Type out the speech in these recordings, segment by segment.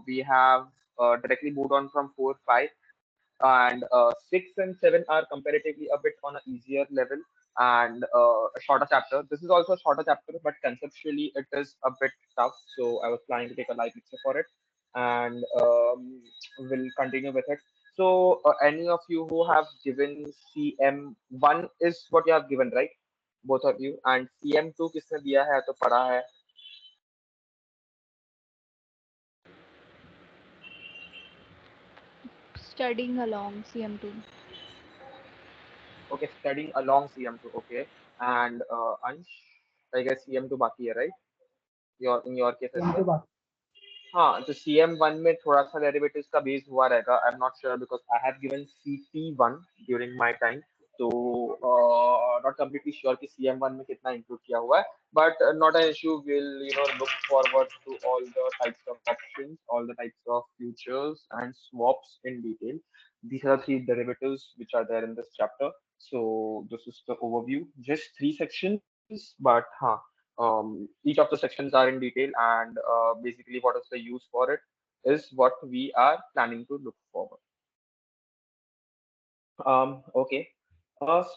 We have directly moved on from 4, 5, and 6 and 7 are comparatively a bit on an easier level and a shorter chapter. This is also a shorter chapter, but conceptually it is a bit tough. So I was planning to take a live lecture for it, and we'll continue with it. So any of you who have given CM1 is what you have given, right? Both of you. And CM2 किसने दिया है तो पढ़ा है? Studying along CM2. Okay, studying along CM2. Okay, and Ansh, I guess CM2 बाकी है, right? In your case as well. हाँ, तो CM1 में थोड़ा सा डेरिवेटिव्स का बेस हुआ रहेगा. I am not sure because I have given CT1 during my time. तो नॉट कंप्लीटली श्योर कि CM1 में कितना इंक्लूड किया हुआ है, but not an issue. Will look forward to all the types of options, all the types of futures and swaps in detail. These are the three derivatives which are there in this chapter. So this is the overview, just three sections, but each of the sections are in detail, and basically what is the use for it is what we are planning to look forward. Okay.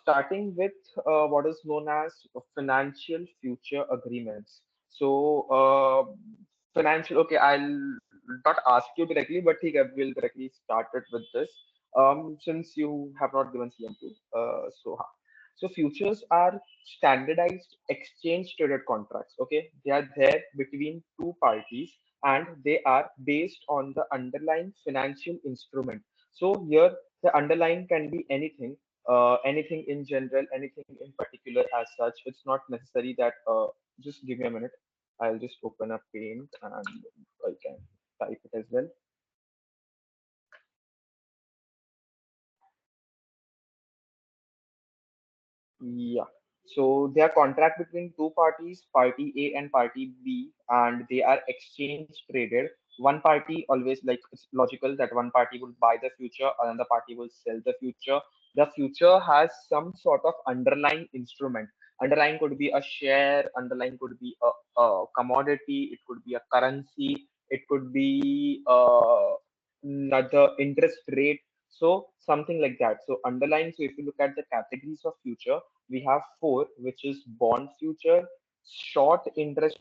Starting with what is known as financial future agreements. So, financial, okay, I'll not ask you directly, but I will directly start it with this. Since you have not given CM2. So futures are standardized exchange traded contracts. Okay, they are there between two parties, and they are based on the underlying financial instrument. So here the underlying can be anything, anything in general, anything in particular as such. It's not necessary that. Just give me a minute. I'll just open up Paint and I can type it as well. Yeah. So they are contract between two parties, party A and party B, and they are exchange traded. One party always, like, it's logical that one party will buy the future, another party will sell the future. The future has some sort of underlying instrument. Underlying could be a share, underlying could be a commodity, it could be a currency, it could be another interest rate. So something like that. So underlying, so if you look at the categories of future, we have four, which is bond future, short interest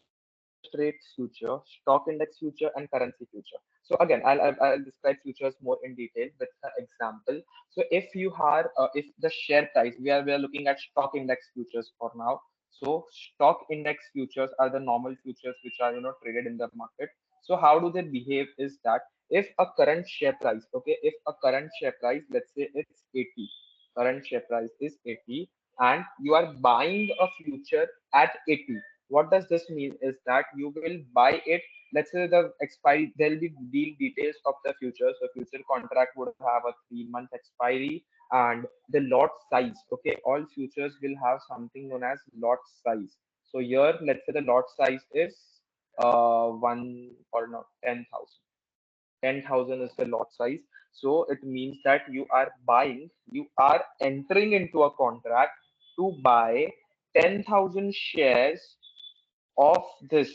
rate future, stock index future, and currency future. So again, I'll describe futures more in detail with an example. So if you are if the share price, we are looking at stock index futures for now. So stock index futures are the normal futures which are traded in the market. So how do they behave is that if a current share price, okay, if a current share price, let's say it's 80, current share price is 80, and you are buying a future at 80. What does this mean is that you will buy it. Let's say the expiry, there will be deal details of the future. So future contract would have a 3 month expiry, and the lot size. Okay, all futures will have something known as lot size. So here, let's say the lot size is one or not 10,000. 10,000 is the lot size. So it means that you are entering into a contract to buy 10,000 shares of this.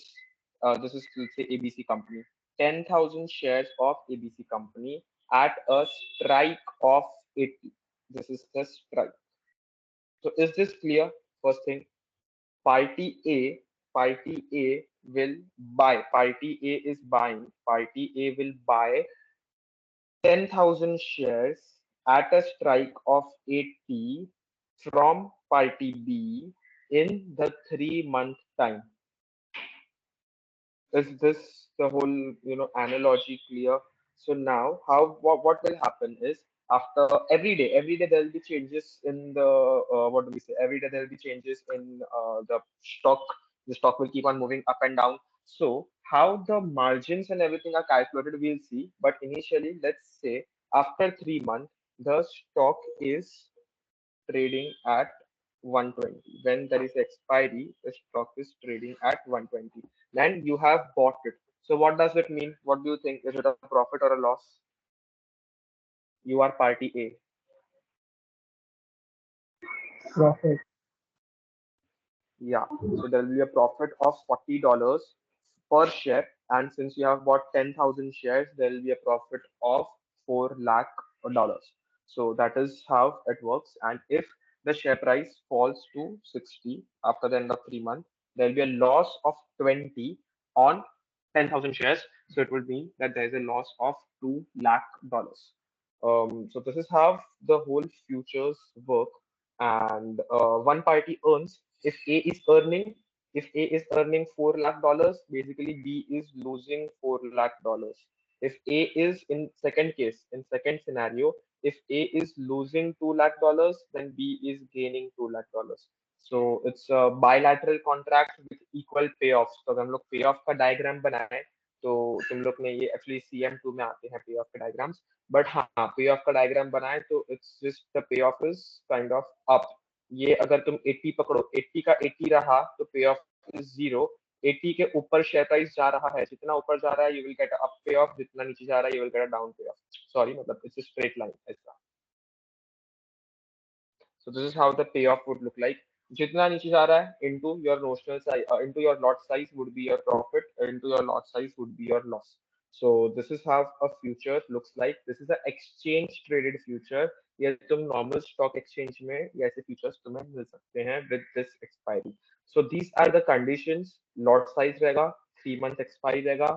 This is, let's say, ABC company. 10,000 shares of ABC company at a strike of 80. This is the strike. So is this clear? First thing, party A, party A will buy. Party A is buying. Party A will buy 10,000 shares at a strike of 80 from party B in the 3 month time. Is this the whole analogy clear? So now how what will happen is, after every day there will be changes in the what do we say? Every day there will be changes in the stock. The stock will keep on moving up and down. So how the margins and everything are calculated, we'll see. But initially, let's say after 3 months, the stock is trading at 120. When there is expiry, the stock is trading at 120. Then you have bought it. So what does it mean? What do you think? Is it a profit or a loss? You are party A. Profit. Yeah. So there will be a profit of $40 per share. and since you have bought 10,000 shares, there will be a profit of 4 lakh dollars. So that is how it works. And if the share price falls to 60 after the end of 3 months, there will be a loss of 20 on 10,000 shares. So it would mean that there is a loss of 2 lakh dollars. So this is how the whole futures work. And one party earns if A is earning 4 lakh dollars, basically B is losing 4 lakh dollars. If A is in second case, in second scenario, if A is losing 2 lakh dollars, then B is gaining 2 lakh dollars. So it's a bilateral contract with equal payoffs. तो अगर हम लोग payoff का diagram बनाए तो तुम लोग ने ये एक्चुअली CM2 में आते हैं payoff के diagrams. बट हाँ payoff का diagram बनाए तो it's just the payoff is kind of up. ये अगर तुम 80 पकड़ो 80 का 80 रहा तो पे ऑफ इज 0. 80 के ऊपर शेयर प्राइस जा रहा है, जितना ऊपर जा रहा है यू विल गेट अप पे ऑफ, जितना नीचे जा रहा है you will get a down पे ऑफ. सॉरी मतलब इट्स अ स्ट्रेट लाइन ऐसा. So this is how the payoff would look like. जितना नीचे जा रहा है into your notional size, into your lot size would be your profit, into your lot size would be your loss. So this is how a future looks like. This is an exchange traded future. ये तुम normal stock exchange में ये ऐसे futures तुम्हें मिल सकते हैं with this expiry. So these are the conditions. Lot size रहेगा, 3 month expiry रहेगा,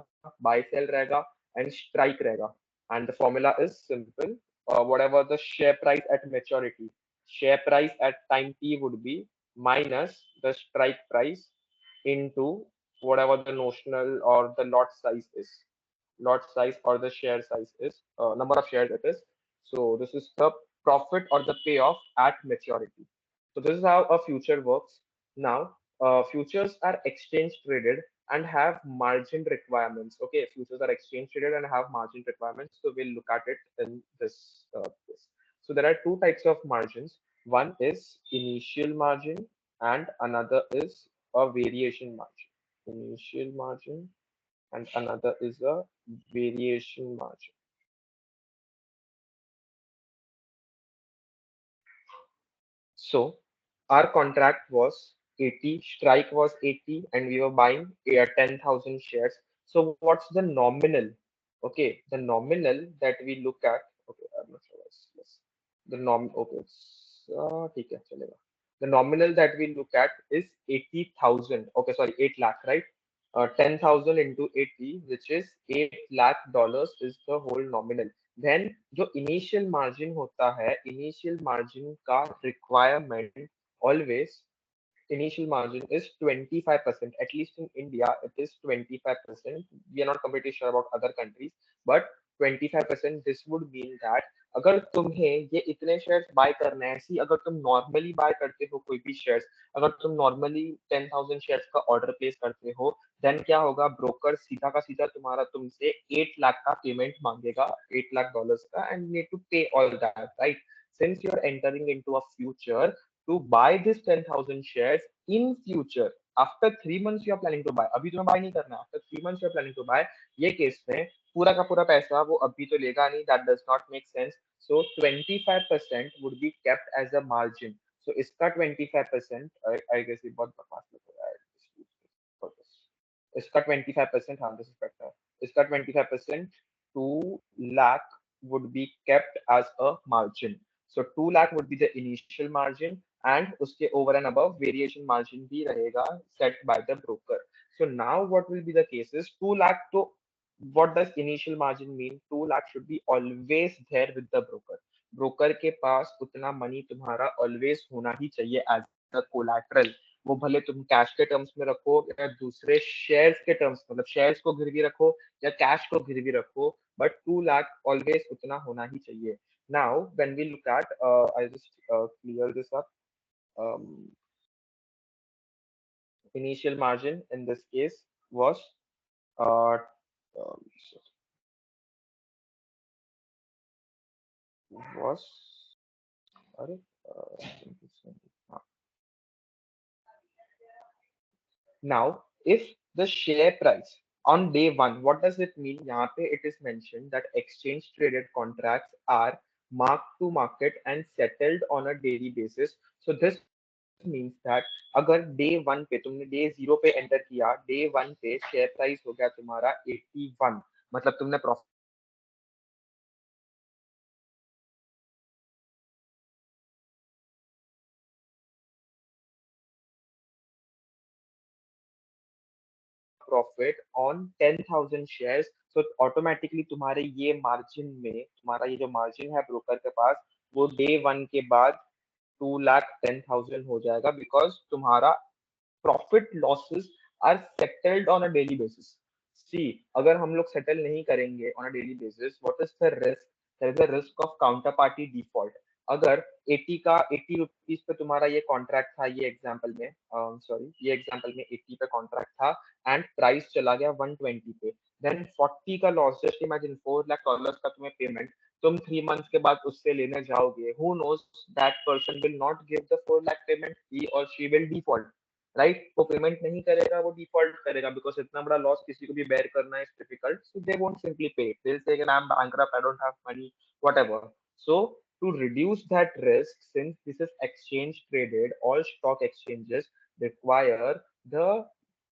buy sell रहेगा, and strike रहेगा. And the formula is simple. Whatever the share price at maturity, share price at time t would be minus the strike price into whatever the notional or the lot size is. Lot size or the share size is, number of shares it is. So this is the profit or the payoff at maturity. So this is how a future works. Now, futures are exchange traded and have margin requirements. Okay, futures are exchange traded and have margin requirements. So we'll look at it in this. So there are two types of margins. One is initial margin and another is a variation margin. Initial margin and another is a variation margin. So our contract was 80, strike was 80, and we were buying 10,000 shares. So what's the nominal? Okay, the nominal that we look at. Okay, I'm not sure. Yes. The norm. Okay, ठीक है, चलेगा. The nominal that we look at is 80,000. Okay, sorry, 8 lakh, right? 10,000 into 80, which is 8 lakh dollars is the whole nominal. Then जो initial margin होता है, initial margin का requirement always, initial margin is 25%. At least in India, it is 25%. We are not completely sure about other countries, but 25%. This would mean that अगर तुम्हें ये इतने shares buy करने हैं, ऐसी अगर तुम नॉर्मली बाय करते हो कोई भी शेयर्स, अगर तुम नॉर्मली 10,000 शेयर्स का ऑर्डर प्लेस करते हो, देन क्या होगा, ब्रोकर सीधा का सीधा तुम्हारा तुमसे 8 लाख का पेमेंट मांगेगा, 8 लाख डॉलर्स का, एंड नीड टू पे all that, right? Since you're entering into a future, to buy this 10,000 shares in future, after 3 months you are planning to buy, अभी तुम्हें buy नहीं करना, after 3 months you are planning to buy, ये case में पूरा का पूरा पैसा वो अभी तो लेगा नहीं, that does not make sense. So 25% would be kept as a margin. So इसका 25%, I guess ये बहुत बकवास लग रहा है. इसका 25%, हाँ this is better. इसका 25%, 2 lakh would be kept as a margin. So 2 lakh would be the initial margin, and उसके over and above variation margin भी रहेगा set by the broker. So now what will be the case is 2 lakh, तो what does initial margin mean? 2 lakh should be always there with the broker. Broker के पास उतना money तुम्हारा always होना ही चाहिए as a collateral. वो भले तुम cash के टर्म्स में रखो या दूसरे शेयर्स के टर्म्स, मतलब शेयर्स को गिरवी रखो या कैश को गिरवी रखो, बट 2 लाख ऑलवेज उतना होना ही चाहिए. Now when we look at, I'll just clear this up. um, Initial margin in this case was uh, um, was अरे, uh, now, if the share price on day one, what does it mean? यहाँ पे it is mentioned that exchange traded contracts are marked to market and settled on a daily basis. So this means that अगर day 1 पे तुमने day 0 पे enter किया, day 1 पे share price हो गया तुम्हारा 81, मतलब तुमने प्रॉफिट ऑन 10,000 शेयर्स, तो ऑटोमेटिकली तुम्हारे ये मार्जिन में, तुम्हारा ये जो मार्जिन है ब्रोकर के पास, वो डे 1 के बाद 2,10,000 हो जाएगा, बिकॉज तुम्हारा profit losses are settled on a daily basis. See, अगर हम लोग सेटल नहीं करेंगे on a daily basis, what is the risk? There is a risk of counter party default. अगर 80 का 80 रुपीज पे तुम्हारा ये कॉन्ट्रैक्ट था, ये एग्जांपल में, सॉरी, ये एग्जांपल में 80 पे कॉन्ट्रैक्ट था एंड प्राइस चला गया 120 पे, देन 40 का लॉस, जस्ट इमेजिन $4 लाख का तुम्हें पेमेंट, तुम 3 मंथ्स के बाद उससे लेने जाओगे, who knows that person will not give the 4 lakh payment, he और शी विल डिफॉल्ट, राइट? वो पेमेंट नहीं करेगा, वो डिफॉल्ट करेगा, बिकॉज इतना बड़ा लॉस किसी को भी बेयर करना is difficult, so they won't simply pay, they will say I am bankrupt, I don't have money, whatever. So to reduce that risk, since this is exchange traded, all stock exchanges require the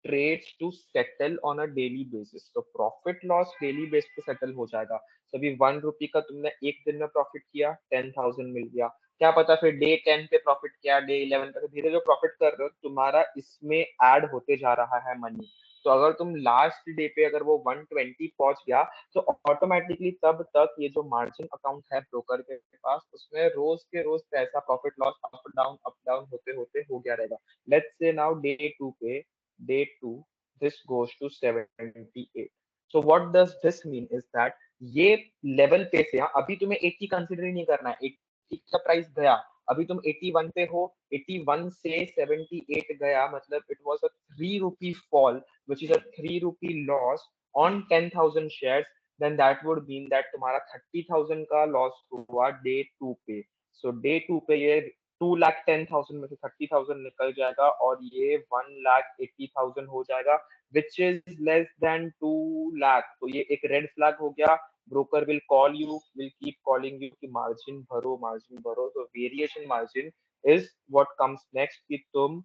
trades to settle on a daily basis, so profit loss daily basis पे settle हो जाएगा। so अभी 1 rupee का तुमने एक दिन में profit किया, 10,000 मिल गया, क्या पता फिर डे 10 पे प्रॉफिट किया, डे 11 पे, धीरे जो प्रॉफिट कर रहे हो तुम्हारा इसमें ऐड होते जा रहा है मनी। तो अगर तुम लास्ट डे पे अगर वो 120 पहुंच गया, तो ऑटोमेटिकली तब तक ये जो मार्जिन अकाउंट है ब्रोकर के पास, उसमें रोज के रोज पैसा प्रॉफिट लॉस अप डाउन होते होते हो गया रहेगा। लेट्स से नाउ डे 2 पे, day 2 this goes to 78। So what does this mean is that ये लेवल पे से, हाँ, अभी तुम्हें 80 कंसिडर ही नहीं करना है, 80 का प्राइस गया, अभी तुम 81 पे हो, 81 से 78 गया, मतलब it was a 3 rupee fall, which is a 3 rupee loss on 10,000 shares, then that would mean that तुम्हारा 30,000 का लॉस हुआ डे 2 पे। सो डे 2 पे ये 2,10,000 में से 30,000 निकल जाएगा और ये 1,80,000 हो जाएगा, which is less than 2 lakh. तो ये एक रेड फ्लैग हो गया। Broker will call you, will keep calling you कि मार्जिन भरो, मार्जिन भरो। तो variation margin is what comes next, कि तुम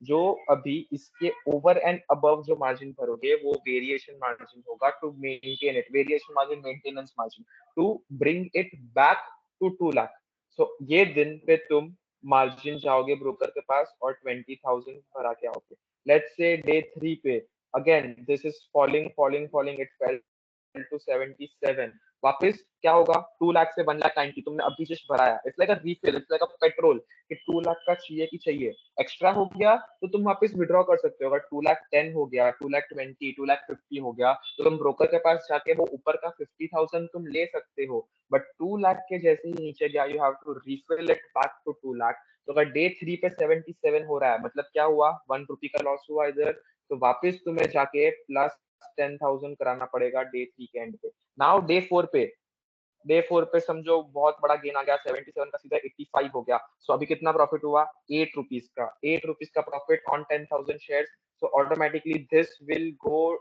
जो अभी इसके ओवर एंड अबव जो मार्जिन भरोगे वो वेरिएशन मार्जिन होगा, to maintain it, variation margin, maintenance margin, to bring it back to 2 lakh. So ये दिन पे तुम मार्जिन जाओगे ब्रोकर के पास और 20,000 भरा के आओगे। लेट्स से डे 3 पे again this is falling falling falling, it fell to 77, वापस क्या होगा, 2 लाख से 1,90,000 तुमने अभी जस्ट भराया, it's like a refill, it's like a petrol, कि 2 लाख का चाहिए कि चाहिए, एक्स्ट्रा हो गया तो तुम वापस विड्रॉ कर सकते हो। अगर 2,10,000 हो गया, 2,20,000, 2,50,000 हो गया, तो तुम ब्रोकर के पास जाके वो ऊपर का 50,000 तुम ले सकते हो, बट 2 लाख के जैसे ही नीचे गया, you have to refill it back to 2 lakh. तो अगर डे 3 पे 77 हो रहा है, मतलब क्या हुआ, 1 रुपी का लॉस हुआ इधर, तो वापस तुम्हें जाके प्लस 10,000 कराना पड़ेगा डे 3 के एंड पे। नाउ डे 4 पे समझो बहुत बड़ा गेन आ गया, 77 का सीधा 85 हो गया। सो अभी कितना प्रॉफिट हुआ, 8 रुपीज का, 8 रुपीज का profit on 10,000 share. So automatically this will go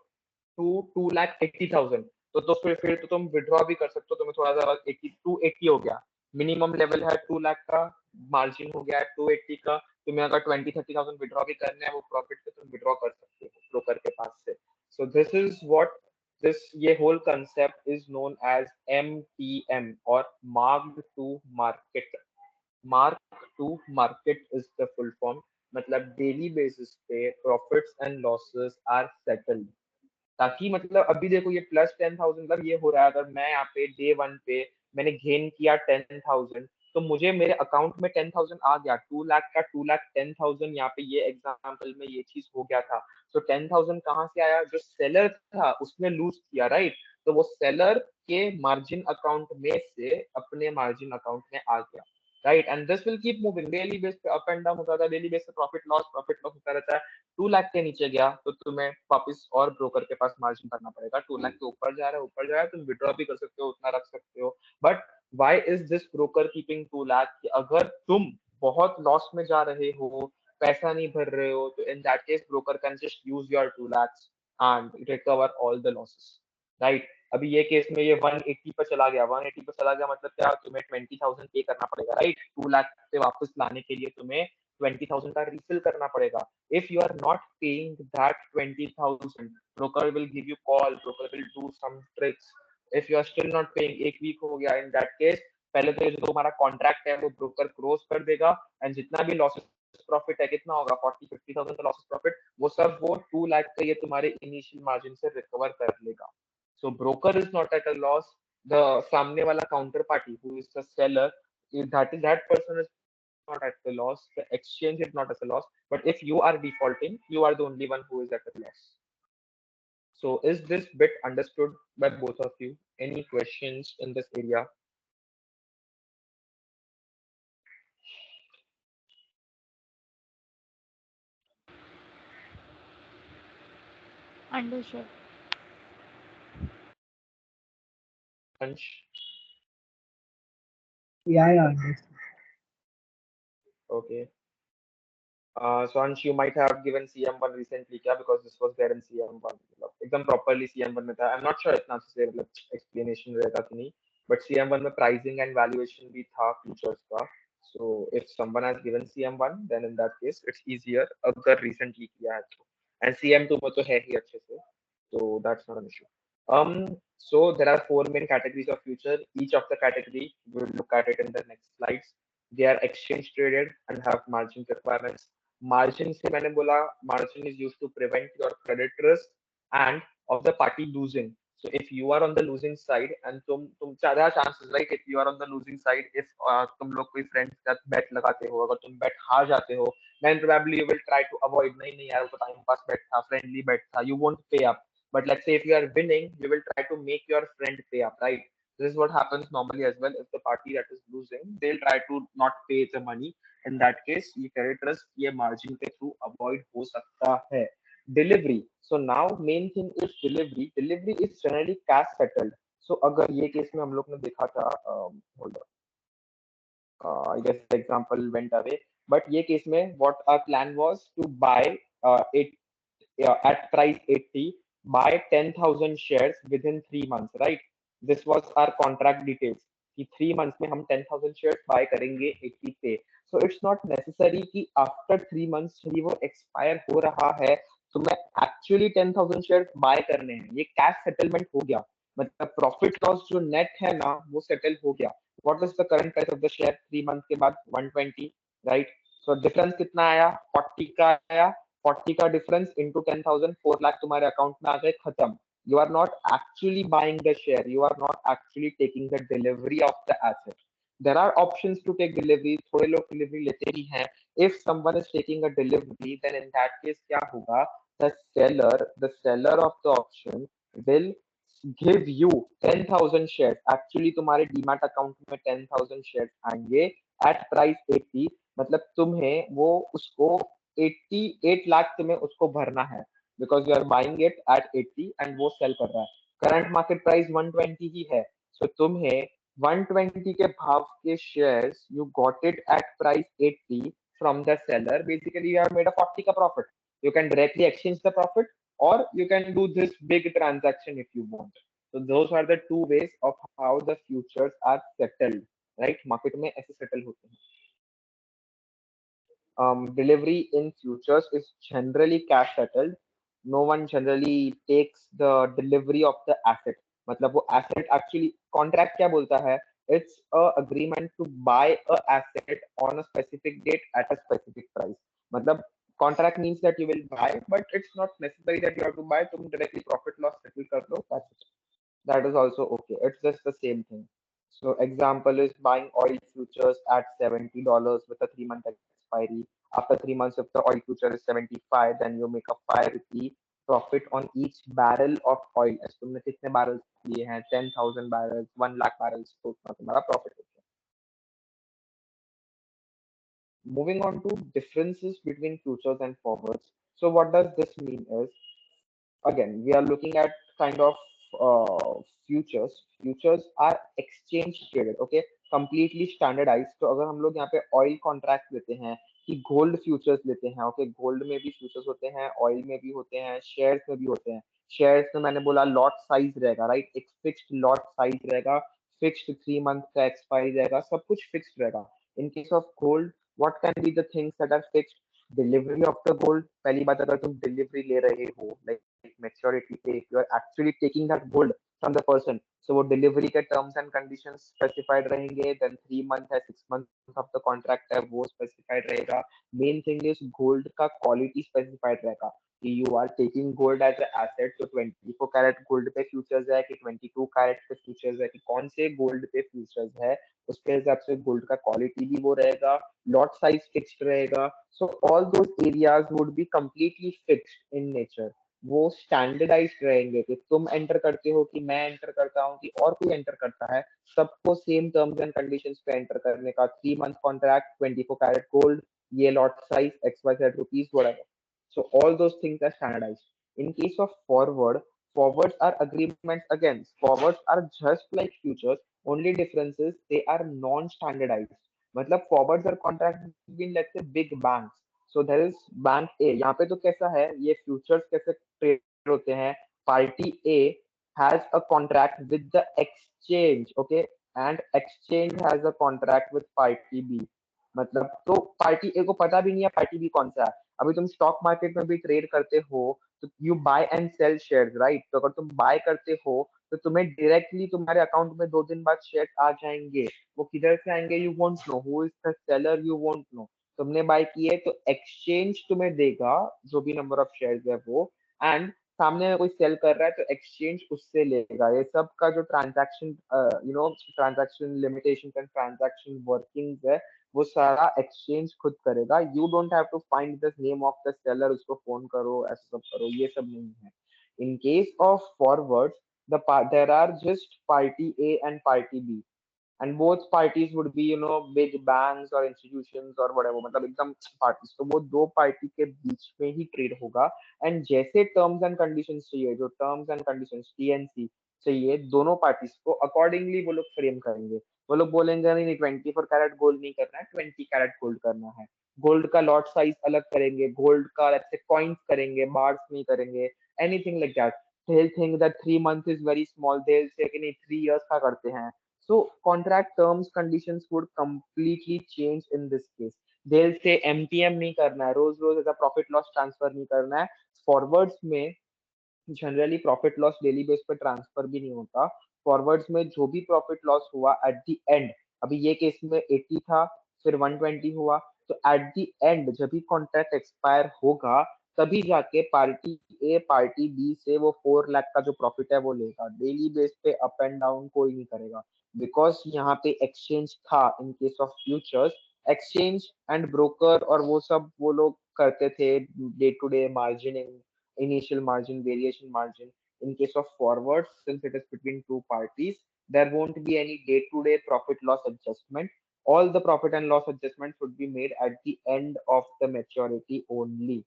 to 2,80,000। तो फिर तो तुम विड्रॉ भी कर सकते हो, तुम्हें थोड़ा सा 8280 हो गया, मिनिमम लेवल है 2 लाख का, मार्जिन हो गया है 280 का, तुम्हें अगर 20-30,000 विड्रॉ भी करने हैं वो प्रॉफिट पे तुम विड्रॉ कर सकते हो ब्रोकर के पास से। सो दिस इज व्हाट this ये whole concept is known as MTM or marked to market। mark to market is the full form, मतलब डेली बेसिस पे profits and losses are settled, ताकि मतलब अभी देखो ये +10,000, मतलब ये हो रहा है, अगर मैं यहाँ पे डे 1 पे मैंने गेन किया 10,000, तो मुझे मेरे अकाउंट में 10,000 आ गया, 2 लाख का 2,10,000, यहाँ पे ये एग्जाम्पल में ये चीज हो गया था। तो 10,000 कहाँ से आया, जो सेलर था उसने लूज किया, राइट? तो वो सेलर के मार्जिन अकाउंट में से अपने मार्जिन अकाउंट में आ गया, right? And this will keep moving, daily base पे अप एंड डाउन होता था, डेली बेस पे प्रॉफिट लॉस होता रहता है। 2 लाख के नीचे गया तो तुम्हें वापस और ब्रोकर के पास मार्जिन भरना पड़ेगा, 2 लाख के ऊपर जा रहा है तुम विड्रॉ भी कर सकते हो, उतना रख सकते हो। But why is this broker keeping 2 lakh? अगर तुम बहुत लॉस में जा रहे हो, पैसा नहीं भर रहे हो, तो in that case broker can just use your 2 lakhs and recover all the losses, right? अभी ये केस में ये 180 पे चला गया, 180 पे चला गया, मतलब क्या, तुम्हें 20,000 पे करना पड़ेगा, राइट? 2 लाख पे वापस लाने के लिए तुम्हें 20,000 का refill करना पड़ेगा. If you are not paying that 20,000, broker will give you call, broker will do some tricks. If you are still not paying, एक week हो गया, in that case पहले तो जो हमारा कॉन्ट्रैक्ट है वो ब्रोकर क्लोज कर देगा, एंड जितना भी लॉसेस प्रॉफिट है, कितना होगा, 40-50,000 का लॉसेस प्रॉफिट, वो सब वो 2 लाख का ये तुम्हारे इनिशियल मार्जिन से रिकवर कर लेगा. So broker is not at a loss. The सामने वाला counter party who is the seller, that person is not at the loss, the exchange is not at a loss, but if you are defaulting, you are the only one who is at a loss. So is this bit understood by both of you? Any questions in this area? Understood. Ansh? Yeah, understood. Okay. So Ansh, you might have given CM1 recently, क्या? Because this was there in CM1. मतलब एकदम properly CM1 में था. I'm not sure इतना अच्छे से मतलब explanation रहेगा कि नहीं. But CM1 में pricing and valuation भी था futures का. So if someone has given CM1, then in that case it's easier अगर recently किया है तो. And CM2 में तो है ही अच्छे से. So that's not an issue. So there are four main categories of future. Each of the category we'll look at it in the next slides. They are exchange traded and have margin requirements. Margin से मैंने बोला, margin is used to prevent your credit risk and of the party losing. So if you are on the losing side and तुम ज़्यादा chances, right? If you are on the losing side, if तुम लोग कोई friends का bet लगाते हो, अगर तुम bet हार जाते हो, then probably you will try to avoid, नहीं नहीं यार वो तो time pass bet था, friendly bet था, you won't pay up. But let's say if you are winning, you will try to make your friend pay up, right? This is what happens normally as well. If the party that is losing, they'll try to not pay the money. In that case, ये credit risk ये margin के through avoid हो सकता है. Delivery. So now main thing is delivery. Delivery is generally cash settled. So अगर ये case में हम लोग ने देखा था, hold on, I guess the example went away. But ये केस में what our plan was to buy it at price 80, buy 10,000 shares within 3 months, right? This was our contract details. कि 3 months में हम 10,000 shares buy करेंगे 80 पे. So it's not necessary कि after 3 months ही वो expire हो रहा है तो मैं actually 10,000 shares buy करने हैं. ये cash settlement हो गया. मतलब profit loss जो net है ना वो settle हो गया. What is the current price of the share 3 months के बाद? 120, right? So difference कितना आया? 40 का आया. 40 का डिफरेंस इंटू 10,000, 4 लाख तुम्हारे अकाउंट में आ गए, खत्म. You are not actually buying the share. You are not actually taking the delivery of the asset. There are options to take delivery. थोड़े लोग delivery लेते ही हैं. If someone is taking a delivery, then in that case क्या होगा? The seller of the option will give you 10,000 shares. Actually तुम्हारे demat account में 10,000 shares आएंगे at price 80. मतलब तुम्हें वो उसको 88 लाख तुम्हें उसको भरना है because you are buying it at 80 and वो सेल कर रहा है. करंट मार्केट प्राइस 120 ही है. सो तुम्हें 120 के भाव के shares you got it at price 80 from the seller. Basically you have made a 40 का profit. You can directly exchange the profit or you can do this big transaction if you want. So those are the two ways of how the futures are settled, right? Market में ऐसे settle होते हैं. Delivery in futures is generally cash settled. No one generally takes the delivery of the asset. मतलब वो asset actually contract क्या बोलता है? It's a agreement to buy a asset on a specific date at a specific price. मतलब contract means that you will buy, but it's not necessary that you have to buy. तुम directly profit loss settle कर लो. That's it. That is also okay. It's just the same thing. So example is buying oil futures at $70 with a 3 month expiry. After 3 months, if the oil future is 75, then you make a 5 rupee profit on each barrel of oil. as तुमने कितने barrels लिए हैं? 10,000 barrels, 1 lakh barrels, तो उतना तुम्हारा profit हो गया. Moving on to differences between futures and forwards. So what does this mean is, again, we are looking at kind of futures. Futures are exchange traded, okay, completely standardized. तो अगर हम लोग यहाँ पे ऑयल कॉन्ट्रैक्ट लेते हैं कि gold futures लेते हैं, ओके, गोल्ड में भी फ्यूचर्स होते हैं, ऑयल में भी होते हैं, शेयर्स में भी होते हैं. शेयर्स में मैंने बोला लॉट साइज रहेगा, राइट? एक फिक्स्ड लॉट साइज रहेगा, फिक्स्ड 3 मंथ का एक्सपायरी रहेगा, सब कुछ फिक्स्ड रहेगा. इन case of gold What can be the things that are fixed? Delivery of the gold. पहली बात, अगर तुम delivery ले रहे हो, like maturity पे, if you are actually taking that gold from the person, so वो delivery के terms and conditions specified रहेंगे, then 3 month है, 6 months of the contract है, वो specified रहेगा. Main thing is gold का quality specified रहेगा कि you are taking gold as an asset, तो 24 कैरेट गोल्ड पे फ्यूचर्स है कि 22 कैरेट पे फ्यूचर्स है कि कौन से गोल्ड पे फ्यूचर्स है, उसके हिसाब से गोल्ड का क्वालिटी भी वो रहेगा, लॉट साइज फिक्स्ड रहेगा. So all those areas would be completely fixed in nature. वो स्टैंडर्डाइज्ड रहेंगे कि तुम एंटर करते हो कि मैं एंटर करता हूँ कि और कोई एंटर करता है, सबको सेम टर्म्स एंड कंडीशंस पे एंटर करने का. 3 मंथ कॉन्ट्रैक्ट, 24 कैरेट गोल्ड, ये lot size XYZ rupees whatever. So all those things are standardized. In case of forwards are agreements again. Forwards are just like futures. Only difference is they are non-standardized. मतलब forwards are contract between let's say big banks. So there is bank A. यहाँ पे तो कैसा है, ये futures कैसे trade होते हैं? Party A has a contract with the exchange, okay, and exchange has a contract with party B. मतलब तो पार्टी ए को पता भी नहीं है पार्टी बी कौन सा है. अभी तुम स्टॉक मार्केट में भी ट्रेड करते हो तो you buy and sell shares, right? तो अगर तुम बाय करते हो तो तुम्हें डायरेक्टली तुम्हारे अकाउंट में 2 दिन बाद शेयर आ जाएंगे. वो किधर से आएंगे you won't know, who is the seller you won't know. तुमने बाय किए तो एक्सचेंज तुम्हें देगा जो भी नंबर ऑफ शेयर्स है वो, एंड सामने में कोई सेल कर रहा है तो एक्सचेंज उससे लेगा. ये सब का जो transaction transaction limitation and transaction working है वो सारा एक्सचेंज खुद करेगा. You don't have to find the name of the seller, उसको फोन करो, ऐसा सब करो, ये सब नहीं है. In case of forwards, there are just party A and party B, and both parties would be big banks or institutions or whatever, मतलब एकदम parties. तो वो दो पार्टी के बीच में ही ट्रेड होगा. एंड जैसे टर्म्स एंड कंडीशंस चाहिए, जो टर्म्स एंड कंडीशंस TNC चाहिए दोनों पार्टीज को, अकॉर्डिंगली वो लोग फ्रेम करेंगे. वो लोग बोलेंगे नहीं नहीं 24 कैरेट गोल्ड नहीं करना है, 20 कैरेट गोल्ड करना है. गोल्ड का लॉट साइज अलग करेंगे, गोल्ड का ऐसे कॉइन्स करेंगे, बार्स नहीं करेंगे, anything like that. they'll think that 3 months is very small, they'll say कि नहीं 3 years का करते हैं. So contract terms conditions would completely change in this case. They'll say MTM नहीं करना है, रोज रोज ऐसा प्रॉफिट लॉस ट्रांसफर नहीं करना है. फॉरवर्ड्स में generally profit loss daily base पे ट्रांसफर भी नहीं होता. फॉरवर्ड्स में जो भी प्रॉफिट लॉस हुआ एट द एंड, अभी ये केस में 80 था, फिर 120 हुआ, तो एट द एंड जब भी कॉन्ट्रैक्ट एक्सपायर होगा तभी जाके पार्टी ए पार्टी बी से वो 4 लाख का जो प्रॉफिट है वो लेगा. डेली बेस पे अप एंड डाउन कोई नहीं करेगा, बिकॉज यहाँ पे एक्सचेंज था. In case of futures exchange and broker और वो सब वो लोग करते थे day to day margining, initial margin, variation margin. In case of forwards, since it is between two parties, there won't be any day-to-day profit loss adjustment. All the profit and loss adjustments would be made at the end of the maturity only.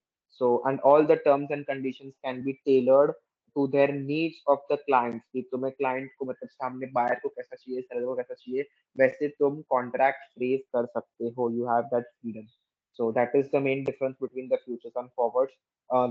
So, and all the terms and conditions can be tailored to their needs of the clients. कि तुम्हें client को मतलब सामने buyer को कैसा चाहिए, seller को कैसा चाहिए, वैसे तुम contract phrase कर सकते हो. You have that freedom. So that is the main difference between the futures and forwards.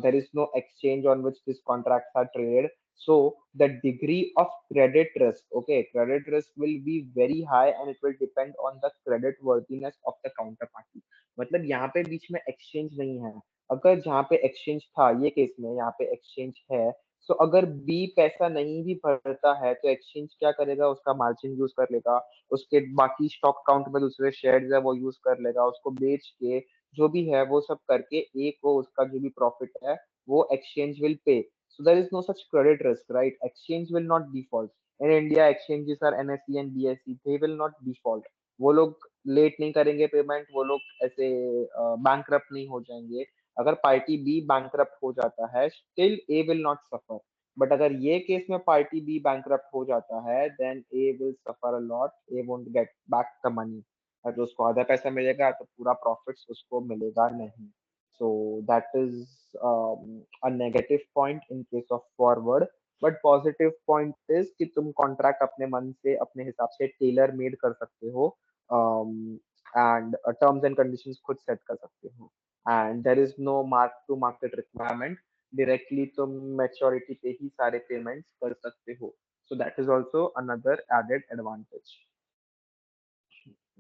There is no exchange on which these contracts are traded. So the degree of credit risk, okay, credit risk will be very high and it will depend on the credit worthiness of the counterparty. मतलब यहाँ पे बीच में exchange नहीं है. अगर जहाँ पे exchange था, ये केस में यहाँ पे exchange है, तो अगर B पैसा नहीं भी भरता है तो exchange क्या करेगा, उसका मार्जिन यूज कर लेगा, उसके बाकी स्टॉक काउंट में दूसरे शेयर्स है वो यूज कर लेगा, उसको बेच के जो भी है वो सब करके ए को उसका जो भी प्रॉफिट है वो exchange will pay. So there is no such credit risk, right? Exchange will not default. In India exchanges are NSE and BSE, they will not default. वो लोग लेट नहीं करेंगे पेमेंट, वो लोग ऐसे बैंकरप्ट नहीं हो जाएंगे. अगर पार्टी बी बैंकरप्ट हो जाता है still a will not suffer. But अगर ये केस में पार्टी बी बैंकरप्ट हो जाता है then A will suffer a lot, A won't get back the money. अगर उसको आधा पैसा मिलेगा तो पूरा प्रॉफिट्स उसको मिलेगा नहीं. सो that is a negative point in case of forward. But positive point is कि तुम कॉन्ट्रैक्ट अपने मन से अपने हिसाब से टेलर मेड कर सकते हो, एंड टर्म्स एंड कंडीशंस खुद सेट कर सकते हो, and there is no mark to market requirement. Directly तुम मैच्योरिटी पे ही सारे पेमेंट्स कर सकते हो. So that is also another added advantage.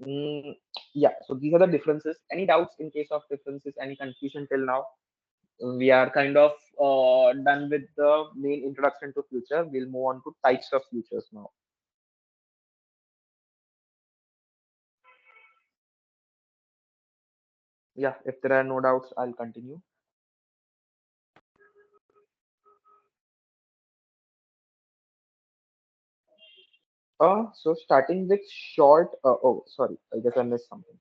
Mm, yeah, so these are the differences. Any doubts in case of differences? Any confusion till now? We are kind of done with the main introduction to future. We'll move on to types of futures now. Yeah, if there are no doubts, I'll continue. So starting with short, oh, sorry, I guess I missed something.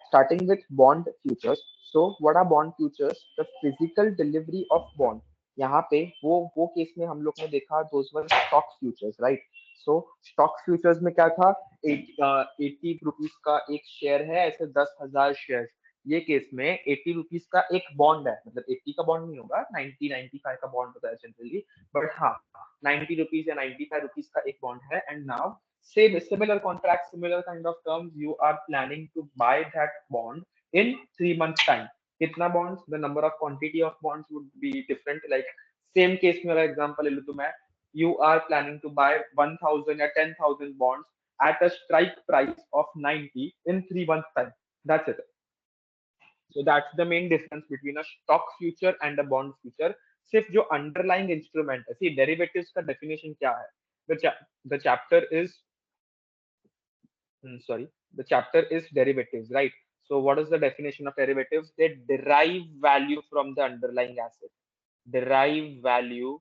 Starting with bond futures. So what are bond futures? The physical delivery of bond. यहाँ पे वो case में हम लोग ने देखा those were stock futures, right? So stock futures में क्या था? 80 रुपीज का एक शेयर है, ऐसे 10,000 शेयर। ये केस में 80 रुपीज का एक बॉन्ड है, मतलब 80 का बॉन्ड नहीं होगा, 90-95 का बॉन्ड होता है जनरली, बट हाँ 90 रुपीज या 95 रुपीज का एक बॉन्ड है, and now same similar contract, similar kind of terms, you are planning to buy that bond in 3 months time. कितना bonds, the number of quantity of bonds would be different, like same case में अगर example ले लूँ तो मैं, you are planning to buy 1,000 या 10,000 bonds at a strike price of 90 in 3 months time. That's it. So that's the main difference between a stock future and a bond future. सिर्फ जो underlying instrument है, see derivatives का definition क्या है? The chapter is sorry, the chapter is derivatives, right? So what is the definition of derivatives? They derive value from the underlying asset. Derive value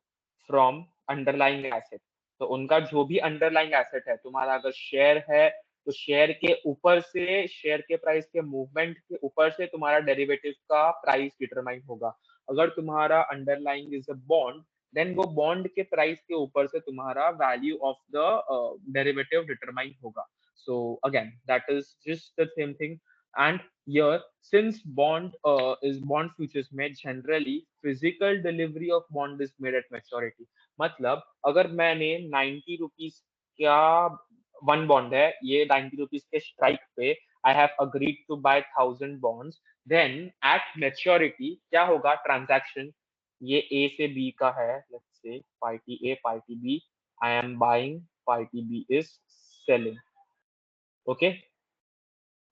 from underlying asset. तो उनका जो भी underlying asset है, तुम्हारा अगर share है तो share के ऊपर से, शेयर के प्राइस के मूवमेंट के ऊपर से तुम्हारा डेरिवेटिव का प्राइस डिटरमाइन होगा। अगर तुम्हारा underlying is a bond, then वो बॉन्ड के प्राइस के ऊपर से तुम्हारा value of the derivative determine होगा। So again, that is just the same thing. And here, since bond is bond futures में generally physical delivery of bond is made at maturity. मतलब अगर मैंने 90 रुपीज का वन बॉन्ड है, ये 90 rupees के strike पे I have agreed to buy 1,000 bonds, then at maturity क्या होगा ट्रांजैक्शन? ये ए से बी का है, let's say party A party B, I am buying, party B is selling. Okay,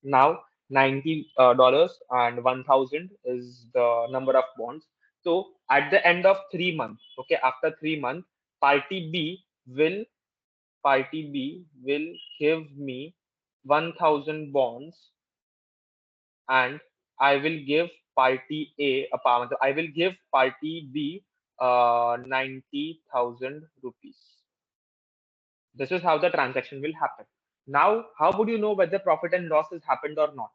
now $90 and 1,000 is the number of bonds. So at the end of 3 months, okay, after 3 months, party B will party B will give me 1,000 bonds, and I will give party A a pound. I will give party B 90,000 rupees. This is how the transaction will happen. Now, how would you know whether profit and loss has happened or not?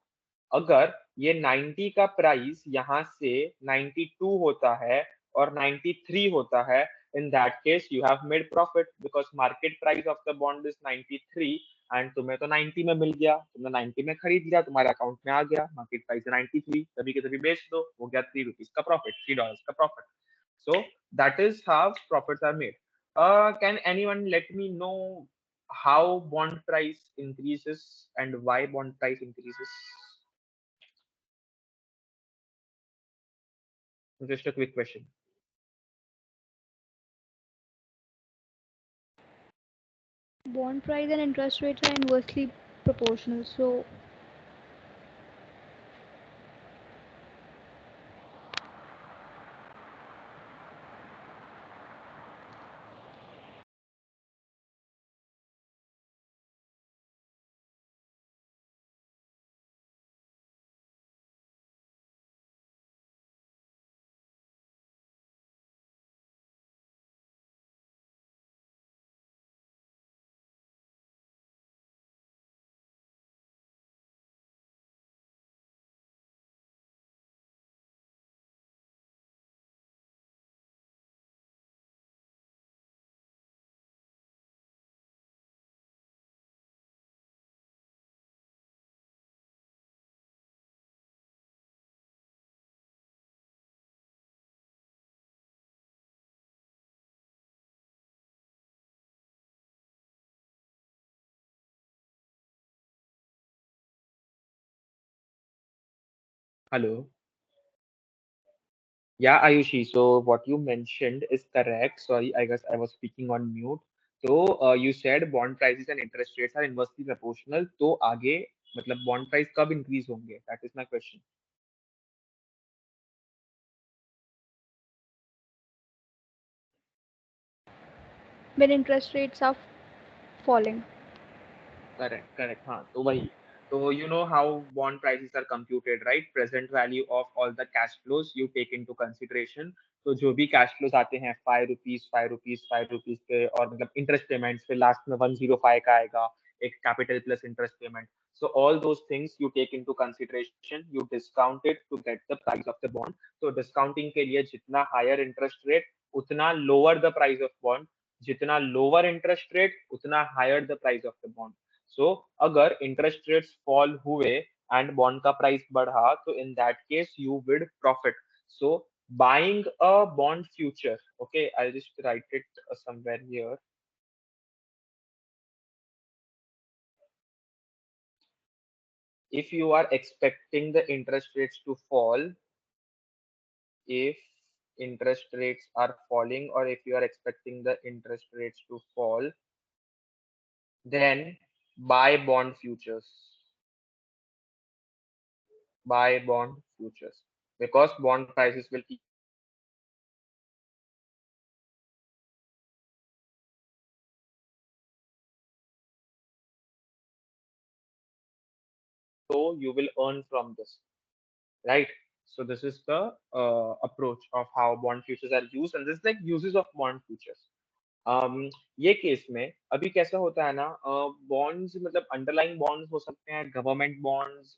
अगर ये 90 का price यहाँ से 92 होता है और 93 होता है, in that case you have made profit because market price of the bond is 93 and तुम्हें तो 90 में मिल गया, तुमने 90 में खरीद लिया, तुम्हारे अकाउंट में आ गया, मार्केट प्राइस है 93, तभी के तभी बेच दो, हो गया ₹3 का प्रॉफिट, $3 का profit. So that is how profits are made. Can anyone let me know how bond price increases and why bond price increases? Just a quick question. Bond price and interest rates are inversely proportional. So Hello. Yeah, Ayushi. So what you mentioned is correct. Sorry, I guess I was speaking on mute. So you said bond prices and interest rates are inversely proportional. तो आगे मतलब bond price कब increase होंगे, that is my question. when interest rates are falling. Correct, correct. हाँ, तो वही. So you know how bond prices are computed, right? Present value of all the cash flows you take into consideration. तो जो भी cash flows आते हैं 5 rupees, 5 rupees, 5 rupees के, और मतलब interest payments फिर last में 105 का आएगा, एक capital plus interest payment. So all those things you take into consideration, you discount it to get the price of the bond. तो discounting के लिए जितना higher interest rate, उतना lower the price of bond. जितना lower interest rate, उतना higher the price of the bond. सो अगर interest rates fall हुए and bond का प्राइस बढ़ा, तो in that case you will profit. So buying a bond future, okay, I just write it somewhere here. If you are expecting the interest rates to fall, if interest rates are falling, or if you are expecting the interest rates to fall, then buy bond futures. Buy bond futures, because bond prices will keep. So you will earn from this, right? So this is the approach of how bond futures are used, and this is like uses of bond futures. ये case में अभी कैसा होता है ना, bonds मतलब underlying bonds हो सकते हैं, गवर्नमेंट बॉन्ड्स,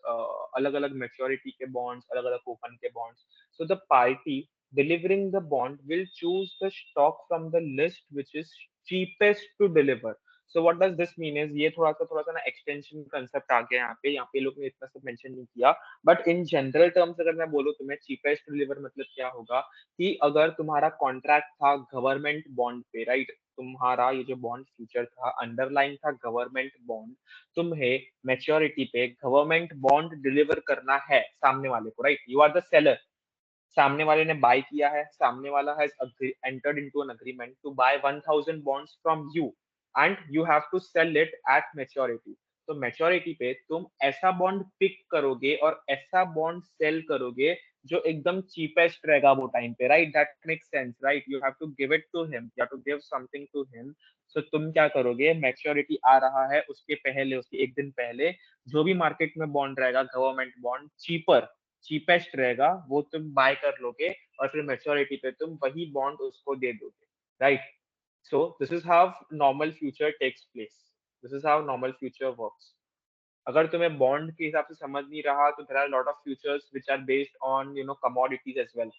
अलग अलग मेच्योरिटी के बॉन्ड्स, अलग अलग कूपन के bonds. So the party delivering the bond will choose the stock from the list which is cheapest to deliver. So what does this mean is, ये थोड़ा सा ना एक्सटेंशन कंसेप्ट आ गया यहाँ पे लोग ने इतना सब मेंशन नहीं किया, बट इन जनरल टर्म्स अगर मैं बोलूँ तुम्हें, चीपेस्ट टू डिलीवर मतलब क्या होगा, कि अगर तुम्हारा कॉन्ट्रैक्ट था गवर्नमेंट बॉन्ड पे, राइट, तुम्हारा ये जो बॉन्ड फ्यूचर था अंडरलाइन था गवर्नमेंट बॉन्ड, तुम्हें मैच्योरिटी पे गवर्नमेंट बॉन्ड डिलीवर करना है सामने वाले को, right, you are the seller. सामने वाले ने बाय किया है, सामने वाला has entered into an agreement to buy 1000 bonds from you, and you have to sell it at maturity. तो मैच्योरिटी पे तुम ऐसा बॉन्ड पिक करोगे और ऐसा बॉन्ड सेल करोगे जो एकदम चीपेस्ट रहेगा वो टाइम पे, right, that makes sense, right, you have to give it to him, you have to give something to him. So तुम क्या करोगे, मैच्योरिटी आ रहा है उसके पहले, उसके एक दिन पहले, जो भी मार्केट में बॉन्ड रहेगा गवर्नमेंट बॉन्ड चीपेस्ट रहेगा वो तुम बाय कर लोगे, और फिर मैच्योरिटी पे तुम वही बॉन्ड उसको दे दोगे, right. So this is how normal future takes place. This is how normal future works. अगर तुम्हें बॉन्ड के हिसाब से समझ नहीं रहा, तो there are lot of futures which are based on commodities as well.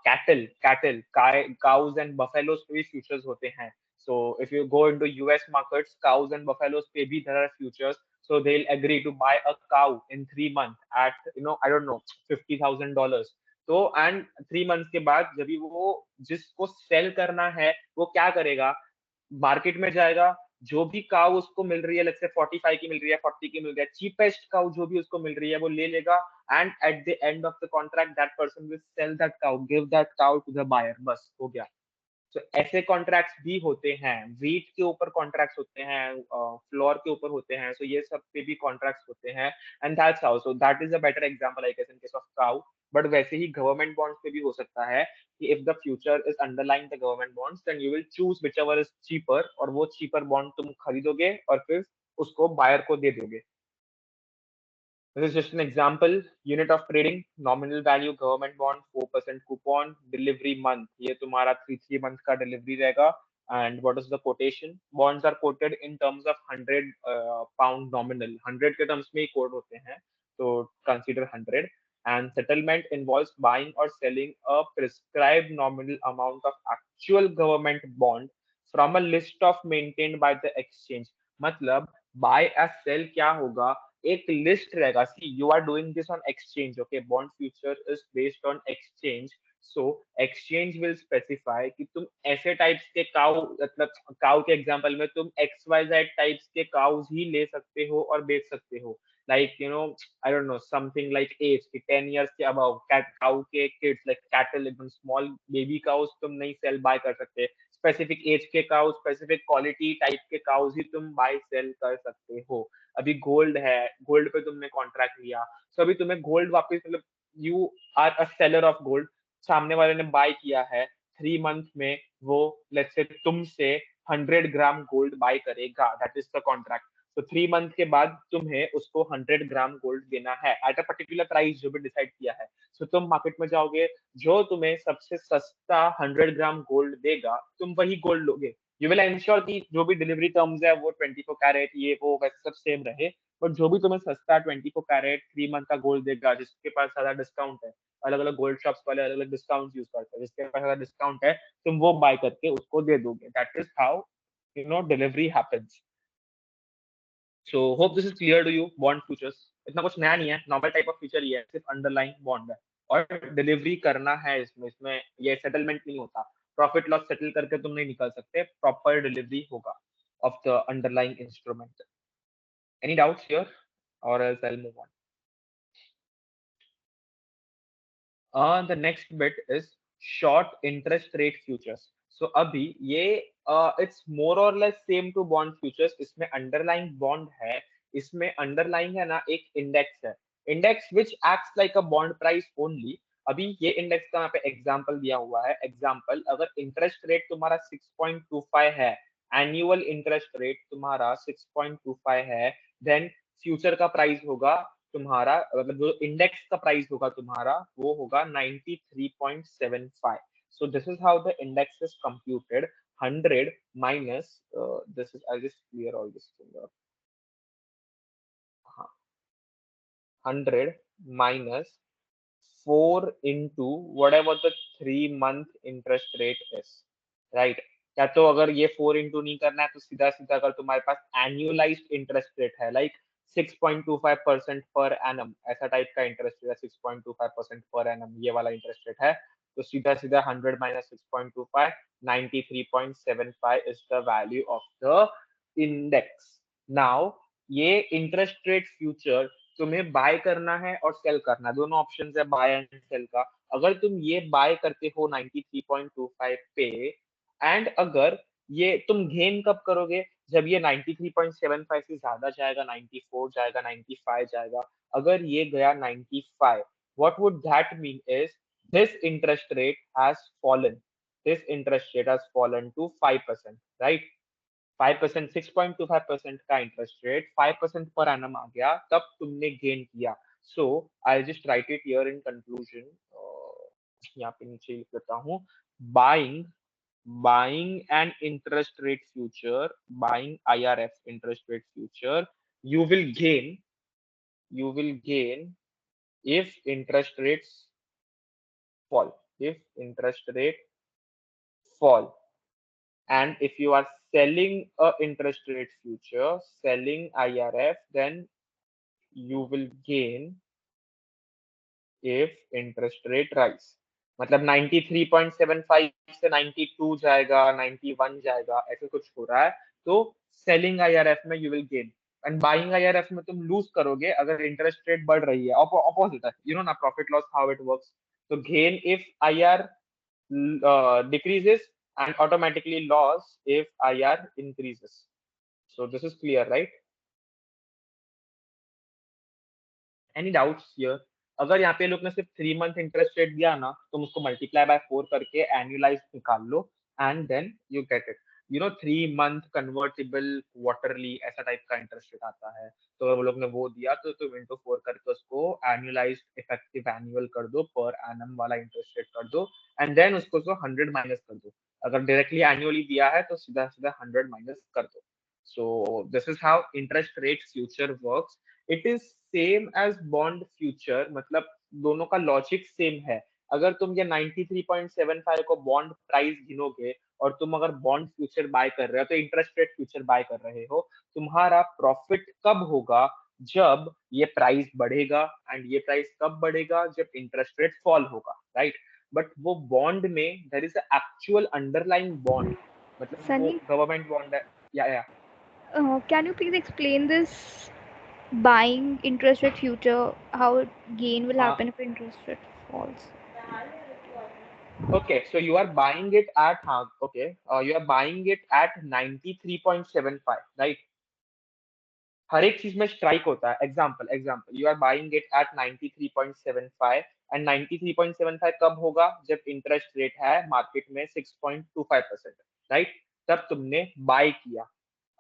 Cattle cows and buffaloes पे भी फ्यूचर्स होते हैं. So if you go into US markets, cows and buffaloes पे भी there are futures. So they'll agree to buy a cow in 3 months at I don't know $50,000. तो and 3 months के बाद जब भी वो जिसको सेल करना है वो क्या करेगा, मार्केट में जाएगा, जो भी काउ उसको मिल रही है, लेट्स से 45 की मिल रही है, 40 की मिल रही है, चीपेस्ट काउ जो भी उसको मिल रही है वो ले लेगा, and at the end of the contract that person will sell that cow, give that cow to the buyer, बस हो गया. तो ऐसे कॉन्ट्रैक्ट्स भी होते हैं, वीट के ऊपर कॉन्ट्रैक्ट्स होते हैं, फ्लोर के ऊपर होते हैं, सो ये सब पे भी कॉन्ट्रैक्ट्स होते हैं. And that's how, so that is a better example I guess in case of cow. But वैसे ही गवर्नमेंट बॉन्ड्स पे भी हो सकता है कि if the future is underlying the government bonds, then you will choose whichever is cheaper, और वो चीपर बॉन्ड तुम खरीदोगे और फिर उसको बायर को दे दोगे. This is just an example. Unit of trading, nominal value, government bond, 4% coupon, delivery month. ये तुम्हारा 3 month का delivery रहेगा. And what is the quotation? Bonds are quoted in terms of 100 pound nominal. 100 के terms में ही quote होते हैं. So consider 100. And settlement involves buying or selling a prescribed nominal amount of actual government bond from a list of maintained by the exchange. मतलब buy or sell क्या होगा, एक list रहेगा. See you are doing this on exchange, okay, bond future is based on exchange. So exchange will specify कि तुम ऐसे types के cow, मतलब काउ के एग्जांपल में तुम एक्स वाई जेड टाइप्स के काउज ही ले सकते हो और बेच सकते हो. Like I don't know something like age के 10 years के अबव, काउ के किड्स लाइक कैटल, एकदम स्मॉल बेबी काउज तुम नहीं सेल बाय कर सकते. स्पेसिफिक एज के काउ, स्पेसिफिक क्वालिटी टाइप के काउज ही तुम बाय सेल कर सकते हो। अभी गोल्ड है, गोल्ड पे तुमने कॉन्ट्रैक्ट लिया, तो अभी तुम्हें गोल्ड वापस, मतलब you are a seller of gold, सामने वाले ने बाय किया है, 3 मंथ में वो लेट्स से तुमसे 100 ग्राम गोल्ड बाय करेगा, दैट इज द कॉन्ट्रैक्ट। तो 3 मंथ के बाद तुम्हें उसको 100 ग्राम गोल्ड देना है एट अ पर्टिकुलर प्राइस जो भी डिसाइड किया है। तो तुम मार्केट में जाओगे, जो तुम्हें सबसे सस्ता 100 ग्राम गोल्ड देगा तुम वही गोल्ड लोगे। यू विल एंश्योर कि जो भी डिलीवरी टर्म्स है वो 24 कैरेट ये वो वैसे सब सेम रहे, बट जो भी तुम्हें सस्ता 24 कैरेट 3 मंथ का गोल्ड देगा, जिसके पास ज्यादा डिस्काउंट है, अलग अलग गोल्ड शॉप्स वाले अलग अलग डिस्काउंट यूज करते हैं, जिसके पास ज्यादा डिस्काउंट है तुम वो बाय करके उसको दे दोगे। That is how delivery happens. So hope this is clear to you. Bond futures इतना कुछ नया नहीं है, नॉर्मल टाइप ऑफ फीचर ही है, सिर्फ अंडरलाइन बॉन्ड है और डिलीवरी करना है इसमें। इसमें ये सेटलमेंट नहीं होता, प्रॉफिट लॉस सेटल करके तुम नहीं निकल सकते, प्रॉपर डिलीवरी होगा of the underlying instrument. Any doubts here और else I'll move on. The next bit is short interest rate futures. So अभी ये it's more or less same to bond futures. इसमें underlying bond है, इसमें underlying है ना एक index है, index which acts like a bond price only. अभी ये index का यहाँ पे एग्जाम्पल दिया हुआ है। एग्जाम्पल, अगर इंटरेस्ट रेट तुम्हारा 6.25 है, एनुअल इंटरेस्ट रेट तुम्हारा 6.25 है, देन फ्यूचर का प्राइस होगा तुम्हारा, मतलब जो इंडेक्स का प्राइस होगा तुम्हारा वो होगा 93.75। सो this is how the index is computed. 100 minus this is, I just clear all this thing, हाँ, 100 minus 4 into whatever the 3 month interest rate is, right? या तो अगर ये 4 into नहीं करना है तो सीधा सीधा अगर तुम्हारे पास एनुअलाइज्ड इंटरेस्ट रेट है लाइक 6.25% पर एनम, ऐसा टाइप का इंटरेस्ट रेट है, 6.25% पर एनम ये वाला इंटरेस्ट रेट है, तो सीधा सीधा 100 minus 6.25, 93.75 is the value of the index. Now ये इंटरेस्ट रेट फ्यूचर तुम्हें बाय करना है और सेल करना है, दोनों ऑप्शन है बाय एंड सेल का। अगर तुम ये बाय करते हो 93.25 पे, एंड अगर ये तुम गेन कब करोगे, जब ये 93.75 से ज्यादा जाएगा, 94 जाएगा, 95 जाएगा। अगर ये गया 95, what would that mean is this interest rate has fallen, this interest rate has fallen to 5%, right? 5%, 6.25% का इंटरेस्ट रेट 5% पर एनम आ गया, तब तुमने गेन किया। So I just write it here in conclusion, यहाँ पे नीचे लिख देता हूँ, buying buying an interest rate future, buying IRF interest rate future, you will gain you will gain if interest rates fall, if interest rate fall. And if you are selling a interest rate future, selling IRF, then you will gain if interest rate rise. मतलब 93.75 से 92 जाएगा, 91 जाएगा, ऐसे कुछ हो रहा है, तो सेलिंग IRF में you will gain, and buying IRF में तुम लूज करोगे अगर इंटरेस्ट रेट बढ़ रही है, ऑपोजिट है, यू नो ना, profit loss how it works. तो gain if IR decreases and automatically loss if IR increases. So this is clear, right? Any doubts here? अगर यहाँ पे लोग ने सिर्फ 3 मंथ इंटरेस्ट रेट दिया ना, तुम उसको मल्टीप्लाई बाय 4 करके एनुअलाइज निकाल लो and then you get it. 3 month convertible quarterly ऐसा टाइप का इंटरेस्ट रेट आता है, तो अगर वो लोग ने वो दिया तो तुम इंटू 4 करके उसको एनुअलाइज इफेक्टिव एनुअल कर दो, पर एनम वाला इंटरेस्ट रेट कर दो, एंड देन उसको 100 माइनस कर दो। अगर डायरेक्टली एनुअली दिया है तो सीधा सीधा 100 माइनस कर दो। So this is how interest rate future works. It is same as bond future, मतलब दोनों का लॉजिक सेम है। अगर तुम ये 93.75 को बॉन्ड प्राइस गिनोगे और तुम अगर बॉन्ड फ्यूचर बाय कर रहे हो तो इंटरेस्ट रेट फ्यूचर बाय कर रहे हो, तुम्हारा प्रॉफिट कब होगा, जब ये प्राइस बढ़ेगा, एंड ये प्राइस कब बढ़ेगा, जब इंटरेस्ट रेट फॉल होगा, राइट? बट वो बॉन्ड में there is a actual underlying bond, मतलब वो Sunny, गवर्नमेंट बॉन्ड है। या can you please explain this buying interest rate future, how gain will हाँ, happen if interest rate falls? Okay, so you are buying it at you are buying it at 93.75, right? हर एक चीज में strike होता है. Example you are buying it at 93.75 and 93.75 कब होगा? जब interest rate है मार्केट में 6.25%, राइट? तब तुमने बाय किया.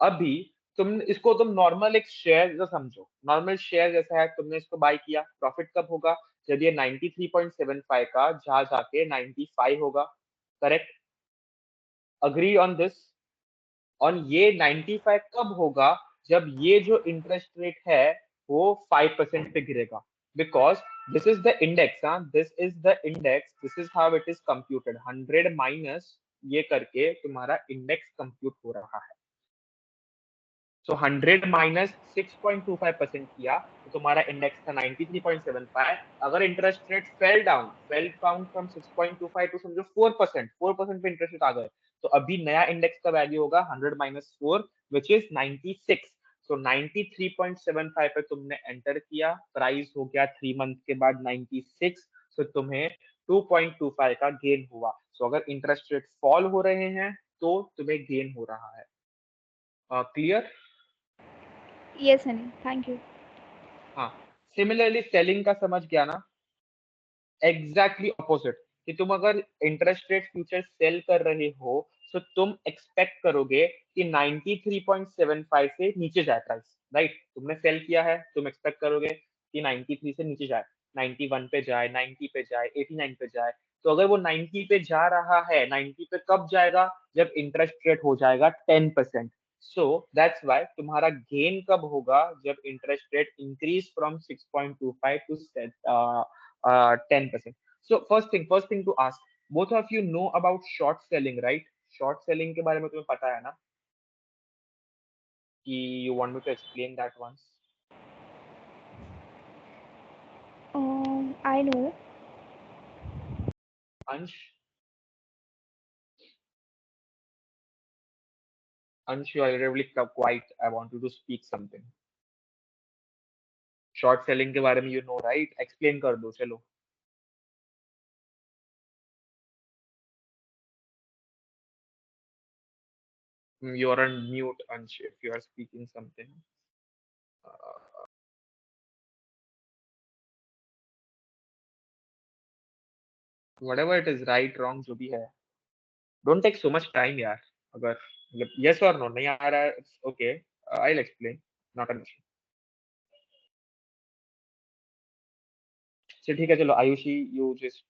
अभी तुम नॉर्मल एक शेयर जो समझो, नॉर्मल शेयर जैसा है, तुमने इसको बाय किया. प्रॉफिट कब होगा? जब ये 93.75 का जा जाके 95 होगा. करेक्ट? Agree on this? और ये 95 कब होगा? जब ये जो इंटरेस्ट रेट है वो 5% पे गिरेगा. Because this is the index. This is the index. This is how it is computed. 100 minus ये करके तुम्हारा इंडेक्स कंप्यूट हो रहा है. सो 100 माइनस 6.25% किया तो तुम्हारा इंडेक्स था 93.75. अगर interest rate fell down from 6.25 to समझो 4% पे इंटरेस्ट रेट आ गए, तो अभी नया इंडेक्स का वैल्यू होगा 100 माइनस 4 विच इज 96. सो 93.75 पे तुमने एंटर किया, प्राइस हो गया 3 मंथ के बाद 96. सो तुम्हें 2.25 का गेन हुआ. सो अगर इंटरेस्ट रेट फॉल हो रहे हैं तो तुम्हें गेन हो रहा है. Clear? Yes, Sunny. Thank you. हाँ. सिमिलरली सेलिंग का समझ गया ना? Exactly opposite. कि तुम अगर इंटरेस्ट रेट फ्यूचर सेल कर रहे हो तो तुम एक्सपेक्ट करोगे कि 93.75 से नीचे जाए प्राइस, राइट? तुमने सेल किया है, तुम एक्सपेक्ट करोगे कि 93 से नीचे जाए, 91 पे जाए, 90 पे जाए, 89 पे जाए. तो अगर वो 90 पे जा रहा है, 90 पे कब जाएगा? जब इंटरेस्ट रेट हो जाएगा 10%. सो दैट्स वाई तुम्हारा गेन कब होगा? जब interest rate increase from 6.25 to 10%. So first thing to ask, both of you know about short selling, right? Short selling के बारे में तुम्हें पता है ना? कि you want me to explain that once? I know. Ansh, Ansh, you are really quiet. I want you to speak something. Short selling के बारे में you know, right? Explain कर दो, चलो. You are on mute, Ansh, if you are speaking something. Uh, whatever it is, right, wrong, जो भी है. Don't take so much time, यार. अगर yes or no नहीं आ रहा है, it's okay. I'll explain. Not an issue. So ठीक है, चलो Ayushi, you just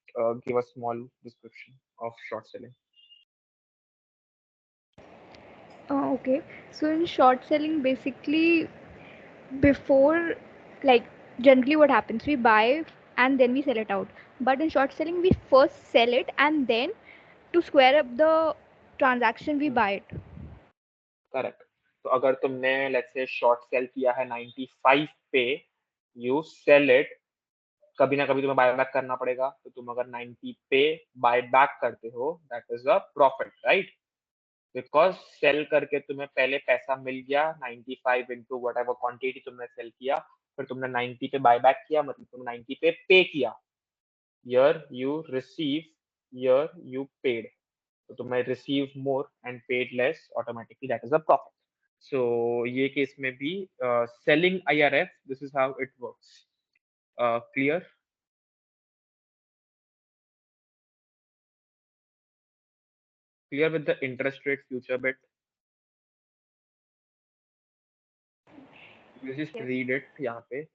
give a small description of short selling. Okay. So in short selling, basically, before, like, generally what happens, we buy and then we sell it out. But in short selling, we first sell it and then to square up the transaction, we buy it. Correct. तो अगर तुमने let's say short cell किया है 95 पे, you cell it, कभी ना कभी तुम्हें बाय बैक करना पड़ेगा. तो तुम अगर 90 पे बाय बैक करते हो, that is a profit, right? Because sell करके तुम्हें पहले पैसा मिल गया 95 इंटू वट एवर क्वांटिटी तुमने सेल किया, फिर तुमने 90 पे बाय बैक किया, मतलब तुमने 90 पे पे किया. Here you receive, here you paid. तो तुम्हें receive more and paid less, automatically that is a profit. So ये केस में भी selling IRF, this is how it works. Clear? Clear with the interest rate future bit? You just Yes. read it यहाँ पे.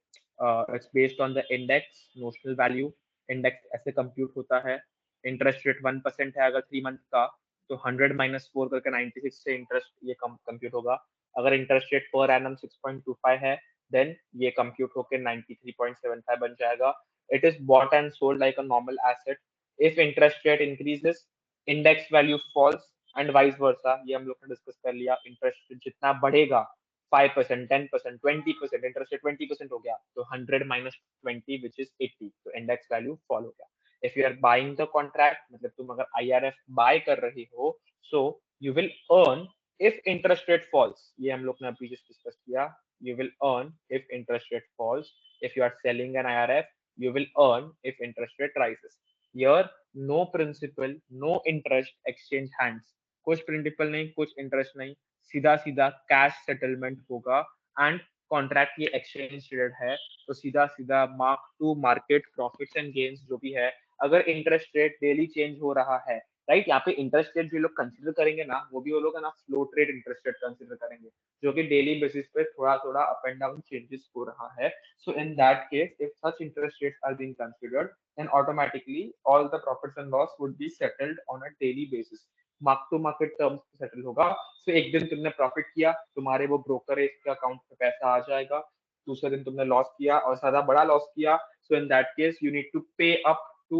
It's based on the index notional value. Index ऐसे compute होता है. Interest rate 1% है अगर 3 month का, तो 100 minus 4 करके 96 से इंटरेस्ट ये कंप्यूट होगा. अगर इंटरेस्ट रेट पर एनम 6.25 है, देन ये कंप्यूट होकर 93.75 बन जाएगा. It is bought and sold like a normal asset. If interest rate increases, index value falls, and vice versa. ये हम लोग ने डिस्कस कर लिया. इंटरेस्ट रेट जितना बढ़ेगा, 5%, 10%, 20%, इंटरेस्ट रेट 20% हो गया, तो 100 माइनस 20 विच इज 80, तो इंडेक्स वैल्यू फॉल हो गया. If you are buying the contract, मतलब तुम अगर IRF बाय कर रहे हो, so you will earn if interest rate falls. ये हम लोग ने अभी जस्ट डिस्कस किया. You will earn if interest rate falls. If you are selling an IRF, you will earn if interest rate rises. Here no principal, no interest, exchange hands. कुछ principal नहीं, कुछ interest नहीं, सीधा सीधा cash settlement होगा। And contract ये exchange traded है, तो सीधा सीधा mark to market profits and gains जो भी है, अगर इंटरेस्ट रेट डेली चेंज हो रहा है, राइट, यहाँ पे इंटरेस्ट रेट जो लोग कंसिडर करेंगे ना, वो भी वो लोग है ना float rate interest rate consider करेंगे, जो कि डेली बेसिस पे थोड़ा थोड़ा अप एंड डाउन चेंजेस हो रहा है। So in that case if such interest rates are being considered, then automatically all the profits and loss would be settled on a daily basis, mark to market terms पे settle होगा। So एक दिन तुमने profit किया, तुम्हारे वो brokerage के account पे पैसा आ जाएगा। दूसरे दिन तुमने लॉस किया और ज्यादा बड़ा लॉस किया, so in that case you need to pay up to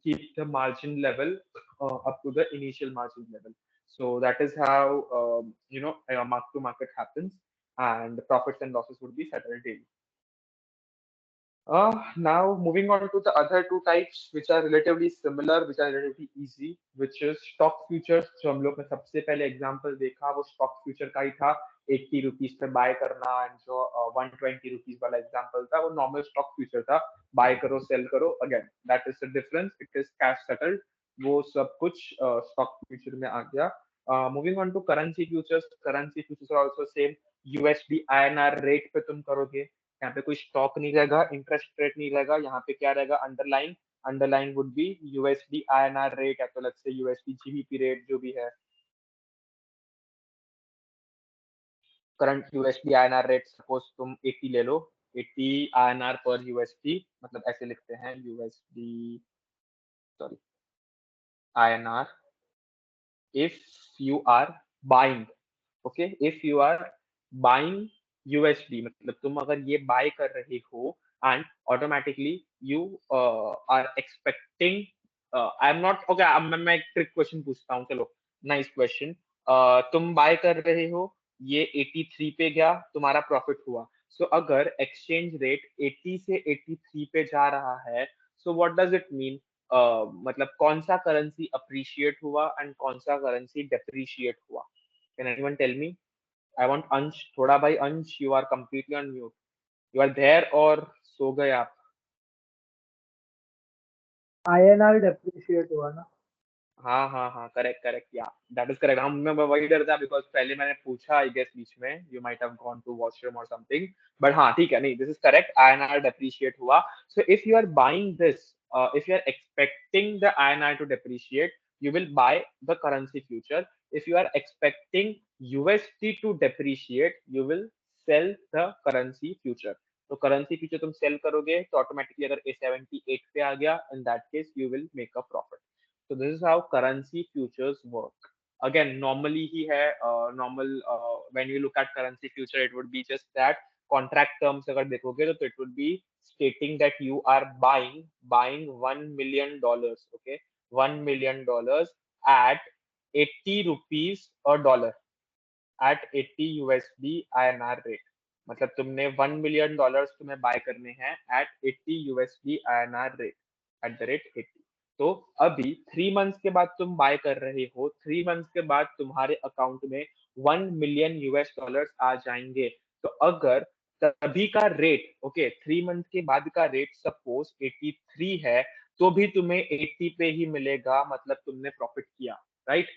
keep the margin level up to the initial margin level. So that is how mark to market happens, and profits and losses would be settled daily. Now moving on to the other two types, which are relatively similar, which are relatively easy, which is stock futures। जो हम लोग ने सबसे पहले example देखा वो stock future का ही था, 80 रुपीज पे बाय करना। एंड जो 120 रुपीज वाला एग्जांपल था वो नॉर्मल स्टॉक फ्यूचर था, बाय करो सेल करो। Again that is the difference, it is cash settled, वो सब कुछ स्टॉक फ्यूचर में आ गया। Moving on to currency futures, currency futures are also same. USD INR rate पे तुम करोगे, यहाँ पे कोई स्टॉक नहीं रहेगा, इंटरेस्ट रेट नहीं रहेगा, यहाँ पे क्या रहेगा, underline. Underline would be USD INR rate या तो अलग से यूएसडी जीबीपी रेट जो भी है, current USD INR rate. Suppose तुम 80 ले लो, 80 आईएनआर पर यूएसडी, मतलब ऐसे लिखते हैं USD, sorry, INR if you are buying, okay, if you are buying USD, मतलब तुम अगर ये बाय कर रहे हो and automatically you are expecting, I am not okay, अब मैं एक ट्रिक क्वेश्चन पूछता हूँ, चलो, नाइस क्वेश्चन। तुम बाय कर रहे हो, ये 83 पे गया, तुम्हारा प्रॉफिट हुआ। सो अगर एक्सचेंज रेट 80 से 83 पे जा रहा है, so what does it mean? मतलब कौन सा करेंसी अप्रिशिएट हुआ एंड कौन सा करेंसी डेप्रिशिएट हुआ? Can anyone tell me? I want Ansh, थोड़ा भाई Ansh, you are completely on mute, you are there और सो गए आप? आईएनआर डेप्रिशिएट हुआ ना। हाँ हाँ हाँ, करेक्ट करेक्ट, या दैट इज करेक्ट। हम मैं वही डर था बिकॉज पहले मैंने पूछा आई गेस बीच में, you might have gone to washroom और समथिंग, बट हाँ ठीक है, नहीं this is correct, INR depreciate हुआ। So if you are buying this, if you are expecting the INR to depreciate, you will buy the currency future. If you are expecting USD to depreciate, you will sell the currency future. तो currency future तुम cell करोगे तो automatically अगर ए 78 पे आ गया, इन that case you will make a profit. So this is how currency futures work. Again, normally he है normal when you look at currency future, it would be just that contract terms अगर देखोगे तो it would be stating that you are buying $1 million, okay, $1 million at 80 rupees a dollar, at 80 USD INR rate। मतलब तुमने $1 million तुम्हें bye करने हैं at 80 USD INR rate, at the rate 80। तो अभी 3 मंथ्स के बाद तुम बाय कर रहे हो, 3 मंथ्स के बाद तुम्हारे अकाउंट में $1 million आ जाएंगे। तो अगर तभी का रेट, ओके, 3 मंथ के बाद का रेट सपोज 83 है, तो भी तुम्हें 80 पे ही मिलेगा, मतलब तुमने प्रॉफिट किया, राइट।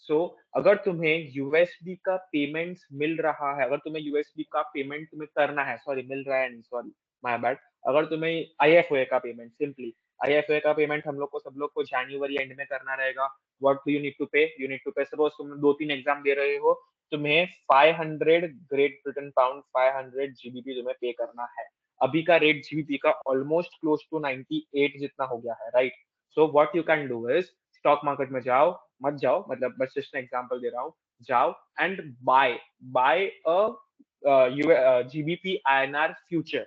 सो अगर तुम्हें यूएसडी का पेमेंट मिल रहा है, अगर तुम्हें यूएसडी का पेमेंट तुम्हें करना है, सॉरी मिल रहा है नहीं, सॉरी माय बैड, अगर तुम्हें आईएफओए का पेमेंट, सिंपली आईएफओए का पेमेंट हम लोग को, सब लोग को जनवरी एंड में करना रहेगा। What do you need to pay? You need to pay, suppose तुम 2-3 एग्जाम दे रहे हो, तुम्हें 500 ग्रेट ब्रिटेन पाउंड, 500 जीबीपी तुम्हें पे करना है। अभी का रेट जीबीपी का ऑलमोस्ट क्लोज टू 98 जितना हो गया है, right. So what you can do is, stock market में जाओ, मत जाओ, मतलब बस जस्ट एग्जांपल दे रहा हूँ, जाओ and buy buy a GBP INR future.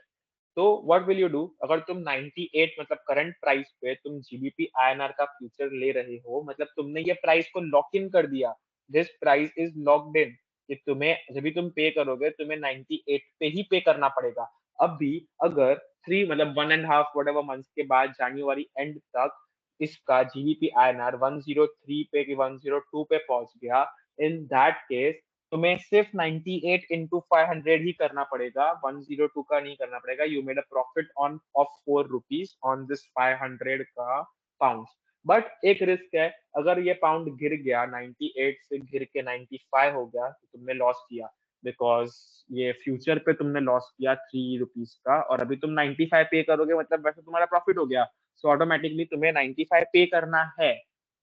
तो व्हाट विल यू डू, अगर तुम 98 मतलब करंट प्राइस पे तुम जीबीपी आईएनआर का फ्यूचर ले रहे हो, मतलब तुमने ये प्राइस को लॉक इन कर दिया, this price is locked in, कि तुम्हें जब भी तुम पे करोगे तुम्हें 98 पे ही पे करना पड़ेगा। अभी अगर 3 मतलब 1.5 whatever मंथ्स के बाद जनवरी एंड तक इसका जीबीपी आईएनआर 103 पे कि 102 पे पहुंच गया, इन दैट केस तुम्हें सिर्फ 98 इंटू 500 ही करना पड़ेगा, 102 का नहीं करना पड़ेगा। You made a profit on off 4 rupees on this 500 का पाउंड। बट एक रिस्क है, अगर ये पाउंड गिर गया 98 से गिर के 95 हो गया तो तुमने लॉस किया, बिकॉज ये फ्यूचर पे तुमने लॉस किया 3 रुपीज का, और अभी तुम 95 पे करोगे, मतलब वैसे तुम्हारा प्रॉफिट हो गया, सो ऑटोमेटिकली तुम्हें 95 पे करना है।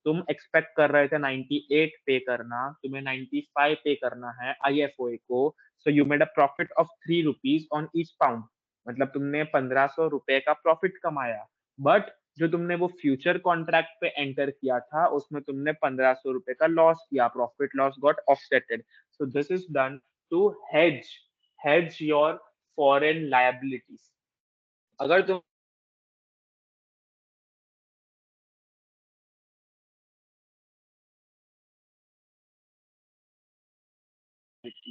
तुम एक्सपेक्ट कर रहे थे 98 पे करना, तुम्हें 95 पे करना है आईएफओए को, so you made a profit of 3 rupees on each pound, मतलब तुमने 1500 रुपए का प्रॉफिट कमाया। बट जो तुमने वो फ्यूचर कॉन्ट्रैक्ट पे एंटर किया था उसमें तुमने 1500 रुपए का लॉस किया, profit loss got offseted. So this is done to hedge your foreign liabilities. अगर तुम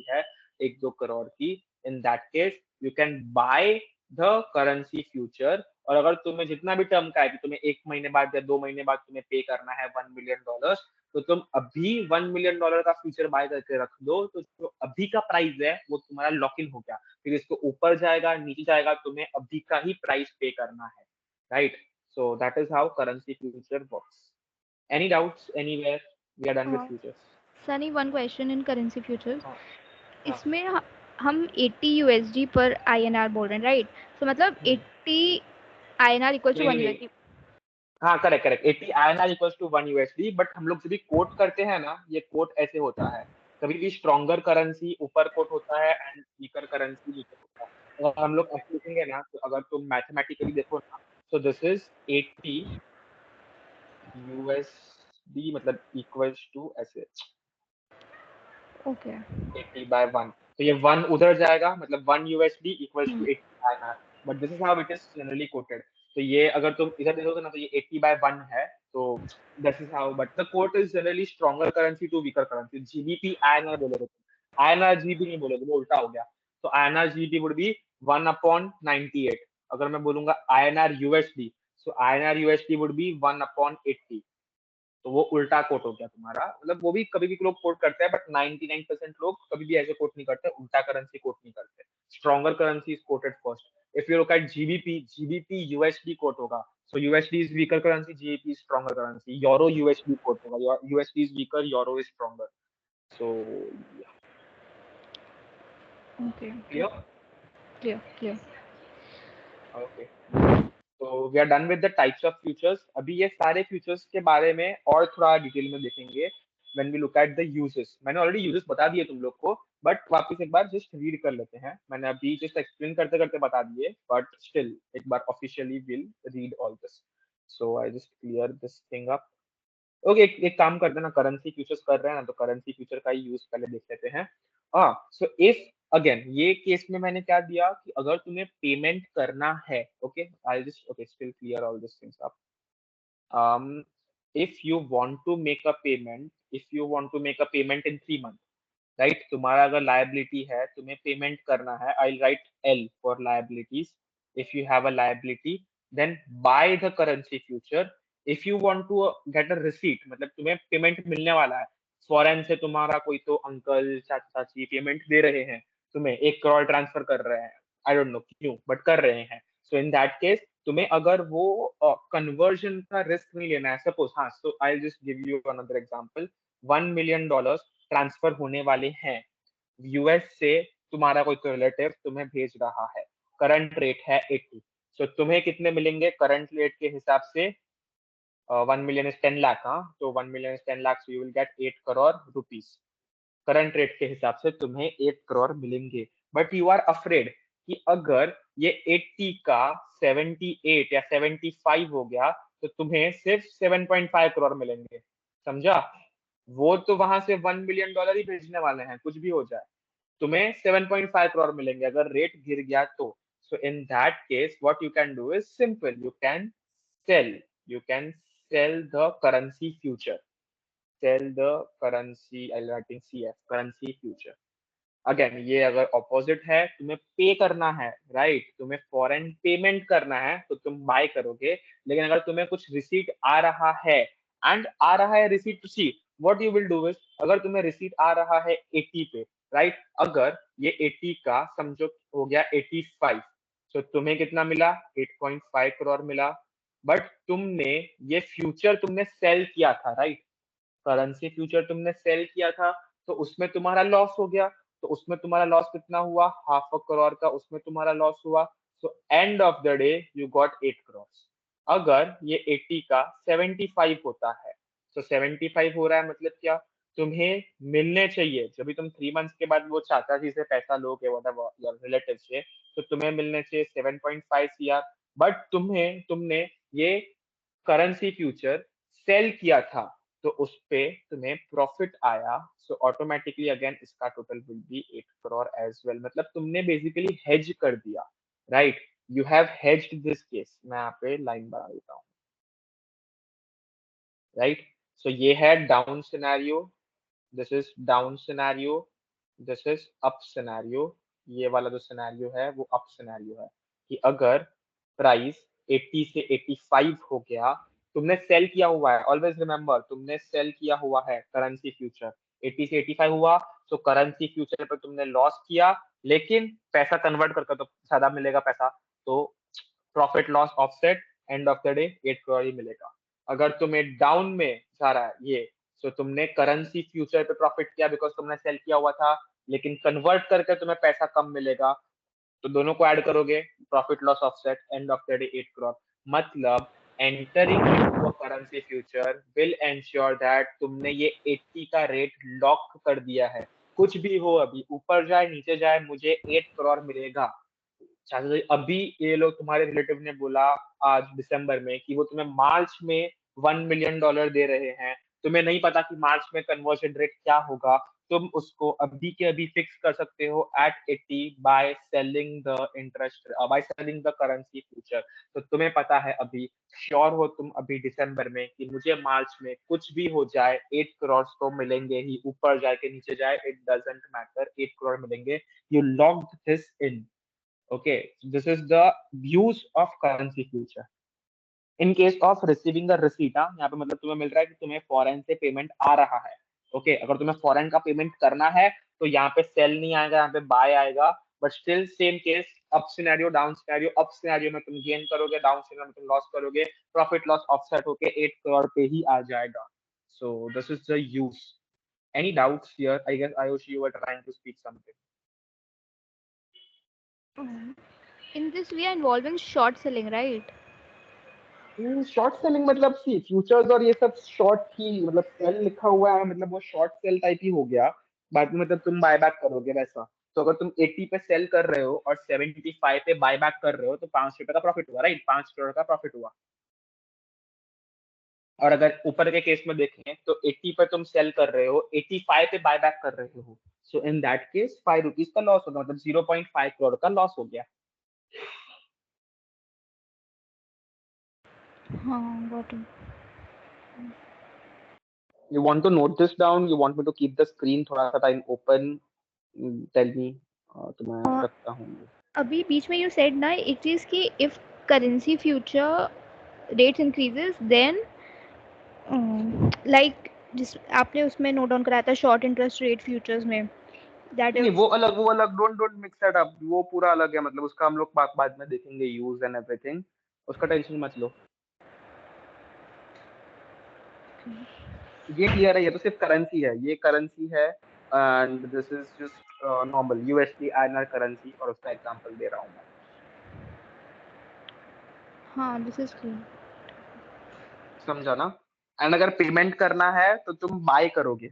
है 1-2 करोड़ की, in that case you can buy the currency future. और अगर तुम्हें जितना भी टर्म का है कि तुम्हें 1 महीने बाद या 2 महीने बाद तुम्हें पे करना है $1 million, तो तुम अभी $1 million का फ्यूचर बाय करके रख दो, तो जो अभी का प्राइस है वो तुम्हारा लॉक इन हो गया, फिर इसको ऊपर जाएगा नीचे जाएगा, तुम्हें अभी का ही प्राइस पे करना है, right? So that is how currency future works. Any doubts anywhere? We are done with futures. Sunny, one question in currency futures, हाँ हाँ। इसमें हम 80 यूएसडी पर आईएनआर बोल रहे हैं, राइट? तो मतलब 80 आईएनआर इक्वल टू नहीं 1 नहीं, यूएसडी। हाँ correct correct, 80 INR equals to 1 USD, but हम लोग जब भी कोट करते हैं ना, ये कोट ऐसे होता है, कभी भी स्ट्रॉन्गर करेंसी ऊपर कोट होता है एंड वीकर करेंसी नीचे होता है। अगर हम लोग ऐसे लिखेंगे ना, तो अगर तुम मैथमेटिकली देखो ना, तो दिस इज 80 USD, मतलब इक्वल्स टू ऐसे ओके। 80/1, तो ये 1 उधर जाएगा, मतलब 1 USD equals to 80 INR, but this is how it is generally quoted. तो ये अगर तुम इधर देखोगे ना, तो ये 80/1 है, तो this is how, but the quote is generally stronger currency to weaker currency. GBP INR बोलोगे तुम, INR जीबी नहीं बोलोगे, वो उल्टा हो गया। तो INR जीबी वुड बी 1/98। अगर मैं बोलूंगा INR USD, so INR USD would be 1/80। तो वो उल्टा कोट हो गया तुम्हारा, मतलब वो भी कभी भी लोग कोट करते हैं, बट 99% लोग कभी भी ऐसे कोट नहीं करते, उल्टा करेंसी कोट नहीं करते। Stronger currency is quoted first. If you look at GBP, GBP USD quote होगा, so USD is weaker currency, GBP is stronger currency. Euro USD quote होगा, USD is weaker, euro is stronger. So okay okay, clear? Clear clear. Okay, तो we are done with the types of futures. अभी ये सारे futures के बारे में और थोड़ा डिटेल में देखेंगे when we look at the uses. मैंने ऑलरेडी यूजेस बता दिए तुम लोग को, बट वापस एक बार जस्ट रीड कर लेते हैं। मैंने अभी जस्ट एक्सप्लेन करते करते बता दिए, बट स्टिल एक बार officially will read all this. So I just clear this thing up. Okay, एक काम करते हैं ना, करेंसी फ्यूचर्स कर रहे हैं ना, तो करेंसी फ्यूचर का ही यूज पहले देख लेते हैं। हाँ, सो इफ अगेन ये केस में मैंने क्या दिया कि अगर तुम्हें पेमेंट करना है, okay I just okay still clear all this things up. If you want to make a payment, if you want to make a payment in 3 month, right? तुम्हारा अगर लायबिलिटी है, तुम्हें पेमेंट करना है, I write L for liabilities. If you have a liability, then buy the currency future. If you want to get a receipt, मतलब तुम्हें payment मिलने वाला है, फॉरेन से तुम्हारा कोई तो अंकल चाचा चाची पेमेंट दे रहे हैं, तुम्हें 1 करोड़ ट्रांसफर कर रहे हैं, आई डोंट नो क्यों बट कर रहे हैं। सो इन दैट केस तुम्हें अगर वो कन्वर्जन का रिस्क नहीं लेना है, सपोज, हाँ, so I just give you another example. $1 million transfer होने वाले हैं यूएस से, तुम्हारा कोई तो रिलेटिव तुम्हें भेज रहा है, करंट रेट है 80, सो तुम्हें कितने मिलेंगे करंट रेट के हिसाब से? 1 million is 10 lakh, हाँ, तो 1 million is 10 lakh, so you will get 8 crore rupees। Current rate के हिसाब से तुम्हें 8 करोड़ मिलेंगे, बट यू आर अफ्रेड कि अगर ये 80 का 78 या 75 हो गया, तो तुम्हें सिर्फ 7.5 करोड़ मिलेंगे, समझा? वो तो वहां से $1 million ही भेजने वाले हैं, कुछ भी हो जाए, तुम्हें 7.5 करोड़ मिलेंगे अगर रेट गिर गया तो। So in that case what you can do is simple, sell you can sell the currency future, sell the currency, I'll writing CF, currency future। Again ये अगर ऑपोजिट है, तुम्हें पे करना है, राइट, तुम्हें फॉरेन पेमेंट करना है, तो तुम बाय करोगे। लेकिन अगर तुम्हें कुछ रिसीट आ रहा है, एंड आ रहा है receipt to see, what you will do is, अगर तुम्हें रिसीट आ रहा है 80 पे, राइट, अगर ये 80 का समझो हो गया 85, तो तुम्हें कितना मिला? 8.5 करोड़ मिला। बट तुमने ये फ्यूचर तुमने सेल किया था, राइट? करेंसी फ्यूचर तुमने सेल किया था, तो उसमें तुम्हारा लॉस हो गया। तो उसमें तुम्हारा लॉस कितना हुआ? 500,000,000 का उसमें तुम्हारा लॉस हुआ। So and of the day you got 8 crore. अगर ये 80 का 75 होता है, तो 75 हो रहा है मतलब क्या? तुम्हें मिलने चाहिए, जब भी तुम 3 मंथ्स के बाद वो चाचा जी से पैसा लोगे योर रिलेटिव से, तो तुम्हें मिलने चाहिए 7.5 CR। बट तुमने ये करेंसी फ्यूचर सेल किया था, तो उस पे तुम्हें प्रॉफिट आया। सो ऑटोमेटिकली अगेन इसका total will be 8 crore as well. मतलब तुमने बेसिकली हेज कर दिया, right? You have hedged this case. मैं यहाँ पे लाइन बना देता हूँ, राइट? सो ये है down scenario, this is down scenario, this is up scenario. ये वाला जो सिनेरियो है वो अप सिनेरियो है, कि अगर प्राइस 80 से 85 हो गया, तुमने सेल किया हुआ है, ऑलवेज रिमेंबर तुमने सेल किया हुआ है करेंसी फ्यूचर। 80 से 85 हुआ, तो करेंसी फ्यूचर पर तुमने लॉस किया, लेकिन पैसा कन्वर्ट करके तो ज्यादा मिलेगा पैसा, तो profit loss offset, end of the day 8 crore ही मिलेगा। अगर तुम्हें डाउन में जा रहा है ये, तो तुमने करेंसी फ्यूचर पे प्रॉफिट किया बिकॉज तुमने सेल किया हुआ था, लेकिन कन्वर्ट करके तुम्हें पैसा कम मिलेगा, तो दोनों को ऐड करोगे, profit loss offset, end of the day 8 crore. मतलब entering into a currency future will ensure that तुमने ये 80 का रेट लॉक कर दिया है। कुछ भी हो, अभी ऊपर जाए नीचे जाए, मुझे 8 करोड़ मिलेगा। चाचा जी, अभी ये लोग तुम्हारे रिलेटिव ने बोला आज दिसंबर में कि वो तुम्हें मार्च में $1 मिलियन दे रहे हैं। तुम्हें नहीं पता कि मार्च में कन्वर्जन रेट क्या होगा। तुम उसको अभी के अभी फिक्स कर सकते हो at 80 by selling the interest, by selling the currency future. तो तुम्हें पता है अभी, श्योर हो तुम अभी दिसंबर में कि मुझे मार्च में कुछ भी हो जाए 8 करोड़ तो मिलेंगे ही, ऊपर जाए के नीचे जाए इट डजंट मैटर, 8 करोड़ मिलेंगे। You locked this in. Okay, this is the use of currency future. In case of receiving a receipt, यहाँ पे मतलब तुम्हें मिल रहा है कि तुम्हें फॉरेन से पेमेंट आ रहा है। ओके, अगर तुम्हें फॉरेन का पेमेंट करना है, तो यहाँ पे सेल नहीं आएगा, यहाँ पे बाय आएगा। But still same case, up scenario down scenario. Up scenario में तुम गेन करोगे, डाउन सिनेरियो में तुम लॉस करोगे, प्रॉफिट लॉस ऑफसेट होके 8 करोड़ पे ही आ जाएगा। So this is the use. Any doubts here? I guess Ayush, you were trying to speak something. In this, we are involved in short selling, right? Short selling मतलब सी futures और ये सब short ही, मतलब सेल लिखा हुआ है, मतलब वो शॉर्ट सेल टाइप ही हो गया। बाद में मतलब तुम बाय बैक करोगे वैसा। तो अगर तुम 80 पे सेल कर रहे हो और 75 पे बाय बैक कर रहे हो, तो ₹5 का प्रॉफिट हुआ, राइट? 5 करोड़ का प्रॉफिट हुआ। और अगर ऊपर के केस में देखें तो 80 पे तुम सेल कर रहे हो, 85 पे बाय बैक कर रहे हो, सो इन दैट केस ₹5 का लॉस होगा, मतलब 0.5 करोड़ का लॉस हो गया। हाँ, got it. You want to note this down? You want me to keep the screen थोड़ा सा टाइम ओपन? टेल मी, तो मैं रखता हूँ। अभी बीच में you said ना एक चीज़ कि if currency future rates increases then like जिस आपने उसमें नोट डाउन कराया था शॉर्ट इंटरेस्ट रेट फ्यूचर्स में दैट नहीं, इफ वो अलग, don't don't mix that up. वो पूरा अलग है, मतलब उसका हम लोग बाद में देखेंगे, यूज एंड एवरीथिंग। उसका टेंशन मत लो। ये क्लियर है, ये तो सिर्फ करेंसी है, ये करेंसी है। And this is just normal USD INR currency, और उसका एग्जांपल दे रहा हूँ मैं। हाँ दिस इज क्लियर। समझा ना? एंड अगर पेमेंट करना है तो तुम बाय करोगे,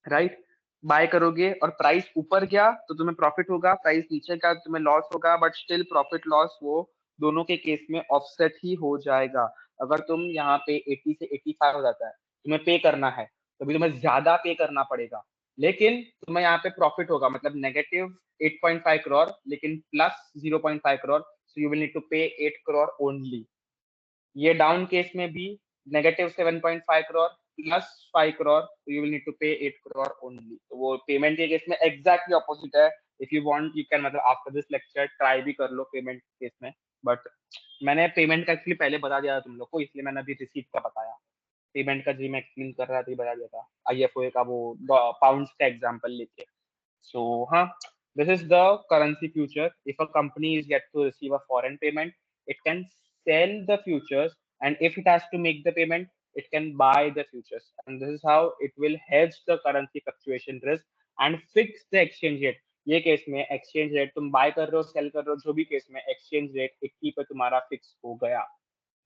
राइट? बाय करोगे और प्राइस ऊपर गया तो तुम्हें प्रॉफिट होगा, प्राइस नीचे का तुम्हें लॉस होगा, बट स्टिल प्रॉफिट लॉस वो दोनों के केस में ऑफसेट ही हो जाएगा। अगर तुम यहाँ पे 80 से 85 हो जाता है, तुम्हें पे करना है, तो भी तुम्हें ज्यादा पे करना पड़ेगा, लेकिन तुम्हें यहाँ पे प्रॉफिट होगा, मतलब नेगेटिव 8.5 करोड़ लेकिन plus 0.5 crore, so you will need to pay 8 crore only. ये डाउन केस में भी नेगेटिव 7.5 करोड़ प्लस 5 करोड़, तो you will need to pay 8 crore only. तो वो पेमेंट के केस में एग्जैक्टली ऑपोजिट है। If you want you can, मतलब आफ्टर दिस लेक्चर ट्राई भी कर लो पेमेंट केस में। बट मैंने पेमेंट का एक्चुअली पहले बता दिया था तुम लोग को, इसलिए मैंने अभी रिसीट का बताया। पेमेंट का जी मैं एक्सप्लेन कर रहा था, बता दिया था आईएफओए का, वो पाउंड्स का एग्जांपल लेके। सो हाँ, this is the currency future. If a company is yet to receive a foreign payment, it can sell the futures, and if it has to make the payment, it can buy the futures, and this is how it will hedge the currency fluctuation risk and fix the exchange rate. ये case में exchange rate तुम bye कर रहे हो cell कर रहे हो जो भी केस में एक्सचेंज रेट 80 पे तुम्हारा फिक्स हो गया,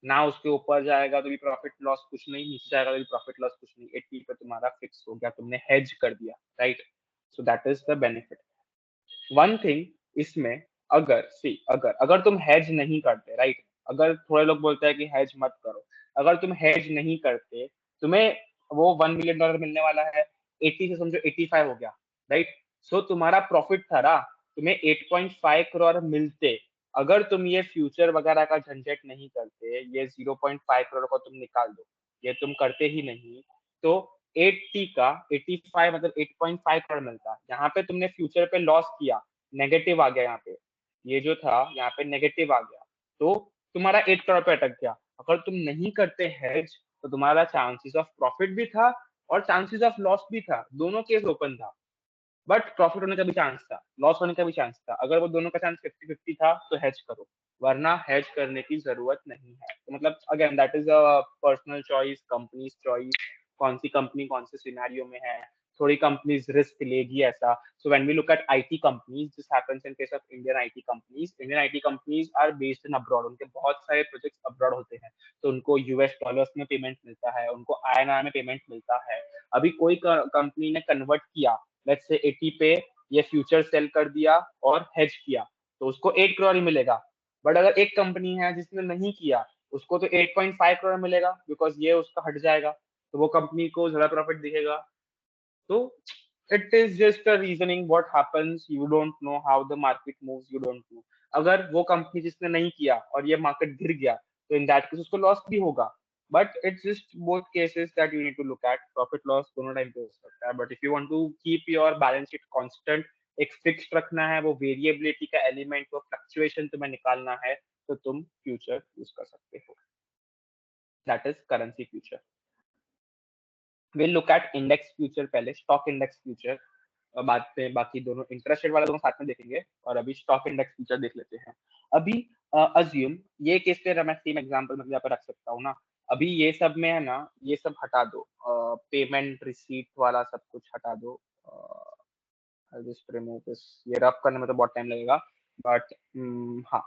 ना उसके ऊपर जाएगा तो भी प्रॉफिट लॉस कुछ नहीं, नीचे जाएगा तो भी प्रॉफिट लॉस कुछ नहीं, 80 पे तुम्हारा फिक्स हो गया, तुमने हेज कर दिया, right? So that is the benefit. One thing इसमें, अगर अगर तुम हेज नहीं करते, राइट, अगर थोड़े लोग बोलते हैं कि हेज मत करो, अगर तुम हेज नहीं करते, तुम्हें वो $1 मिलियन मिलने वाला है, 80 से समझो 85 हो गया, राइट? सो तुम्हारा प्रॉफिट था ना, तुम्हें 8.5 करोड़ मिलते, अगर तुम ये फ्यूचर वगैरह का झंझट नहीं करते, ये 0.5 करोड़ को तुम निकाल दो, ये तुम करते ही नहीं, तो 80 का 85 मतलब 8.5 करोड़ मिलता। यहाँ पे तुमने फ्यूचर पे लॉस किया, नेगेटिव आ गया, यहाँ पे ये जो था यहाँ पे नेगेटिव आ गया, तो तुम्हारा 8 करोड़ पे अटक गया। अगर तुम नहीं करते हेज तो तुम्हारा चांसेस ऑफ प्रॉफिट भी था और चांसेस ऑफ लॉस भी था, दोनों केस ओपन था, बट प्रॉफिट होने का भी चांस था, लॉस होने का भी चांस था। अगर वो दोनों का चांस 50-50 था तो हेज करो, वरना हेज करने की जरूरत नहीं है। तो मतलब again that is a personal choice, companies choice, कौन सी कंपनी कौन से सिनेरियो में है, थोड़ी कंपनीज रिस्क लेगी ऐसा। So when we look at IT companies, this happens in case of Indian IT companies are based in abroad, उनके बहुत सारे प्रोजेक्ट्स अब्रॉड होते हैं, तो उनको यूएस डॉलर्स में पेमेंट मिलता है, उनको आईएनआर में पेमेंट मिलता है। अभी कोई कंपनी ने कन्वर्ट किया, लेट्स से 80 पे ये फ्यूचर सेल कर दिया और हेज किया, तो उसको 8 करोड़ ही मिलेगा। बट अगर एक कंपनी है जिसने नहीं किया, उसको तो 8.5 करोड़ मिलेगा, बिकॉज ये उसका हट जाएगा, तो वो कंपनी को ज्यादा प्रॉफिट दिखेगा। तो it is just a reasoning what happens, you don't know how the market moves, you don't know. अगर वो कंपनी जिसने नहीं किया और ये मार्केट गिर गया, तो इन दैट केस उसको लॉस भी होगा। But it's just both cases that you need to look at, profit loss दोनों टाइम पे हो सकता है। But if you want to keep your balance sheet constant, एक फिक्स्ड रखना है, वो वेरिएबिलिटी का एलिमेंट, वो फ्लक्चुएशन तुम्हें निकालना है, तो तुम फ्यूचर यूज कर सकते हो, that is currency future. Will look eight index future पहले, स्टॉक इंडेक्स फ्यूचर बाद में, बाकी दोनों इंटरेस्ट रेट वाला दोनों साथ में देखेंगे, और अभी स्टॉक इंडेक्स फ्यूचर देख लेते हैं। अभी अज्यूम ये केस पे मैं सेम एग्जांपल मतलब यहाँ पे रख सकता हूँ ना, अभी ये सब में है ना, ये सब हटा दो, पेमेंट रिसीट वाला सब कुछ हटा दो, जस्ट रिमूव दिस, ये रफ करने में तो बहुत टाइम लगेगा, बट हाँ,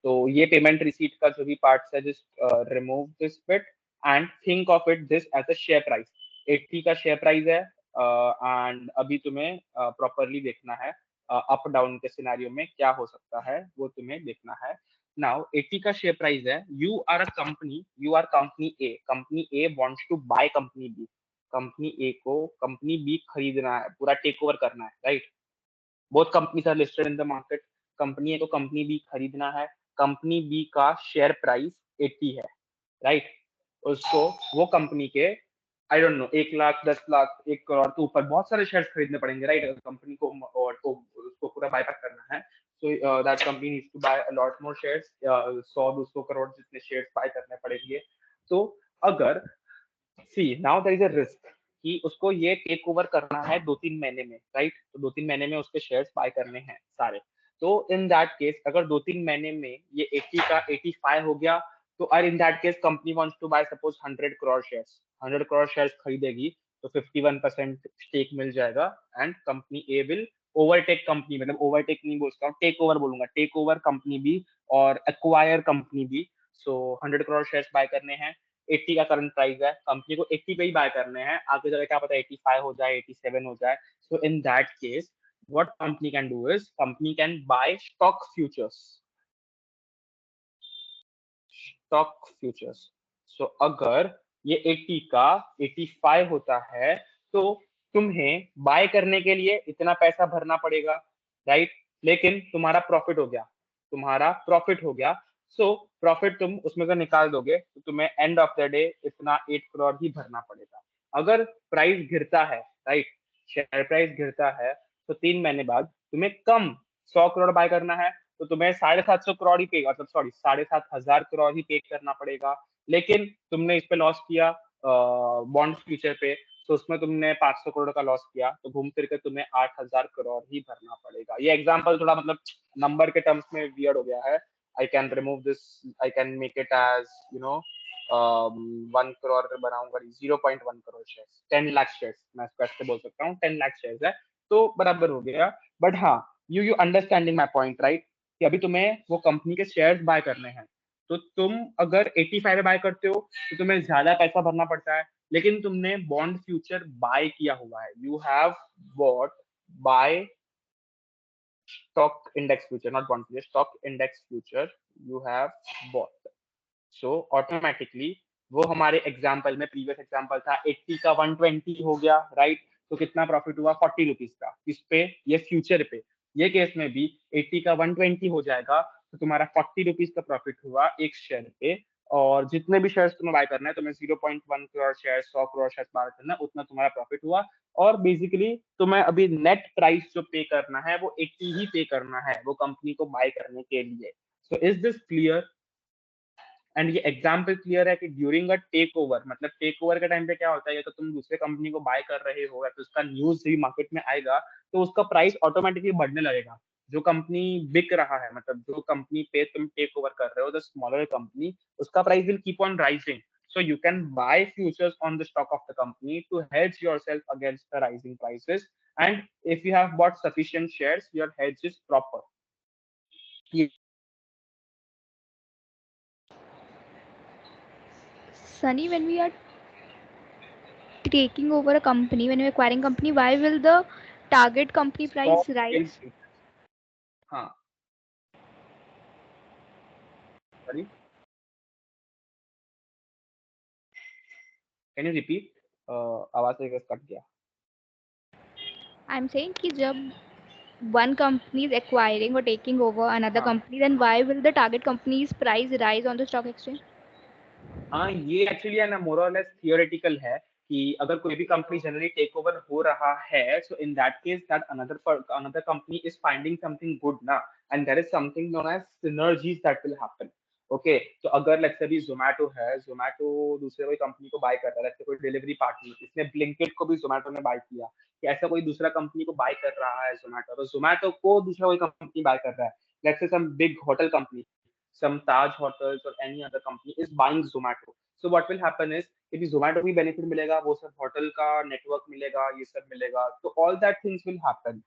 तो ये पेमेंट रिसीट का जो भी पार्ट है, just remove this bit and think of it this as a share price. 80 का शेयर प्राइस है, एंड अभी तुम्हें प्रॉपरली देखना है अप डाउन के सिनेरियो में क्या हो सकता है, वो तुम्हें देखना है। नाउ 80 का शेयर प्राइस है, you are a company, you are company A wants to buy company B, company A को कंपनी बी खरीदना है, पूरा टेक ओवर करना है, right? Both companies are listed in the market, company A को company B खरीदना है, company B का शेयर प्राइस 80 है, राइट? उसको वो कंपनी के I don't know 1 lakh 10 lakh 1 crore के ऊपर बहुत सारे शेयर्स खरीदने पड़ेंगे, राइट? कंपनी को और तो उसको पूरा बायबैक करना है, so that company needs to buy a lot more shares, 100-200 crore जितने शेयर्स बाय करने पड़ेंगे। तो अगर see now there is a risk कि उसको ये टेक ओवर करना है 2-3 महीने में, राइट? तो 2-3 महीने में उसके शेयर्स बाय करने हैं सारे। तो इन दैट केस अगर 2-3 महीने में ये 80 का 85 हो गया, तो और in that case company wants to buy suppose 100 crore shares, 100 crore shares खरीदेगी, तो 51% स्टेक मिल जाएगा, and company A will overtake company, मतलब ओवरटेक नहीं बोलता हूँ, टेक ओवर बोलूंगा, टेक ओवर कंपनी बी और acquire company B. So 100 crore shares buy करने हैं, 80 का करंट प्राइस है, कंपनी को 80 पे ही बाय करने हैं, आगे जाकर क्या पता 85 हो जाए, 87 हो जाए। So in that case what company can do is company can buy stock futures। so अगर ये 80 का 85 होता है, तो तुम्हें बाय करने के लिए इतना पैसा भरना पड़ेगा, राइट? लेकिन तुम्हारा प्रॉफिट हो गया, सो प्रॉफिट तुम उसमें से निकाल दोगे, तो तुम्हें एंड ऑफ द डे इतना 8 करोड़ ही भरना पड़ेगा। अगर प्राइस गिरता है, राइट, शेयर प्राइस गिरता है, तो 3 महीने बाद तुम्हें कम 100 करोड़ बाय करना है, तो तुम्हें 750 करोड़ ही पे, मतलब सॉरी 7,500 करोड़ ही पे करना पड़ेगा। लेकिन तुमने इस पे लॉस किया बॉन्ड फ्यूचर पे, तो उसमें तुमने 500 करोड़ का लॉस किया, तो घूम फिर के तुम्हें 8,000 करोड़ ही भरना पड़ेगा। ये एग्जांपल थोड़ा मतलब नंबर के टर्म्स में वियर्ड हो गया है, I can remove this, I can make it as 1 crore अगर बनाऊंगा 0.1 crore shares, 10 लाख shares मैं इसको ऐसे बोल सकता हूँ, 10 लाख shares है तो बराबर हो गया. बट हाँ, you understanding my point right, कि अभी तुम्हें वो कंपनी के शेयर्स बाय करने हैं, तो तुम अगर 85 में बाय करते हो तो तुम्हें ज्यादा पैसा भरना पड़ता है, लेकिन तुमने बॉन्ड फ्यूचर बाय किया हुआ है, you have bought by stock index future, not bond future, stock index future you have bought. So automatically वो हमारे एग्जाम्पल में, प्रीवियस एग्जाम्पल था 80 का 120 हो गया राइट, तो कितना प्रॉफिट हुआ 40 रुपीज का, किस पे, ये फ्यूचर पे. ये केस में भी 80 का 120 हो जाएगा तो तुम्हारा 40 रुपीज का प्रॉफिट हुआ एक शेयर पे, और जितने भी शेयर्स तुम्हें बाय करना है, तुम्हें 0.1 crore share, 100 crore share buy करना है, उतना तुम्हारा प्रॉफिट हुआ. और बेसिकली तुम्हें अभी नेट प्राइस जो पे करना है वो 80 ही पे करना है वो कंपनी को बाय करने के लिए. So is this clear? And ये एग्जाम्पल क्लियर है कि ड्यूरिंग अ टेक ओवर, मतलब टेक ओवर के टाइम पे क्या होता है, तो तुम दूसरे कंपनी को बाय कर रहे हो या तो उसका न्यूज भी मार्केट में आएगा तो उसका प्राइस ऑटोमेटिकली बढ़ने लगेगा. जो कंपनी बिक रहा है, मतलब जो कंपनी पे तुम टेक ओवर कर रहे हो, द स्मॉलर कंपनी, उसका price will keep on rising. So you can buy futures on the stock of the company to hedge yourself against the rising prices. And if you have bought sufficient shares, your hedge is proper. Sunny, when we are taking over a company, when we're acquiring company, why will the target company price rise? हाँ, sorry, can you repeat? आवाज से cut गया. I'm saying कि जब one company is acquiring or taking over another हाँ company, then why will the target company's price rise on the stock exchange? हाँ, ये actually है ना, मोर और लेस थियोरेटिकल है कि अगर कोई भी कंपनी जनरली टेक ओवर हो रहा है, so in that case that another company is finding something good ना, and there is something known as synergies that will happen. Okay, तो अगर लेट्स से भी जोमेटो है, जोमेटो दूसरे कोई कंपनी को बाय कर रहा है, लेट्स से कोई डिलीवरी पार्टनर, इसने ब्लिंकिट को भी जोमेटो ने बाय किया, कि ऐसा कोई दूसरा कंपनी को बाय कर रहा है जोमेटो, तो जोमेटो को दूसरा कोई कंपनी बाय कर रहा है, let's say some big hotel company, some Taj hotels or any other company is buying Zomato. So what will happen is कि Zomato भी benefit मिलेगा, वो सब होटल का नेटवर्क मिलेगा, ये सब मिलेगा, तो all that things will happen.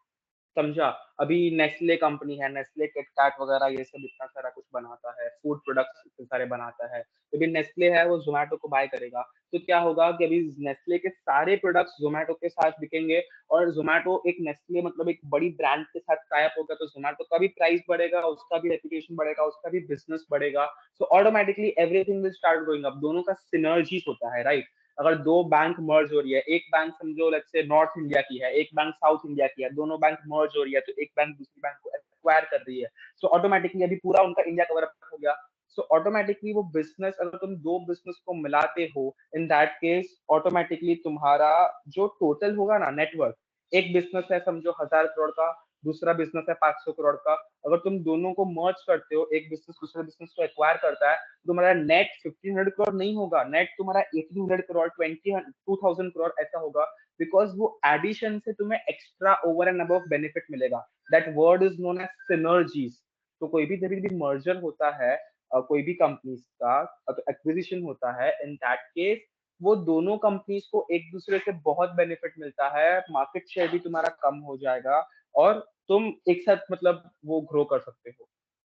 समझा? अभी नेस्ले कंपनी है, नेस्ले किटकैट वगैरह ये सब इतना सारा कुछ बनाता है, फूड प्रोडक्ट्स इतने सारे बनाता है, तो अभी नेस्ले है वो जोमेटो को बाय करेगा, तो क्या होगा कि अभी नेस्ले के सारे प्रोडक्ट्स जोमेटो के साथ बिकेंगे, और जोमेटो एक नेस्ले मतलब एक बड़ी ब्रांड के साथ टाई अप होगा, तो जोमेटो का भी प्राइस बढ़ेगा, उसका भी रेपुटेशन बढ़ेगा, उसका भी बिजनेस बढ़ेगा. So automatically everything will start going up. दोनों का सिनर्जीज होता है राइट. अगर दो बैंक मर्ज हो रही है, एक बैंक समझो लेट्स से नॉर्थ इंडिया की है, एक बैंक साउथ इंडिया की है, दोनों बैंक मर्ज हो रही है, तो एक बैंक दूसरी बैंक को एक्वायर कर रही है, सो ऑटोमेटिकली अभी पूरा उनका इंडिया कवर अप हो गया. सो ऑटोमेटिकली वो बिजनेस, अगर तुम दो बिजनेस को मिलाते हो, इन दैट केस ऑटोमेटिकली तुम्हारा जो टोटल होगा ना नेटवर्क, एक बिजनेस है समझो 1000 करोड़ का, दूसरा बिजनेस है 500 करोड़ का, अगर तुम दोनों को मर्ज करते हो, एक बिजनेस दूसरे बिजनेस को एक्वायर करता है, तुम्हारा नेट 1500 करोड़ नहीं होगा, नेट तुम्हारा 1800 करोड़, 2000 करोड़ ऐसा होगा, बिकॉज वो एडिशन से तुम्हें extra over and above benefit मिलेगा. That word is known as synergies. तो कोई भी जब भी मर्जर होता है, कोई भी कंपनीज का एक्विजिशन होता है, इन दैट केस वो दोनों कंपनीज को एक दूसरे से बहुत बेनिफिट मिलता है, मार्केट शेयर भी तुम्हारा कम हो जाएगा, और तुम एक साथ मतलब वो ग्रो कर सकते हो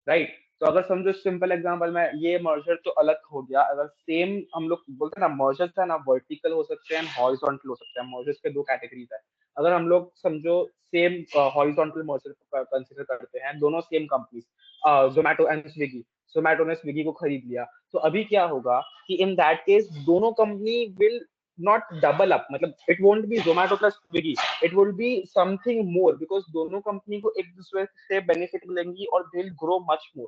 राइट. तो अगर समझो सिंपल एग्जांपल में, ये मर्जर तो अलग हो गया, अगर सेम हम लोग बोलते हैं ना मर्जर है ना, वर्टिकल हो सकते हैं, हॉरिजॉन्टल हो सकते हैं, मर्जर्स के दो कैटेगरीज है. अगर हम लोग समझो सेम हॉरिजॉन्टल मर्जर कंसीडर करते हैं, दोनों same companies, Zomato and Swiggy, Zomato ने स्विगी को खरीद लिया, तो अभी क्या होगा कि इन दैट केस दोनों company will not double up, मतलब it won't be Zomato plus Swiggy, it will be something more, because दोनों कंपनी को एक दूसरे से बेनिफिट मिलेंगी और they will grow much more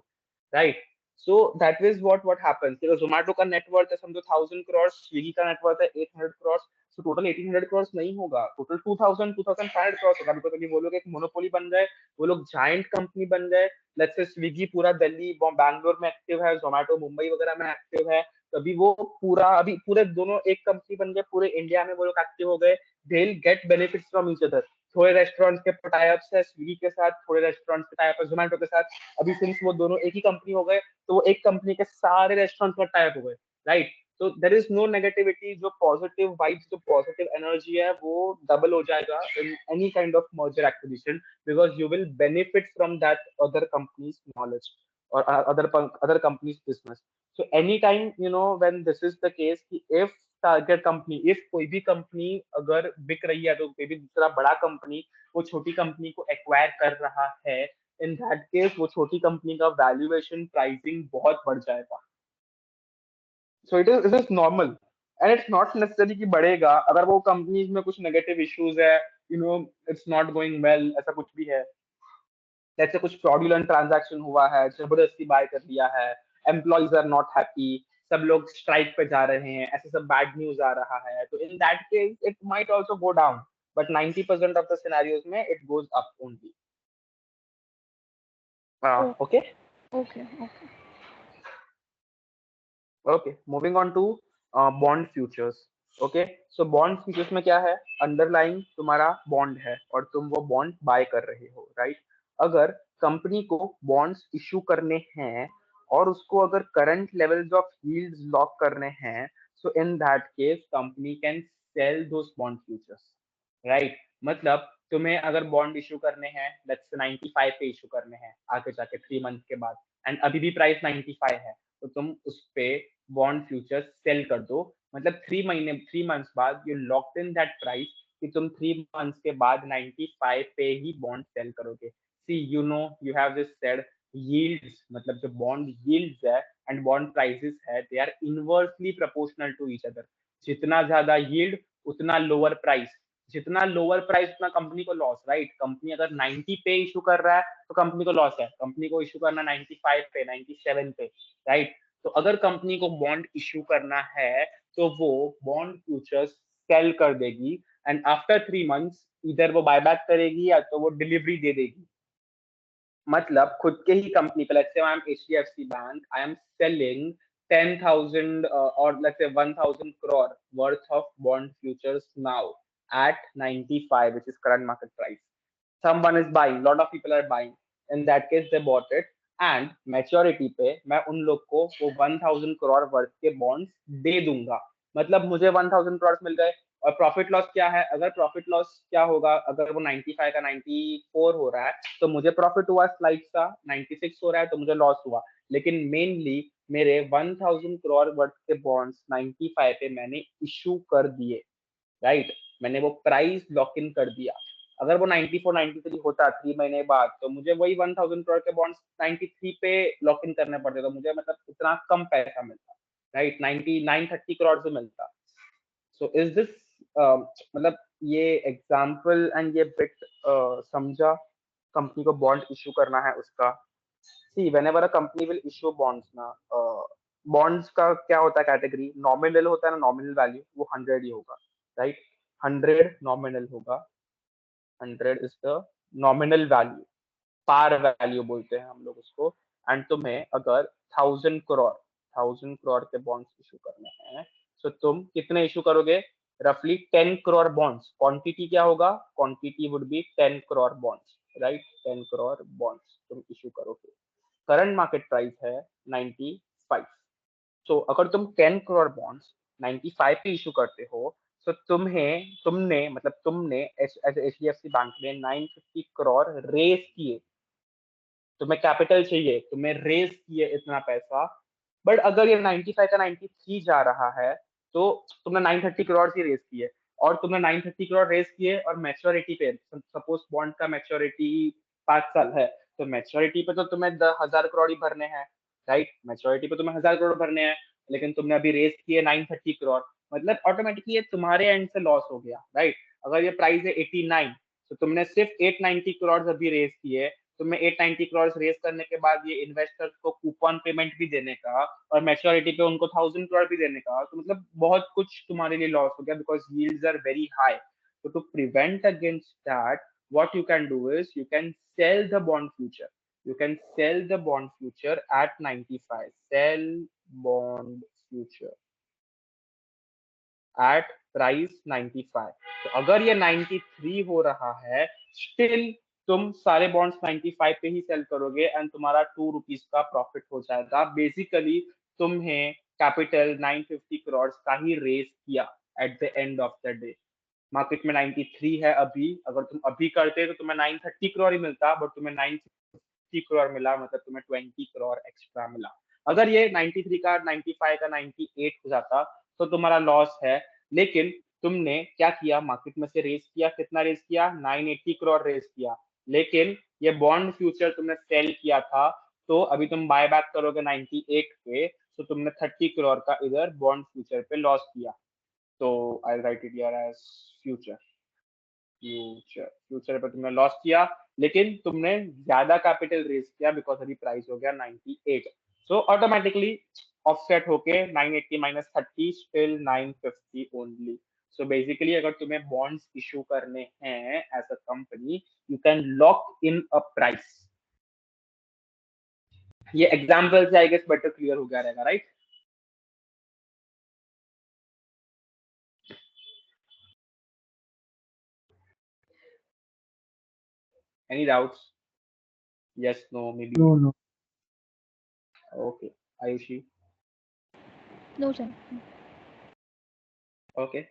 right. So that is what happens. Zomato का नेटवर्थ है समझो 1000 करोड़, स्विगी का नेटवर्थ है 800 करोड़, सो टोटल 1800 करोड़ नहीं होगा, टोटल 2500 होगा, बिकॉज अभी वो लोग एक मोनोपोली बन गए, वो लोग जाइंट कंपनी बन गए. लेट्स से स्विगी पूरा दिल्ली बैंगलोर में एक्टिव है, जोमेटो मुंबई वगैरह में एक्टिव है, अभी वो पूरा अभी पूरे दोनों एक कंपनी बन गए, पूरे इंडिया में वो लोग एक्टिव हो गए, they will get benefits from each other. थोड़े रेस्टोरेंट्स के टाई अप्स है स्विगी के साथ, थोड़े रेस्टोरेंट्स के टाई अप है जोमेटो के साथ। अभी सिंस वो दोनों एक ही कंपनी हो गए, तो वो एक कंपनी के सारे रेस्टोरेंट्स का टाई अप हो गए, राइट। तो देर इज नो नेगेटिविटी, जो पॉजिटिव वाइब्स, जो पॉजिटिव एनर्जी है वो डबल हो जाएगा in any kind of merger acquisition, because you will benefit from that other companies knowledge और other companies business. So anytime, when this is the case, कि if target company, if कोई भी company अगर बिक रही है, तो कोई भी दूसरा बड़ा कंपनी वो छोटी कंपनी को एक्वायर कर रहा है, इन दैट केस वो छोटी कंपनी का वैल्यूएशन प्राइसिंग बहुत बढ़ जाएगा। So it is normal, and it's not necessary कि बढ़ेगा अगर वो कंपनीज में कुछ नेगेटिव इश्यूज है, इट्स नॉट गोइंग वेल, ऐसा कुछ भी है, जैसे कुछ फ्रॉडुलेंट ट्रांजैक्शन हुआ है, जबरदस्ती बाय कर लिया है, एम्प्लॉइज आर नॉट हैप्पी, सब लोग स्ट्राइक पे जा रहे हैं, ऐसे सब बैड न्यूज आ रहा है, तो in that case it might also go down, but 90% of the scenarios में it goes up only. Okay Okay. Okay. Okay, moving on to bond futures. Okay, so bond futures में क्या है, underlying तुम्हारा bond है और तुम वो bond by कर रहे हो, राइट। अगर कंपनी को बॉन्ड्स इशू करने हैं और उसको अगर current levels of yields lock करने हैं, so in that case company can sell those bond futures, right. मतलब तुम्हें अगर बॉन्ड इशू करने हैं, लेट्स से 95 पे इशू करने हैं आगे जाके 3 मंथ के बाद, एंड अभी भी प्राइस 95 है, तो तुम उस पे बॉन्ड फ्यूचर्स सेल कर दो। मतलब 3 मंथ्स बाद you locked in that price कि तुम 3 मंथ्स के बाद 95 पे ही बॉन्ड सेल करोगे। See you have this said yields, मतलब जो बॉन्ड यील्ड्स है एंड बॉन्ड प्राइसेस है, they are inversely proportional to each other. जितना ज्यादा यील्ड उतना लोअर प्राइस, जितना लोअर प्राइस उतना कंपनी को लॉस, राइट। कंपनी अगर 90 पे इशू कर रहा है तो कंपनी को लॉस है, कंपनी को इशू करना 95 पे, 97 पे, राइट। तो अगर कंपनी को बॉन्ड इशू करना है तो वो बॉन्ड फ्यूचर्स सेल कर देगी, एंड आफ्टर 3 मंथ्स इधर वो बायबैक करेगी या तो वो डिलीवरी दे देगी। मतलब खुद के ही कंपनी पे, let's say I M HDFC bank, I am selling 10,000 or let's say 1,000 crore worth of bond futures now at 95, which is current market price. Someone is buying, lot of people are buying, in that case they bought it, and maturity पे मैं उन लोग को वो 1,000 crore worth के bonds दे दूंगा। मतलब मुझे 1,000 crores मिल गए, और प्रॉफिट लॉस क्या है, अगर प्रॉफिट लॉस क्या होगा, अगर वो 95 का 94 हो रहा है तो मुझे प्रॉफिट हुआ स्लाइड का, 96 हो रहा है तो मुझे लॉस हुआ। लेकिन मेनली मेरे 1,000 करोड़ वर्थ के बॉन्ड्स 95 पे मैंने इशू कर दिए, राइट। मैंने वो प्राइस लॉक इन कर दिया। अगर वो 94 93 होता 3 महीने बाद, तो मुझे वही 1,000 करोड़ के बॉन्ड्स 93 पे लॉक इन करने पड़ते, तो मुझे मतलब इतना कम पैसा मिलता, राइट, 99 30 करोड़ से मिलता। सो इज दिस मतलब ये एग्जाम्पल एंड ये बिट समझा कंपनी को बॉन्ड इशू करना है उसका। सी whenever a company will issue bonds ना, बॉन्ड्स का क्या होता है कैटेगरी, नॉमिनल होता है ना, नॉमिनल वैल्यू वो 100 ही होगा, राइट। 100 नॉमिनल होगा, 100 is the nominal value, par value बोलते हैं हम लोग उसको। एंड तुम्हें अगर 1,000 करोड़ के बॉन्ड्स इशू करने हैं, तो तुम कितने इशू करोगे, रफली 10 करोड़ बॉन्ड्स। क्वांटिटी क्या होगा, quantity would be 10 crore bonds, right. 10 crore bonds तुम इशू करोगे, करंट मार्केट प्राइस है 95। सो अगर तुम 10 करोड़ बॉन्ड्स 95 पे इशू करते हो, तो तुमने H D F C bank ने 950 करोड़ रेस किए, तुम्हें कैपिटल चाहिए, तुम्हें रेस किए इतना पैसा। बट अगर ये 95 का 93 जा रहा है, तो तुमने 930 करोड़ ही रेस किए, और तुमने 930 करोड़ रेस किए और मैच्योरिटी पे, सपोज बॉन्ड का मैच्योरिटी 5 साल है, तो मैच्योरिटी पे तो तुम्हें 1,000 करोड़ ही भरने हैं, राइट। मैच्योरिटी पे तुम्हें 1,000 करोड़ भरने हैं, लेकिन तुमने अभी रेस किए 930 करोड़, मतलब ऑटोमेटिकली ये तुम्हारे एंड से लॉस हो गया, राइट। अगर ये प्राइस है 89, तो तुमने सिर्फ 890 करोड़ अभी रेस किए, तुम्हें 890 करोड़ रेस करने के बाद ये इन्वेस्टर्स को कूपन पेमेंट भी देने का और मैच्योरिटी पे उनको 1,000 करोड़ भी देने का, तो मतलब बहुत कुछ तुम्हारे लिए लॉस हो गया, because yields are very high. तो to prevent against that, what you can do is you can sell the bond future. You can sell the bond future at 95. Sell bond future at price 95। तो अगर ये 93 हो रहा है, still तुम सारे bonds 95 पे ही सेल करोगे एंड तुम्हारा 2 रुपीज का प्रॉफिट हो जाएगा। बेसिकली तुम्हें कैपिटल 950 करोड़ का ही रेस किया eight the end of the day. Market में 93 है अभी, अगर तुम अभी करते तो तुम्हें 930 करोड़ ही मिलता, बट तुम्हें 950 करोड़ मिला, मतलब तुम्हें 20 करोड़ एक्स्ट्रा मिला। अगर ये 93 का 95 का 98 हो जाता तो तुम्हारा लॉस है। लेकिन तुमने क्या किया, मार्केट में से रेस किया, कितना रेस किया, 980 करोड़ रेस किया। लेकिन ये बॉन्ड फ्यूचर तुमने सेल किया था, तो अभी तुम बाय बैक करोगे 98 पे, तो तुमने 30 करोड़ का इधर बॉन्ड फ्यूचर पे लॉस किया। तो I write it here as future. Future पे तुमने लॉस किया, लेकिन तुमने ज्यादा कैपिटल रेज किया बिकॉज अभी प्राइस हो गया 98। सो ऑटोमेटिकली ऑफसेट होके 980 minus 30 still 950 only. So basically अगर तुम्हें बॉन्ड्स इशू करने हैं as a company, you can lock in a price. ये एग्जांपल से आई गेस बेटर क्लियर हो गया रहेगा, right? Any doubts? Yes, no, maybe. No. Okay. Ayushi. No, sir. Okay.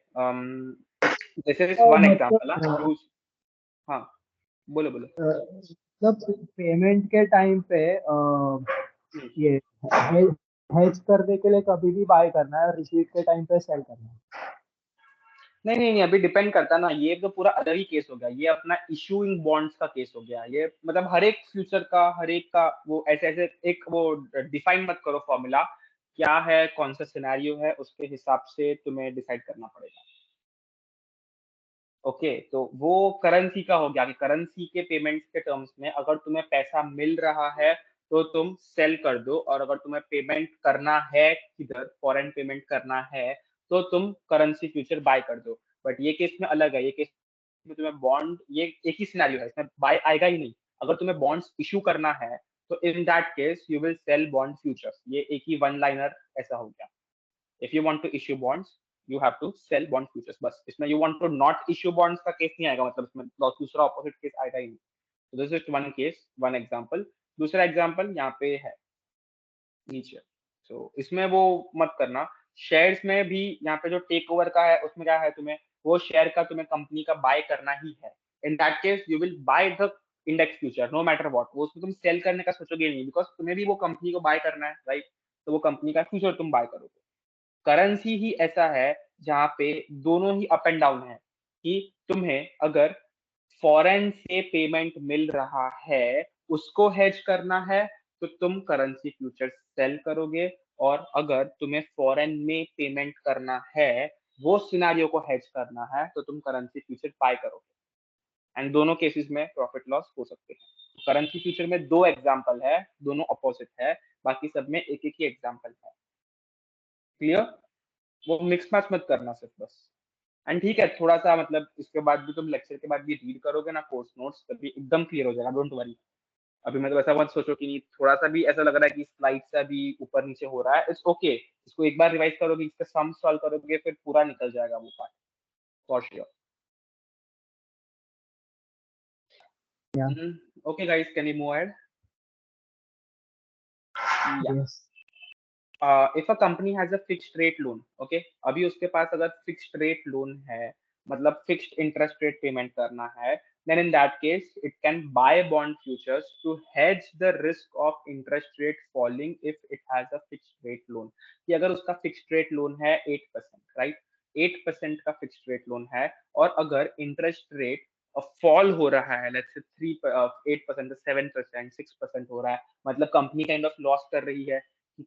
This is one example. मतलब हाँ, बोलो बोलो। मतलब पेमेंट के टाइम पे ये हेज करने के लिए कभी भी बाय करना है और रिसीट के टाइम पे सेल करना है। नहीं, अभी डिपेंड करता ना, ये तो पूरा अलग ही केस हो गया। ये अपना इशूइंग बॉन्ड्स का केस हो गया। ये मतलब हर एक फ्यूचर का, हर एक का वो ऐसे ऐसे एक वो डिफाइन मत करो फॉर्मूला क्या है, कौन सा सिनेरियो है, उसके हिसाब से तुम्हें डिसाइड करना पड़ेगा। ओके, तो वो करेंसी का हो गया कि करेंसी के पेमेंट्स के टर्म्स में अगर तुम्हें पैसा मिल रहा है तो तुम सेल कर दो, और अगर तुम्हें पेमेंट करना है किधर, फॉरेन पेमेंट करना है, तो तुम करेंसी फ्यूचर बाय कर दो। बट ये केस में अलग है। ये केस में तुम्हें बॉन्ड, ये एक ही सिनेरियो है, इसमें बाय आएगा ही नहीं। अगर तुम्हें बॉन्ड्स इशू करना है तो in that case you will sell bond futures. ये एक ही वन लाइनर ऐसा हो गया। if you want to issue bonds, you have to sell bond futures। बस इसमें you want to not issue bonds का केस नहीं आएगा, मतलब इसमें दूसरा ऑपोजिट केस आएगा ही नहीं। तो this is one case, one example. दूसरा एग्जांपल यहाँ पे है नीचे। तो इसमें वो मत करना। शेयर्स में भी यहाँ पे जो टेक ओवर का है उसमें क्या है, तुम्हें वो शेयर का तुम्हें कंपनी का बाय करना ही है। In that case you will buy the index future no matter what. वो उसमें तुम सेल करने का सोचोगे नहीं, बिकॉज तुम्हें भी वो कंपनी को बाय करना है, राइट? तो वो कंपनी का फ्यूचर तुम बाय करोगे। करेंसी ही ऐसा है जहां पे दोनों ही अप एंड डाउन है कि तुम्हें अगर फॉरेन से पेमेंट मिल रहा है उसको हेज करना है तो तुम करेंसी फ्यूचर सेल करोगे, और अगर तुम्हें फॉरेन में पेमेंट करना है, वो सिनेरियो को हेज करना है, तो तुम करेंसी फ्यूचर बाय करोगे। एंड दोनों केसेस में प्रॉफिट लॉस हो सकते हैं। करेंसी फ्यूचर में दो एग्जांपल है, दोनों अपोजिट है, बाकी सब में एक एक ही एग्जांपल है। क्लियर? वो मिक्स मैच मत करना सिर्फ बस। एंड ठीक है, थोड़ा सा मतलब इसके बाद भी तुम लेक्चर के बाद भी रीड करोगे ना कोर्स नोट्स, तभी एकदम क्लियर हो जाएगा, डोंट वरी। अभी मतलब ऐसा मत सोचो कि नहीं, थोड़ा सा भी ऐसा लग रहा है कि स्लाइड से अभी ऊपर नीचे हो रहा है, इट्स ओके। इसको एक बार रिवाइज करोगे, इसका सम सॉल्व करोगे, फिर पूरा निकल जाएगा वो part, for sure. Okay guys, can you move ahead? Yes. If a company has a fixed rate loan, okay, अभी उसके पास अगर फिक्स्ड रेट लोन है, मतलब फिक्स्ड इंटरेस्ट रेट पेमेंट करना है, then in that case it can buy bond futures to hedge the risk of interest rate falling if it has a fixed rate loan। कि अगर उसका fixed rate loan है 8%, right? 8% का fixed rate loan है, और अगर interest rate fall हो रहा है, लेट्स से 8% 7% 6% हो रहा है, मतलब कंपनी काइंड ऑफ लॉस कर रही है।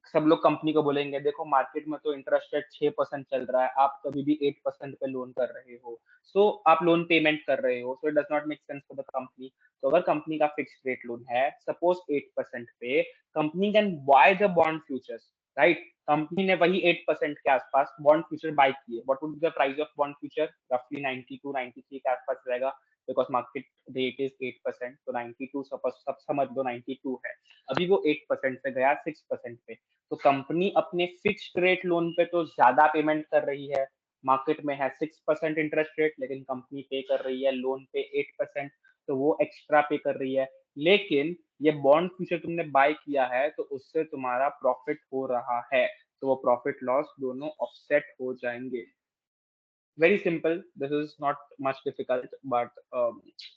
सब लोग कंपनी को बोलेंगे देखो मार्केट में तो इंटरेस्ट रेट 6% चल रहा है, आप कभी भी 8% पे लोन कर रहे हो, सो आप लोन पेमेंट कर रहे हो, so it does not make sense for the company. तो अगर कंपनी का फिक्स्ड रेट लोन है सपोज 8% पे, company can buy the bond futures, right? Company ने वही 8% के आसपास बॉन्ड फ्यूचर बाय किए। What would be the price of bond future? रफली 92 93 के आसपास रहेगा, बिकॉज मार्केट रेट इज 8%, तो 92 सब समझ लो 92 है। अभी वो 8% से गया 6% पे, तो कंपनी अपने फिक्स्ड रेट लोन पे तो ज्यादा पेमेंट कर रही है, मार्केट में है 6% इंटरेस्ट रेट, लेकिन कंपनी पे कर रही है लोन पे 8%, तो वो एक्स्ट्रा पे कर रही है। लेकिन ये बॉन्ड फ्यूचर तुमने बाय किया है तो उससे तुम्हारा प्रॉफिट हो रहा है, तो वो प्रॉफिट लॉस दोनों ऑफसेट हो जाएंगे। Very simple. This is not much difficult, but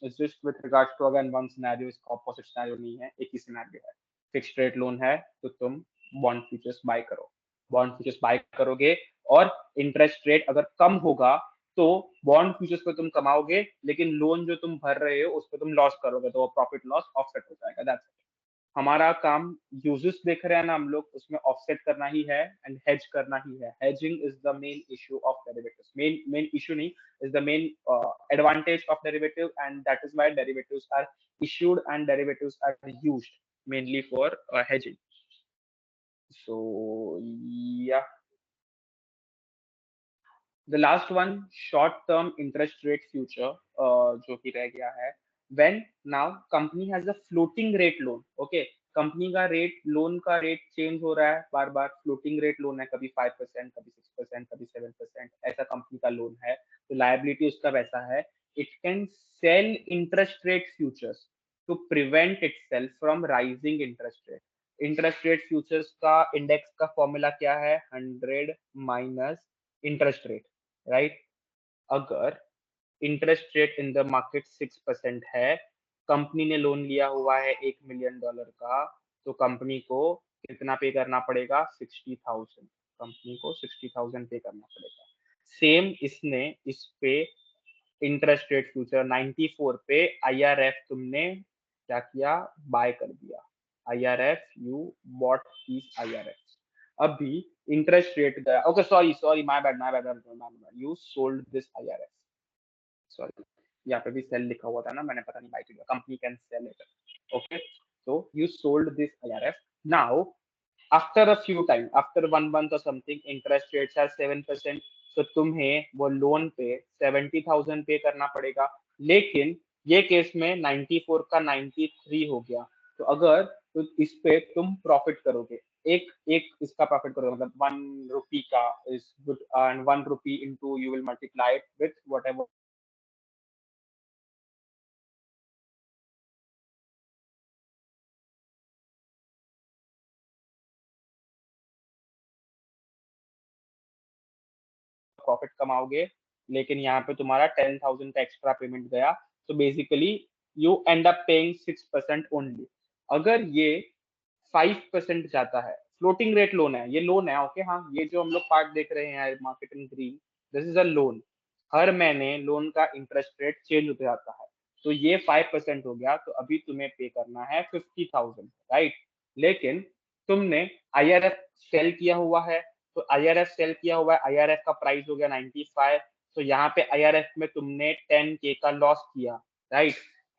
it's just with regards to again one scenario, इसका opposite scenario नहीं है, एक ही scenario है। Fixed rate loan है तो तुम bond futures buy करो, bond futures buy करोगे और interest rate अगर कम होगा तो bond futures पे तुम कमाओगे, लेकिन लोन जो तुम भर रहे हो उस पे तुम लॉस करोगे, तो वो प्रॉफिट लॉस ऑफसेट हो जाएगा। That's it. हमारा काम यूजेस देख रहे हैं ना हम लोग, उसमें ऑफसेट करना ही है एंड हेज करना ही है। Hedging is the main issue of derivatives, main issue नहीं, is the main advantage of derivative, and that is why derivatives are issued and derivatives are used mainly for hedging. So yeah, the last one, short term interest rate future, जो कि रह गया है, when now company has a floating rate loan, okay, company का rate, loan का rate change हो रहा है बार बार, फ्लोटिंग रेट लोन है, कभी 5%, कभी 6%, कभी 7%, ऐसा कंपनी का लोन है, तो लायबिलिटी उसका वैसा है। It can sell interest rate futures to prevent itself from rising interest rate. Interest rate futures का इंडेक्स का फॉर्मूला क्या है? 100 माइनस इंटरेस्ट रेट, राइट? अगर interest rate in the market 6% है, कंपनी ने लोन लिया हुआ है $1 मिलियन का, तो कंपनी को कितना पे करना पड़ेगा? 60,000। कंपनी को 60,000 पे करना पड़ेगा। सेम इसने इस पे इंटरेस्ट रेट फ्यूचर 94 पे IRF तुमने क्या किया? बाय कर दिया। IRF, you bought these IRF। अभी इंटरेस्ट रेट गया, okay sorry my bad, you sold this IRF, sorry, यहाँ पे भी सेल लिखा हुआ था ना, मैंने पता नहीं बाय किया। Company can cell it, okay, so you sold this IRF. Now after a few time, after 1 month or something, interest rates are 7%, तो तुम्हें वो लोन पे 70,000 पे करना पड़ेगा। लेकिन ये केस में 94 का 93 हो गया, तो अगर तो इस पे तुम प्रॉफिट करोगे, एक एक इसका प्रॉफिट करोगे, मतलब 1 रुपी का is good, and 1 rupee into you will multiply it with whatever profit कमाओगे, लेकिन यहाँ पे तुम्हारा 10,000 का एक्स्ट्रा पेमेंट गया, तो basically you and up paying 6% only. अगर ये 5% जाता है, फ्लोटिंग रेट लोन है, ये लोन है, ओके, हाँ, ये जो हम लोग पार्ट देख रहे हैं market in green, this is a loan. हर महीने लोन का इंटरेस्ट रेट चेंज होता जाता है, तो ये 5% हो गया, तो अभी तुम्हें पे करना है 50,000, राइट? लेकिन तुमने IRF सेल किया हुआ है, तो IRF सेल किया हुआ है, IRF का प्राइस हो गया 95, तो यहाँ पे IRF में तुमने 10K का लॉस किया, राइट?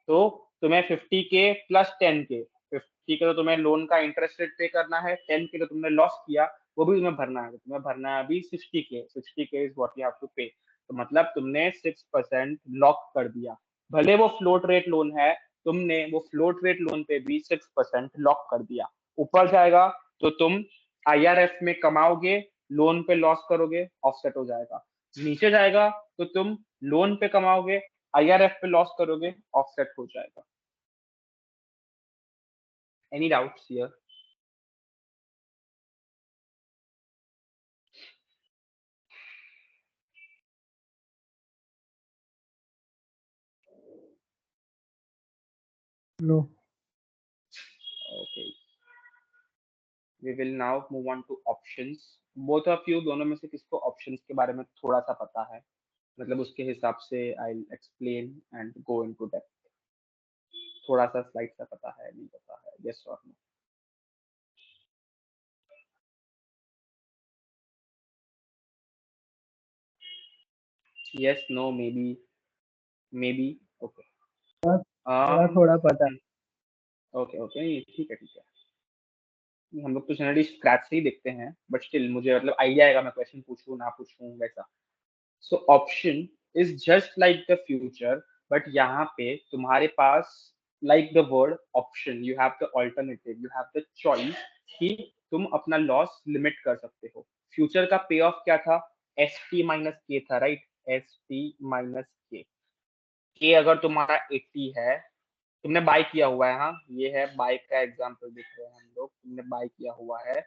तो तुम्हें 50K प्लस 10K, 50 का तो तुम्हें लोन का इंटरेस्ट रेट पे करना है, 10K तो तुमने लॉस किया, वो भी तुम्हें भरना है, तुम्हें भरना है अभी 60K, 60K is what you have to pay. तो मतलब तुमने 6% लॉक कर दिया, भले वो फ्लोट रेट लोन है, तुमने वो फ्लोट रेट लोन पे भी 6% लॉक कर दिया। ऊपर जाएगा तो तुम IRF में कमाओगे, लोन पे लॉस करोगे, ऑफसेट हो जाएगा। नीचे जाएगा तो तुम लोन पे कमाओगे, IRF पे लॉस करोगे, ऑफसेट हो जाएगा। Any doubts here? No. Okay, we will now move on to options. Both of you, दोनों में से किसको ऑप्शंस के बारे में थोड़ा सा पता है? मतलब उसके हिसाब से I explain and go into depth. थोड़ा सा स्लाइड सा पता है, नहीं पता है, यस और no? Yes, no, may be, okay. थोड़ा थोड़ा पता है। ओके ओके, ठीक है ठीक है। हम लोग तो जनरली स्क्रैच से ही देखते हैं, बट स्टिल मुझे मतलब आइडिया आएगा, मैं क्वेश्चन पूछूं ना पूछूं वैसा। So option is just like the future, but यहाँ पे तुम्हारे पास, like the word option, you have the alternative, you have the choice कि तुम अपना लॉस लिमिट कर सकते हो। फ्यूचर का पे ऑफ क्या था? एस टी माइनस के था, राइट, एस टी माइनस के अगर तुम्हारा 80 है, तुमने बाय किया हुआ है, हाँ ये है बाय का एग्जांपल दिख रहे हैं हम लोग, तुमने बाय किया हुआ है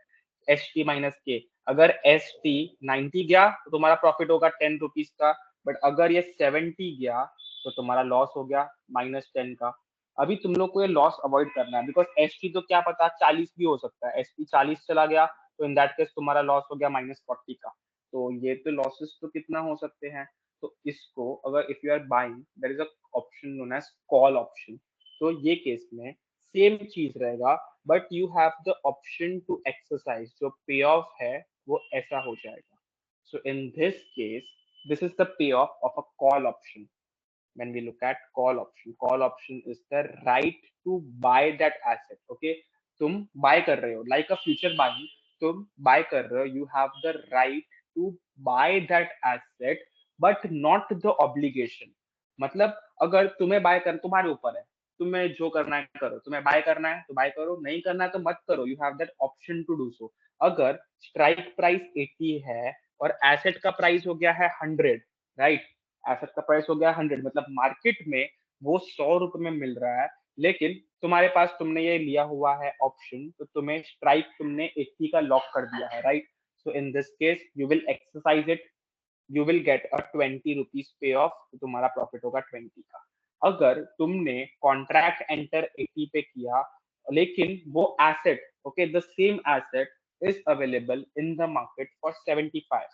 एस टी माइनस के, अगर एस टी 90 गया तो तुम्हारा प्रॉफिट होगा 10 रुपीज का, बट अगर ये 70 गया तो तुम्हारा लॉस हो गया -10 का। अभी तुम लोग को ये लॉस अवॉइड करना है, बिकॉज एस टी तो क्या पता 40 भी हो सकता है, एस टी 40 चला गया तो इन दैट केस तुम्हारा लॉस हो गया -40 का। तो ये तो लॉसेस तो कितना हो सकते हैं, तो इसको अगर if you are buying there is a option known as call option, तो ये केस में सेम चीज रहेगा, but you have the option to exercise, जो पे ऑफ है वो ऐसा हो जाएगा। So in this case this is the payoff a call option. when we look at call option is the right to buy that asset, okay, तुम buy कर रहे हो like a future buying, तुम buy कर रहे हो, you have the right to buy that asset but not the obligation। मतलब अगर तुम्हें buy कर, तुम्हारे ऊपर है, तुम्हें जो करना है करो, तुम्हें buy करना है तो buy करो, नहीं करना है तो मत करो, you have that option to do so। अगर strike price 80 है और asset का प्राइस हो गया है 100, राइट, एसेट का प्राइस हो गया 100, मतलब मार्केट में वो 100 रुपए में मिल रहा है, लेकिन तुम्हारे पास तुमने ये लिया हुआ है ऑप्शन, तो तुम्हें स्ट्राइक तुमने 80 का लॉक कर दिया है, right. So in this case you will exercise it, you will get a 20 rupees पे ऑफ, तो तुम्हारा प्रॉफिट होगा 20 का। अगर तुमने कॉन्ट्रैक्ट एंटर 80 पे किया, लेकिन वो asset, okay, the same asset is available in the market for 75,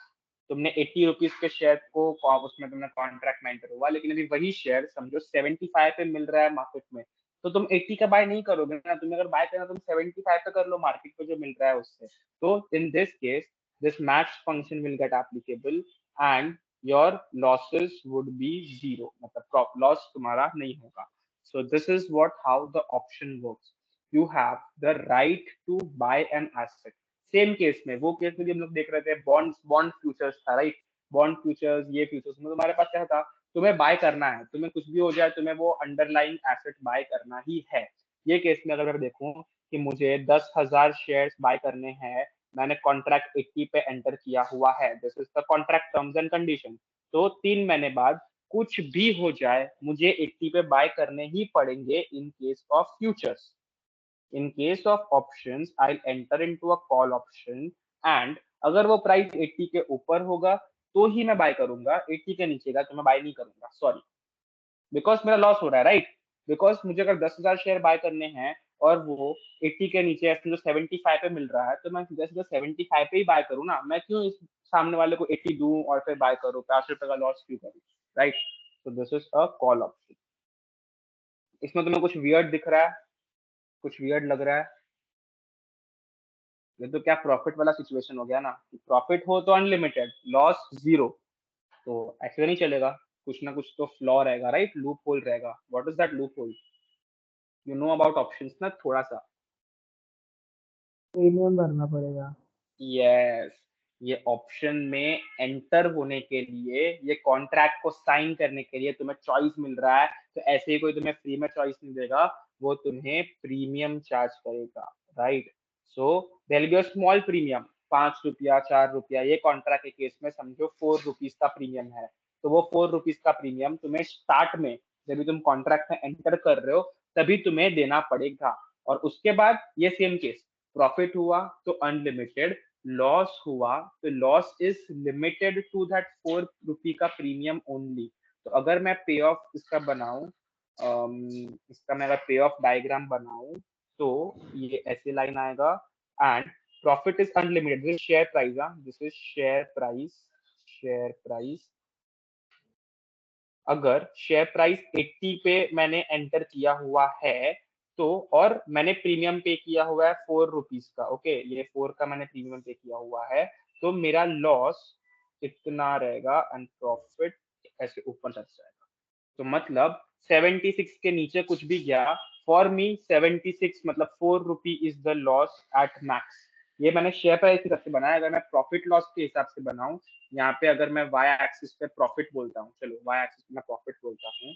तुमने 80 रुपीज के शेयर को उसमें तुमने कॉन्ट्रैक्ट में एंटर हुआ, लेकिन अभी वही शेयर समझो 75 पे मिल रहा है मार्केट में, तो तुम 80 का बाय नहीं करोगे ना, तुम्हें अगर बाय करना तुम 75 पे कर लो मार्केट पे जो मिल रहा है उससे। तो in this case this match function will get applicable and your losses would be zero, मतलब लॉस तुम्हारा नहीं होगा। So this is what how the option works, you have the right to buy an asset. Same case में, वो case में भी हम लोग देख रहे थे, बॉन्ड फ्यूचर्स था, राइट, बॉन्ड फ्यूचर्स, ये फ्यूचर्स में तुम्हारे पास क्या था, तुम्हें बाय करना है, तुम्हें कुछ भी हो जाए तुम्हें वो अंडरलाइंग एसेट बाय करना ही है। ये केस में अगर मैं देखूं कि मुझे 10,000 शेयर्स बाय करने हैं, मैंने कॉन्ट्रैक्ट 80 पे एंटर किया हुआ है, this is the contract terms and condition, तो 3 महीने बाद कुछ भी हो जाए मुझे 80 पे बाय करने ही पड़ेंगे इन case of futures. In case of options, I'll enter into a call option and अगर वो प्राइस 80 के ऊपर होगा तो ही मैं बाय करूंगा, 80 के नीचे का तो मैं बाय नहीं करूंगा, सॉरी, बिकॉज मेरा लॉस हो रहा है, राइट, बिकॉज मुझे अगर 10,000 शेयर बाय करने हैं और वो 80 के नीचे जो 75 पे मिल रहा है, तो मैं सीधा सीधा 75 पे ही बाय करूँ ना, मैं क्यों इस सामने वाले को 80 दूं और फिर बाय करूँ, 50 रुपए का लॉस क्यों करूँ, राइट। तो this is a call option. इसमें तुम्हें कुछ वियर्ड दिख रहा है, कुछ वियर्ड लग रहा है? ये तो क्या प्रॉफिट वाला सिचुएशन हो गया ना, प्रॉफिट हो तो अनलिमिटेड, लॉस जीरो, तो ऐसे नहीं चलेगा, कुछ ना कुछ तो फ्लॉ रहेगा, राइट, लूप होल रहेगा। What is that loop hole? You know about options ना थोड़ा सा? प्रीमियम भरना पड़ेगा। यस, ये ऑप्शन में एंटर होने के लिए, ये कॉन्ट्रैक्ट को साइन करने के लिए तुम्हें चॉइस मिल रहा है, तो ऐसे ही कोई तुम्हें फ्री में चॉइस नहीं देगा, वो तुम्हें प्रीमियम चार्ज करेगा, right. So there will be a small premium, 5 रुपया 4 रुपया, ये कॉन्ट्रैक्ट के केस में समझो 4 रुपीज का प्रीमियम है, तो वो 4 रुपीज का प्रीमियम तुम्हें स्टार्ट में जब भी तुम कॉन्ट्रैक्ट में एंटर कर रहे हो तभी तुम्हें देना पड़ेगा, और उसके बाद ये सेम केस, प्रॉफिट हुआ तो अनलिमिटेड, लॉस हुआ तो loss is limited to that 4 rupee का प्रीमियम ओनली। तो अगर मैं पे ऑफ इसका बनाऊं, इसका मैं अगर पे ऑफ डायग्राम बनाऊं, तो ये ऐसे लाइन आएगा and profit is unlimited, this share price, this is share price, share price, अगर शेयर प्राइस 80 पे मैंने एंटर किया हुआ है, तो और मैंने प्रीमियम पे किया हुआ है 4 रुपीज का, ओके, ये 4 का मैंने प्रीमियम पे किया हुआ है, तो मेरा लॉस इतना रहेगा एंड प्रॉफिट ऐसे ऊपर चल जाएगा। तो मतलब 76 के नीचे कुछ भी गया, फॉर मी 76 मतलब 4 रुपी is the loss at max. ये मैंने शेयर प्राइस के हिसाब से बनाया, अगर मैं प्रॉफिट लॉस के हिसाब से बनाऊं, यहाँ पे अगर मैं वाई एक्सिस पे प्रॉफिट बोलता हूँ, चलो वाई एक्सिस पे मैं प्रॉफिट बोलता हूँ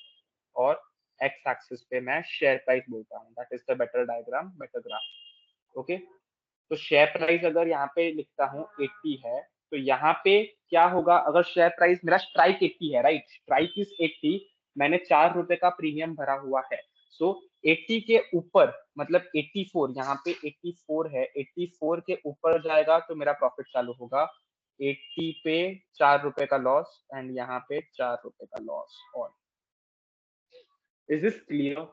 और एक्स एक्सिस पे मैं शेयर प्राइस बोलता हूँ, that is the better diagram, better graph, okay. तो शेयर प्राइस अगर यहाँ पे लिखता हूँ 80 है, तो यहाँ पे क्या होगा, अगर शेयर प्राइस मेरा स्ट्राइक 80 है, राइट, स्ट्राइक इज 80, मैंने 4 रुपए का प्रीमियम भरा हुआ है, सो 80 के ऊपर मतलब 84, यहाँ पे 84 है, 84 के ऊपर जाएगा तो मेरा प्रॉफिट चालू होगा। 80 पे 4 रुपए का लॉस एंड यहाँ पे 4 रुपए का लॉस। और इज दिस क्लियर?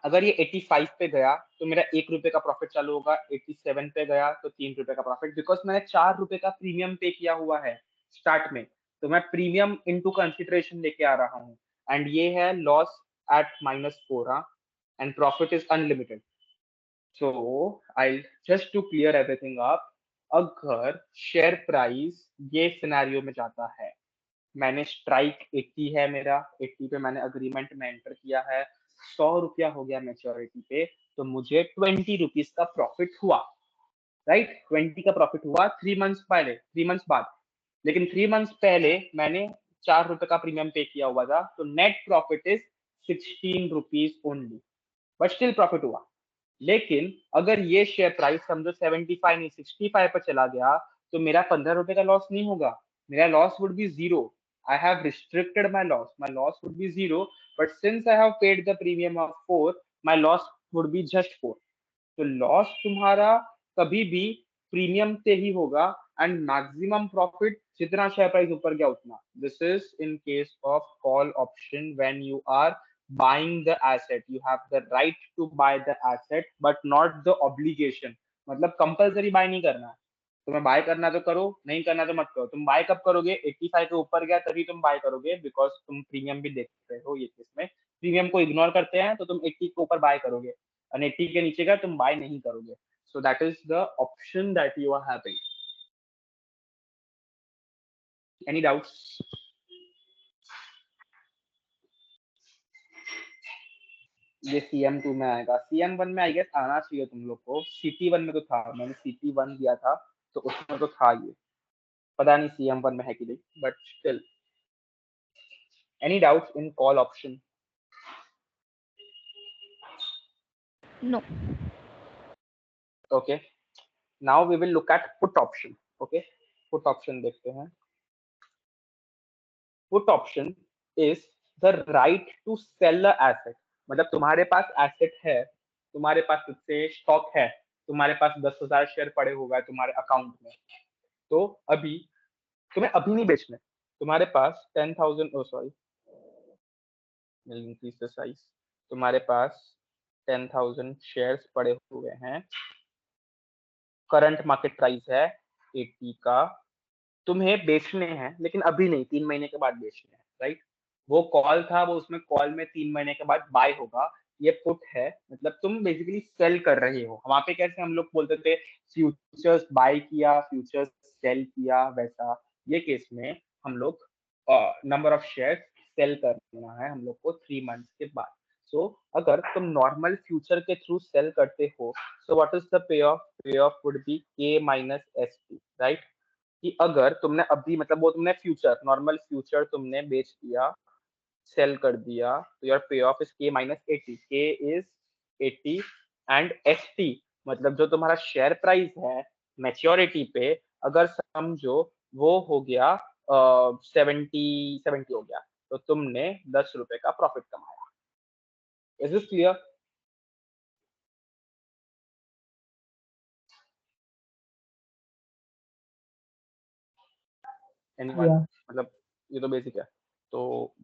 अगर ये 85 पे गया तो मेरा 1 रुपए का प्रॉफिट चालू होगा, 87 पे गया तो 3 रुपए का प्रॉफिट, बिकॉज मैंने 4 रुपए का प्रीमियम पे किया हुआ है स्टार्ट में, तो मैं प्रीमियम इनटू कंसीडरेशन लेके आ रहा हूँ। एंड ये है loss at -4 and profit is unlimited. So I just to clear everything up, अगर शेयर प्राइस ये सिनेरियो में जाता है, मैंने स्ट्राइक 80 है मेरा, 80 पे मैंने अग्रीमेंट में एंटर किया है, 100 रुपया हो गया मेच्योरिटी पे, तो मुझे 20 रुपीज का प्रॉफिट हुआ, राइट, 20 का प्रॉफिट हुआ 3 मंथ्स पहले, 3 मंथ्स बाद। लेकिन 3 मंथ्स पहले मैंने 4 रुपए का प्रीमियम पे किया हुआ था, तो net profit is 16 rupees only, but still profit हुआ। लेकिन अगर ये शेयर प्राइस समझो 75 नहीं 65 पर चला गया, तो मेरा 15 रुपए का लॉस नहीं होगा, मेरा loss would be zero. I have restricted my loss. My loss would be zero, but since I have paid the premium of 4, my loss would be just 4. तो लॉस तुम्हारा कभी भी प्रीमियम से ही होगा एंड मैक्सिमम प्रॉफिट जितना share price ऊपर गया उतना। This is in case of call option when you are buying the asset, you have the right to buy the asset but not the obligation, मतलब compulsory bye नहीं करना है, तुम्हें bye करना तो करो, नहीं करना तो मत करो। तुम बाय कब करोगे, 85 के ऊपर गया तभी तुम बाय करोगे, बिकॉज तुम प्रीमियम भी देख रहे हो, ये केस में प्रीमियम को इग्नोर करते हैं, तो तुम 80 के ऊपर बाय करोगे, और 80 के नीचे गया तुम बाय नहीं करोगे। So that is the option that you are having. Any doubts? ये CM2 में आएगा, CM1 में आई गेस आना चाहिए तुम लोग को, CT1 में तो था, मैंने CT1 दिया था तो उसमें तो था ये, पता नहीं CM1 में है कि नहीं, but still. Any doubts in call option? No. Okay, now we will look at put option. Okay, put option देखते हैं। Put option is the right to sell a asset, मतलब तुम्हारे पास एसेट है, तुम्हारे पास उससे स्टॉक है, तुम्हारे पास 10,000 शेयर पड़े हुए हैं तुम्हारे अकाउंट में, तो अभी तुम्हें अभी नहीं बेचना, तुम्हारे पास 10,000, ओ सॉरी, इंक्रीज द साइज, तुम्हारे पास 10,000 शेयर्स पड़े हुए हैं, करंट मार्केट प्राइस है 80 का, तुम्हें बेचने हैं लेकिन अभी नहीं, 3 महीने के बाद बेचने हैं, राइट। वो कॉल था, वो उसमें कॉल में 3 महीने के बाद बाय होगा, ये पुट है, मतलब तुम बेसिकली सेल कर रहे हो। वहां पे कैसे हम लोग बोलते थे फ्यूचर्स बाय किया, फ्यूचर्स सेल किया, वैसा ये केस में हम लोग नंबर ऑफ शेयर सेल करना है हम लोग को 3 मंथ्स के बाद। सो अगर तुम नॉर्मल फ्यूचर के थ्रू सेल करते हो, so what is the payoff? Payoff would be K-ST, right. कि अगर तुमने अभी मतलब वो तुमने फ्यूचर, नॉर्मल फ्यूचर तुमने बेच दिया, सेल कर दिया, तो योर पे of is K-80, K is 80 and ST मतलब जो तुम्हारा शेयर प्राइस है मैच्योरिटी पे, अगर समझो वो हो गया 70 हो गया, तो तुमने 10 रुपए का प्रॉफिट कमाया। Is this clear? Anyone? Yeah. मतलब ये तो बेसिक है। तो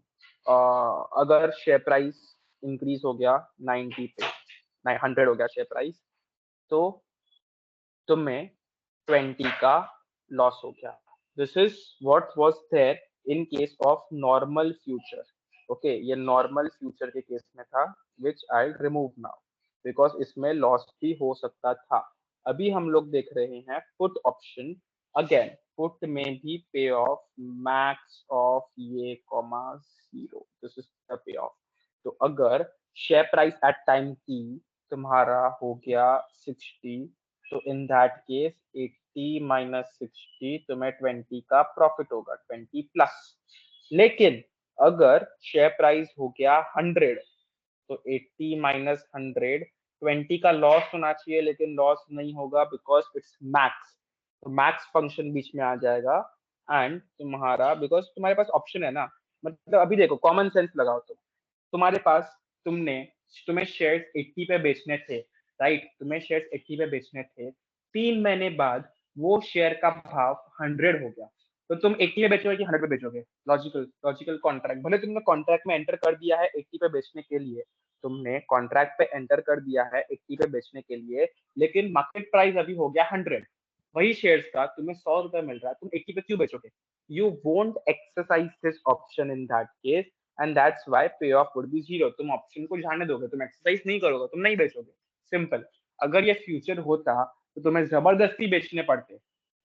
अगर शेयर प्राइस इंक्रीज हो गया 90 पे, 100 हो गया शेयर प्राइस, तो तुम्हें 20 का लॉस हो गया। This is what was there in case of normal future. Okay, ये नॉर्मल फ्यूचर के केस में था, which I remove now because इसमें लॉस भी हो सकता था। अभी हम लोग देख रहे हैं पुट ऑप्शन। अगेन पुट में भी पे ऑफ मैक्स ऑफ ये comma 0, this is the payoff. तो अगर share price at time T तुम्हारा हो गया 60, तो इन दैट केस 80 माइनस 60 तुम्हें 20 का प्रॉफिट होगा, 20 प्लस। लेकिन अगर शेयर प्राइस हो गया 100, तो 80 माइनस 100, 20 का लॉस होना चाहिए, लेकिन लॉस नहीं होगा बिकॉज इट्स मैक्स। तो मैक्स फंक्शन बीच में आ जाएगा एंड तुम्हारा, बिकॉज तुम्हारे पास ऑप्शन है ना, मतलब अभी देखो कॉमन सेंस लगाओ, तुम्हारे पास तुम्हें शेयर्स 80 पे बेचने थे, राइट, तुम्हें शेयर्स 80 पे बेचने थे, 3 महीने बाद वो शेयर का भाव 100 हो गया, तो तुम 80 पे बेचोगे कि 100 पे बेचोगे? लॉजिकल लॉजिकल कॉन्ट्रैक्ट, भले तुमने कॉन्ट्रैक्ट में एंटर कर दिया है 80 पे बेचने के लिए, तुमने कॉन्ट्रैक्ट पे एंटर कर दिया है 80 पे बेचने के लिए, लेकिन मार्केट प्राइस अभी हो गया 100, वही शेयर्स का तुम्हें 100 रुपए मिल रहा है, तुम 80 पे क्यों बेचोगे? You won't exercise this option in that case, and that's why payoff would be zero. तुम ऑप्शन को जाने दोगे, तुम एक्सरसाइज नहीं करोगे, तुम नहीं बेचोगे, सिंपल। अगर ये फ्यूचर होता तो तुम्हें जबरदस्ती बेचने पड़ते,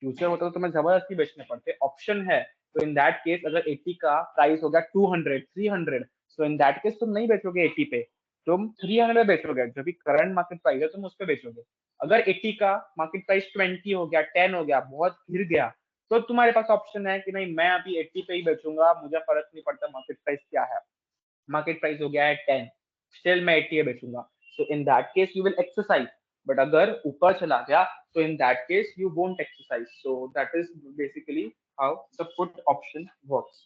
फ्यूचर होता तो तुम्हें जबरदस्ती बेचने पड़ते, ऑप्शन है तो इन दैट केस अगर 80 का प्राइस हो गया 200 300, सो इन दैट केस तुम नहीं बेचोगे 80 पे, तुम 300 बेचोगे, जो भी करंट मार्केट प्राइस है तुम उस पे बेचोगे। अगर 80 का मार्केट प्राइस 20 हो गया, 10 हो गया, बहुत गिर गया, तो तुम्हारे पास ऑप्शन है कि नहीं मैं अभी 80 पे ही बेचूंगा, मुझे फर्क नहीं पड़ता मार्केट प्राइस क्या है, मार्केट प्राइस हो गया है 10, स्टिल मैं 80 पे बेचूंगा, so in that case you will exercise. But अगर ऊपर चला गया तो in that case you won't exercise, so that is basically how the put option works.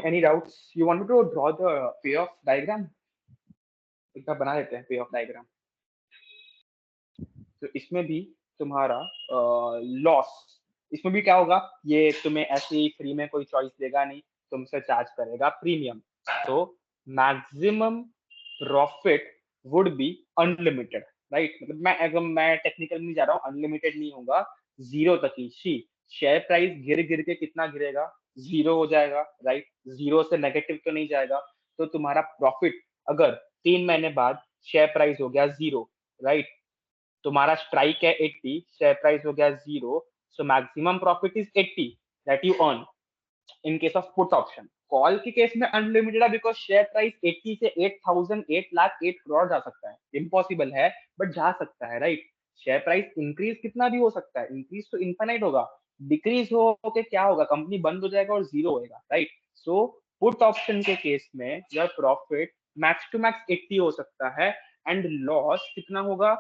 Any doubts? You want me to draw the payoff diagram? एक बार बना देते हैं payoff diagram। तो इसमें भी तुम्हारा लॉस, इसमें भी क्या होगा, ये तुम्हें ऐसे ही फ्री में कोई चॉइस देगा नहीं, तुमसे चार्ज करेगा प्रीमियम, तो maximum profit would be unlimited, right, मतलब मैं टेक्निकल नहीं जा रहा हूँ, अनलिमिटेड नहीं होगा, जीरो तक ही। शेयर प्राइस गिर गिर के कितना गिरेगा, जीरो हो जाएगा, राइट, जीरो से नेगेटिव तो नहीं जाएगा, तो तुम्हारा प्रॉफिट अगर 3 महीने बाद शेयर प्राइस हो गया जीरो, राइट, तुम्हारा स्ट्राइक है 80, शेयर प्राइस हो गया zero, so maximum profit is 80 that you earn in case of put option. Call के केस में अनलिमिटेड है, बिकॉज शेयर प्राइस 80 से 8000 8 लाख 8 करोड़ जा सकता है, इम्पॉसिबल है बट जा सकता है, राइट। शेयर प्राइस इंक्रीज कितना भी हो सकता है, इंक्रीज तो इनफाइनाइट होगा, डिक्रीज हो के क्या होगा, कंपनी बंद हो जाएगा और जीरो होएगा, राइट। सो पुट ऑप्शन के केस में your profit max to max 80 हो सकता है, एंड लॉस कितना होगा,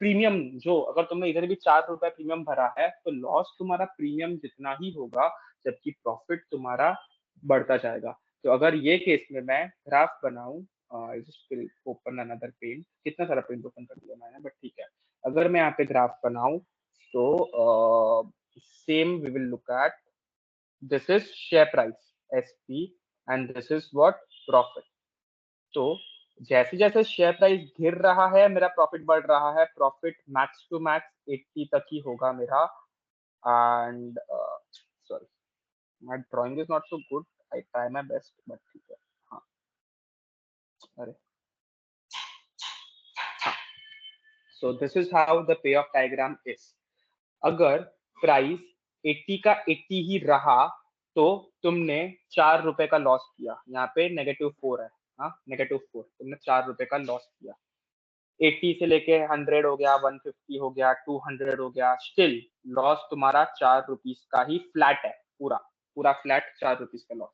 प्रीमियम जो, अगर तुमने इधर भी 4 रुपए प्रीमियम भरा है तो लॉस तुम्हारा प्रीमियम जितना ही होगा, जबकि प्रॉफिट तुम्हारा बढ़ता जाएगा। तो अगर ये केस में मैं ग्राफ बनाऊं, जस्ट ओपन अनदर पेन, कितना सारा पेन ओपन कर दिया मैंने, बट ठीक है, अगर मैं यहाँ पे ग्राफ बनाऊं तो same we will look at, this is share price SP and this is what, profit. तो जैसे जैसे शेयर प्राइस गिर रहा है मेरा प्रॉफिट बढ़ रहा है, प्रॉफिट मैक्स टू मैक्स 80 तक ही होगा मेरा, and sorry my drawing is not so good, I try my best, but ठीक है, हाँ, अरे हाँ, so this is how the payoff diagram is। अगर प्राइस 80 का 80 ही रहा तो तुमने 4 रुपए का लॉस किया, यहाँ पे -4 है, हाँ -4, तुमने 4 रुपए का लॉस किया, 80 से लेके 100 हो गया, 150 हो गया, 200 हो गया, स्टिल लॉस तुम्हारा 4 रुपीज का ही फ्लैट है, पूरा पूरा फ्लैट 4 रुपीज का लॉस।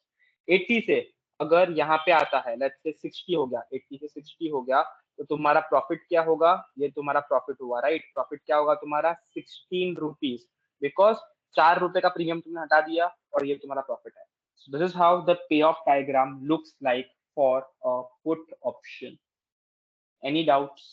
80 से अगर यहाँ पे आता है, लेट्स से 60 हो गया, 80 से 60 हो गया, तो तुम्हारा प्रॉफिट क्या होगा, ये तुम्हारा प्रॉफिट हुआ, राइट, प्रॉफिट क्या होगा तुम्हारा 16 रुपीज, बिकॉज 4 रुपए का प्रीमियम तुमने हटा दिया और ये तुम्हारा प्रॉफिट है। This is how the pay of diagram looks like for a put option. Any doubts?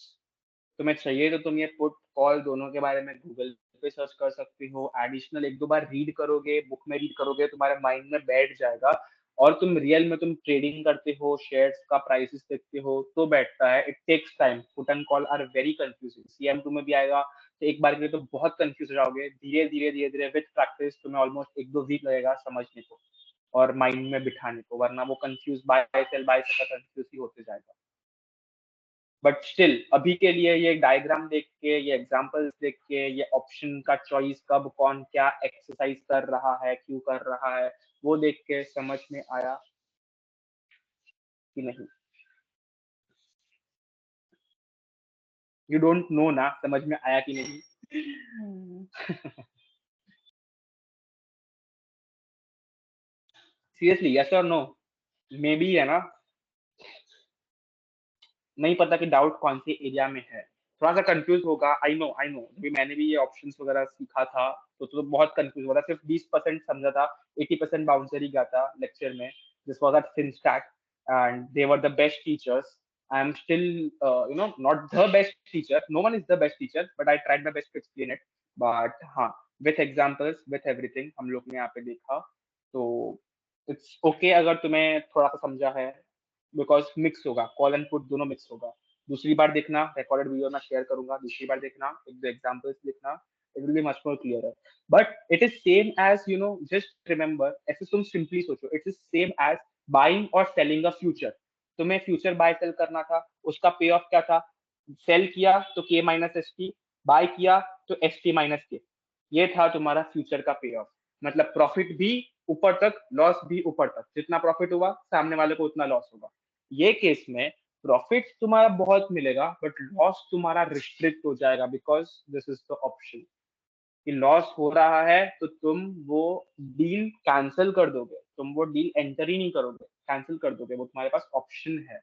तुम्हें चाहिए तो तुम ये पुट कॉल दोनों के बारे में गूगल पे सर्च कर सकते हो, एडिशनल एक दो बार रीड करोगे, बुक में रीड करोगे, तुम्हारे माइंड में बैठ जाएगा, और तुम रियल में तुम ट्रेडिंग करते हो, शेयर्स का प्राइसेस देखते हो तो बैठता है। It takes time, put and call are very confusing, CM two में भी आएगा तो एक बार के लिए तो बहुत कंफ्यूज हो जाओगे, धीरे धीरे धीरे धीरे विद प्रैक्टिस तुम्हें ऑलमोस्ट 1-2 वीक लगेगा समझने को और माइंड में बिठाने को, वरना वो कंफ्यूज बाय सेल कंफ्यूज ही होते जाएगा। बट स्टिल अभी के लिए ये डायग्राम देख के, ये एग्जांपल्स देख के, ये ऑप्शन का चॉइस कब कौन क्या एक्सरसाइज कर रहा है, क्यों कर रहा है, वो देख के समझ में आया कि नहीं? यू डोंट नो ना, समझ में आया कि नहीं? सीरियसली, यस और नो? मे बी है ना, नहीं पता कि डाउट कौन से एरिया में है, थोड़ा सा कंफ्यूज होगा। आई नो अभी मैंने भी ये ऑप्शंस वगैरह सीखा था तो बहुत कंफ्यूज हो रहा था, सिर्फ 20% समझा था, 80% बाउंसर ही गया था लेक्चर में। This was at Finstack and they were the best teachers. I am still not the best teacher, no one is the best teacher, but I tried my best to explain it. But हाँ, with examples with everything हम लोग ने यहाँ पे देखा, तो it's okay अगर तुम्हें थोड़ा सा समझा है, बिकॉज मिक्स होगा, कॉल एंड पुट दोनों मिक्स होगा। दूसरी बार देखना, रिकॉर्डेड वीडियो में शेयर करूंगा, दूसरी बार देखना, एक दो एग्जांपल्स लिखना, it will be much more clear. But it is same as just remember, ऐसे तुम सिंपली सोचो, it is same as buying और सेलिंग अ फ्यूचर। तुम्हें फ्यूचर बाय सेल करना था, उसका पे ऑफ क्या था? सेल किया तो के माइनस एस टी, बाय किया तो एस टी माइनस के। ये था तुम्हारा फ्यूचर का पे ऑफ। मतलब प्रॉफिट भी ऊपर तक, लॉस भी ऊपर तक, जितना प्रॉफिट हुआ सामने वाले को उतना लॉस होगा। ये केस में प्रॉफिट तुम्हारा बहुत मिलेगा बट लॉस तुम्हारा रिस्ट्रिक्ट हो जाएगा, because this is the option कि लॉस हो रहा है तो तुम वो डील कैंसिल कर दोगे, तुम वो डील एंटर ही नहीं करोगे, कैंसिल कर दोगे, वो तुम्हारे पास ऑप्शन है।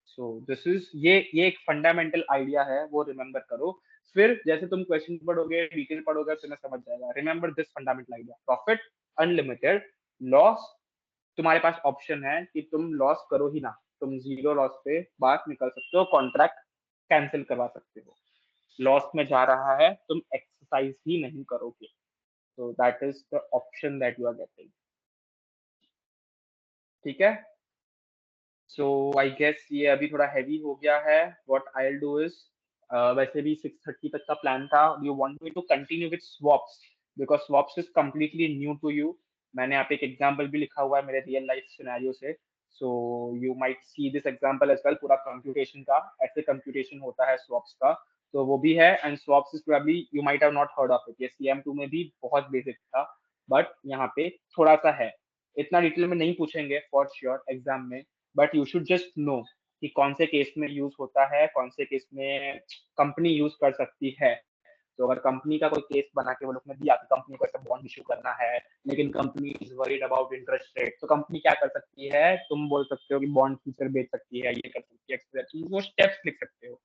सो दिस इज ये एक फंडामेंटल आइडिया है, वो रिमेंबर करो। फिर जैसे तुम क्वेश्चन पढ़ोगे, डिटेल पढ़ोगे, तुम्हें समझ जाएगा। Remember this fundamental idea, profit unlimited, loss तुम्हारे पास ऑप्शन है कि तुम लॉस करो ही ना, तुम जीरो लॉस पे बात निकल सकते हो, कॉन्ट्रैक्ट कैंसिल करवा सकते हो। लॉस में जा रहा है, तुम एक्सरसाइज ही नहीं करोगे। तो that is the option that you are getting. ठीक है, सो आई गेस ये अभी थोड़ा हैवी हो गया है। What I will do is, वैसे भी 6:30 तक का प्लान था, you want me to continue with swaps, because swaps is completely new to you. मैंने यहाँ पे एक एग्जांपल भी लिखा हुआ है मेरे रियल लाइफ सिनेरियो से, so you might see this example as well. पूरा कंप्यूटेशन का ऐसे कंप्यूटेशन होता है स्वॉप्स का, तो वो भी है। And swaps is probably you might have not heard of it, ये CM2 में भी बहुत बेसिक था, बट यहाँ पे थोड़ा सा है। इतना डिटेल में नहीं पूछेंगे फॉर श्योर एग्जाम में, but you should just know कि कौन से केस में यूज होता है, कौन से केस में कंपनी यूज कर सकती है। तो अगर कंपनी का कोई केस बना के वो लोग ने दिया कि कंपनी को ऐसा बॉन्ड इशू करना है, लेकिन company is worried about interest rate, तो कंपनी क्या कर सकती है, तुम बोल सकते हो कि बॉन्ड फ्यूचर बेच सकती है, ये कर सकती है, तुम वो स्टेप्स लिख सकते हो।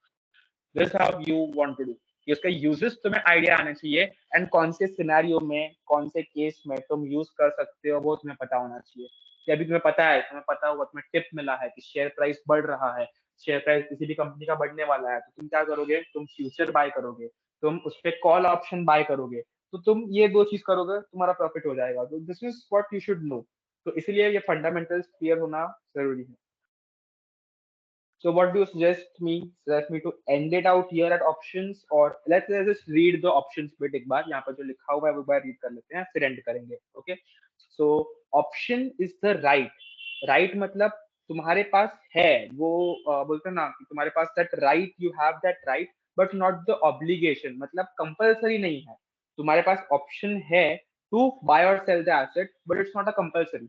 This how you want to do, कि उसका यूजेस तुम्हें आइडिया आना चाहिए, एंड कौन से सिनेरियो में, कौन से केस में तुम यूज कर सकते हो वो तुम्हें पता होना चाहिए। कि अभी तुम्हें पता है, तुम्हें पता होगा, तुम्हें टिप मिला है कि शेयर प्राइस बढ़ रहा है, शेयर प्राइस किसी भी कंपनी का बढ़ने वाला है, तो तुम क्या करोगे, तुम फ्यूचर बाय करोगे, तुम उस पर कॉल ऑप्शन बाय करोगे, तो तुम ये दो चीज करोगे, तुम्हारा प्रॉफिट हो जाएगा। तो this is what you should know. तो इसलिए ये फंडामेंटल्स क्लियर होना जरूरी है। So what do you suggest me to end it out here at options, or let's just read the options bit एक बार, यहाँ पर जो लिखा हुआ है वो बार रीड कर लेते हैं, फिर end करेंगे। Okay, so option is the right मतलब तुम्हारे पास है वो, बोलते हैं ना कि तुम्हारे पास that right, you have that right but not the obligation, मतलब कंपल्सरी नहीं है। तुम्हारे पास ऑप्शन है to buy or sell the asset, but it's not a compulsory।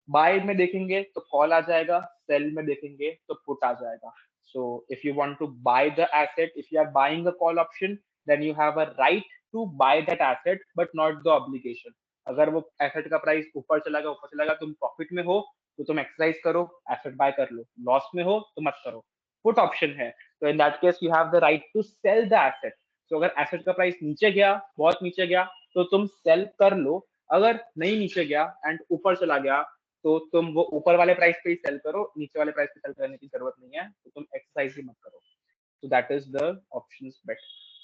बाय में देखेंगे तो कॉल आ जाएगा, सेल में देखेंगे तो पुट आ जाएगा। So if you want to buy the asset, if you are buying a call option, then you have a right to buy that asset but not the obligation. अगर वो asset का price ऊपर चला गया, तुम profit में हो तो तुम एक्सरसाइज करो, एसेट बाय कर लो, लॉस में हो तो मत करो। पुट ऑप्शन है, तो in that case you have the right to sell the asset. तो अगर एसेट का प्राइस नीचे गया, बहुत नीचे गया, तो तुम सेल कर लो। अगर नहीं नीचे गया एंड ऊपर चला गया, तो तुम वो ऊपर वाले प्राइस पे ही सेल करो, नीचे वाले प्राइस पे सेल करने की जरूरत नहीं है, तो तुम एक्सरसाइज ही मत करो। So that is the options bet.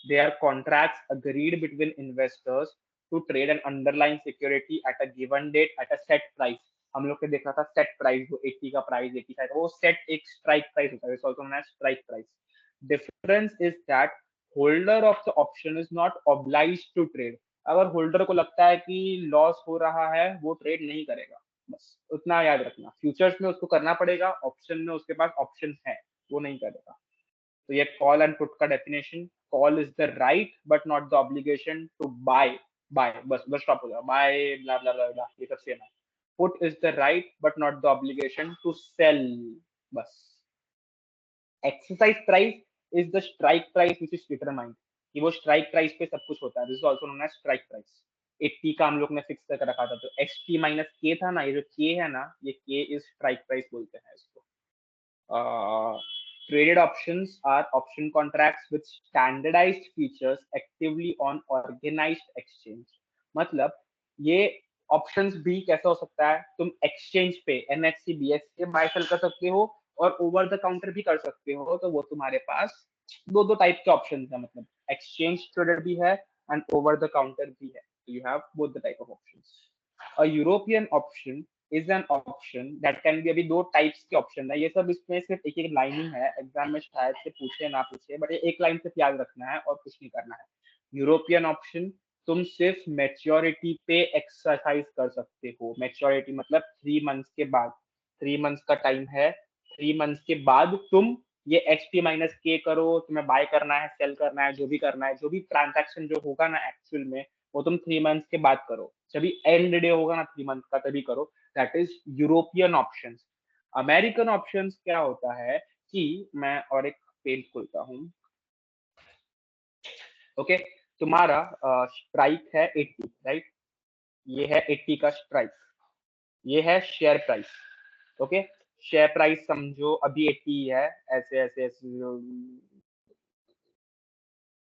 They are contracts agreed between investors to trade an underlying security at a given date at a set price. हम लोग ने देखा था सेट प्राइस, वो 80 का प्राइस, 85, वो सेट एक स्ट्राइक प्राइस होता है, also known as strike price. Difference is that holder of the option is not obliged to trade. अगर होल्डर को लगता है कि लॉस हो रहा है, वो ट्रेड नहीं करेगा, बस उतना याद रखना। फ्यूचर्स में उसको करना पड़ेगा, ऑप्शन में उसके पास ऑप्शन है, वो नहीं करेगा। तो ये कॉल एंड पुट का definition, call is the right but not the obligation to buy, बस बस स्टॉप हो गया, बाय ब्ला ब्ला ब्ला ब्ला, ये सब सेम है। Put is the right but not the obligation to sell, बस। Exercise price is the strike price which is determined, कि वो स्ट्राइक प्राइस पे सब कुछ होता है, this is also known as strike price. 80 का हम लोग ने फिक्स करके रखा था, तो XT माइनस के था ना, ये जो के है ना, ये के इज स्ट्राइक प्राइस बोलते हैं इसको। Traded options are option contracts with standardized features actively on organized exchange. मतलब ये ऑप्शंस भी कैसा हो सकता है, तुम एक्सचेंज पे एनएससी बीएससी बाय सेल कर सकते हो और ओवर द काउंटर भी कर सकते हो, तो वो तुम्हारे पास दो दो टाइप के ऑप्शन है, मतलब एक्सचेंज ट्रेडेड भी है एंड ओवर द काउंटर भी है, you have both the type of options. A European option is an option that can be, अभी दो टाइप्स के ऑप्शन है, ये सब इसमें सिर्फ एक एक लाइन ही है, एग्जाम में शायद से पूछे ना पूछे, बट ये एक लाइन से याद रखना है और कुछ नहीं करना है. यूरोपियन ऑप्शन, तुम सिर्फ मेच्योरिटी पे एक्सरसाइज कर सकते हो. मेच्योरिटी मतलब 3 मंथ्स के बाद, 3 मंथ्स का टाइम है, 3 मंथ्स के बाद तुम ये एच टी माइनस के करो, तुम्हें बाय करना है सेल करना है, जो भी करना है, जो भी ट्रांजैक्शन जो होगा ना एक्चुअल में, वो तुम 3 मंथ्स के बाद करो. जब भी एंड डे होगा ना 3 मंथ का तभी करो. That is European options. American options क्या होता है कि मैं और एक पेज खोलता हूँ. ओके, तुम्हारा स्ट्राइक है 80, राइट, ये है 80 का स्ट्राइक, ये है share price. Okay, share price समझो अभी 80 है, ऐसे ऐसे ऐसे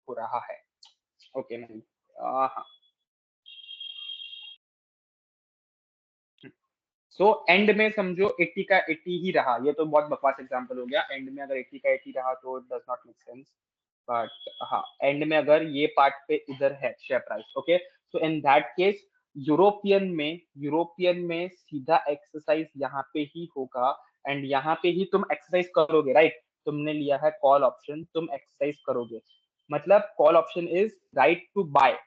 हो रहा है. ओके नहीं, हाँ. सो एंड में समझो 80 का 80 ही रहा, ये तो बहुत बकवास एग्जांपल हो गया, एंड में अगर 80 का 80 रहा तो does not make sense, but हाँ एंड में अगर ये पार्ट पे इधर है share price. Okay, so in that case European में सीधा एक्सरसाइज यहाँ पे ही होगा एंड यहाँ पे ही तुम एक्सरसाइज करोगे, राइट. तुमने लिया है कॉल ऑप्शन, तुम एक्सरसाइज करोगे, मतलब call option is right to buy.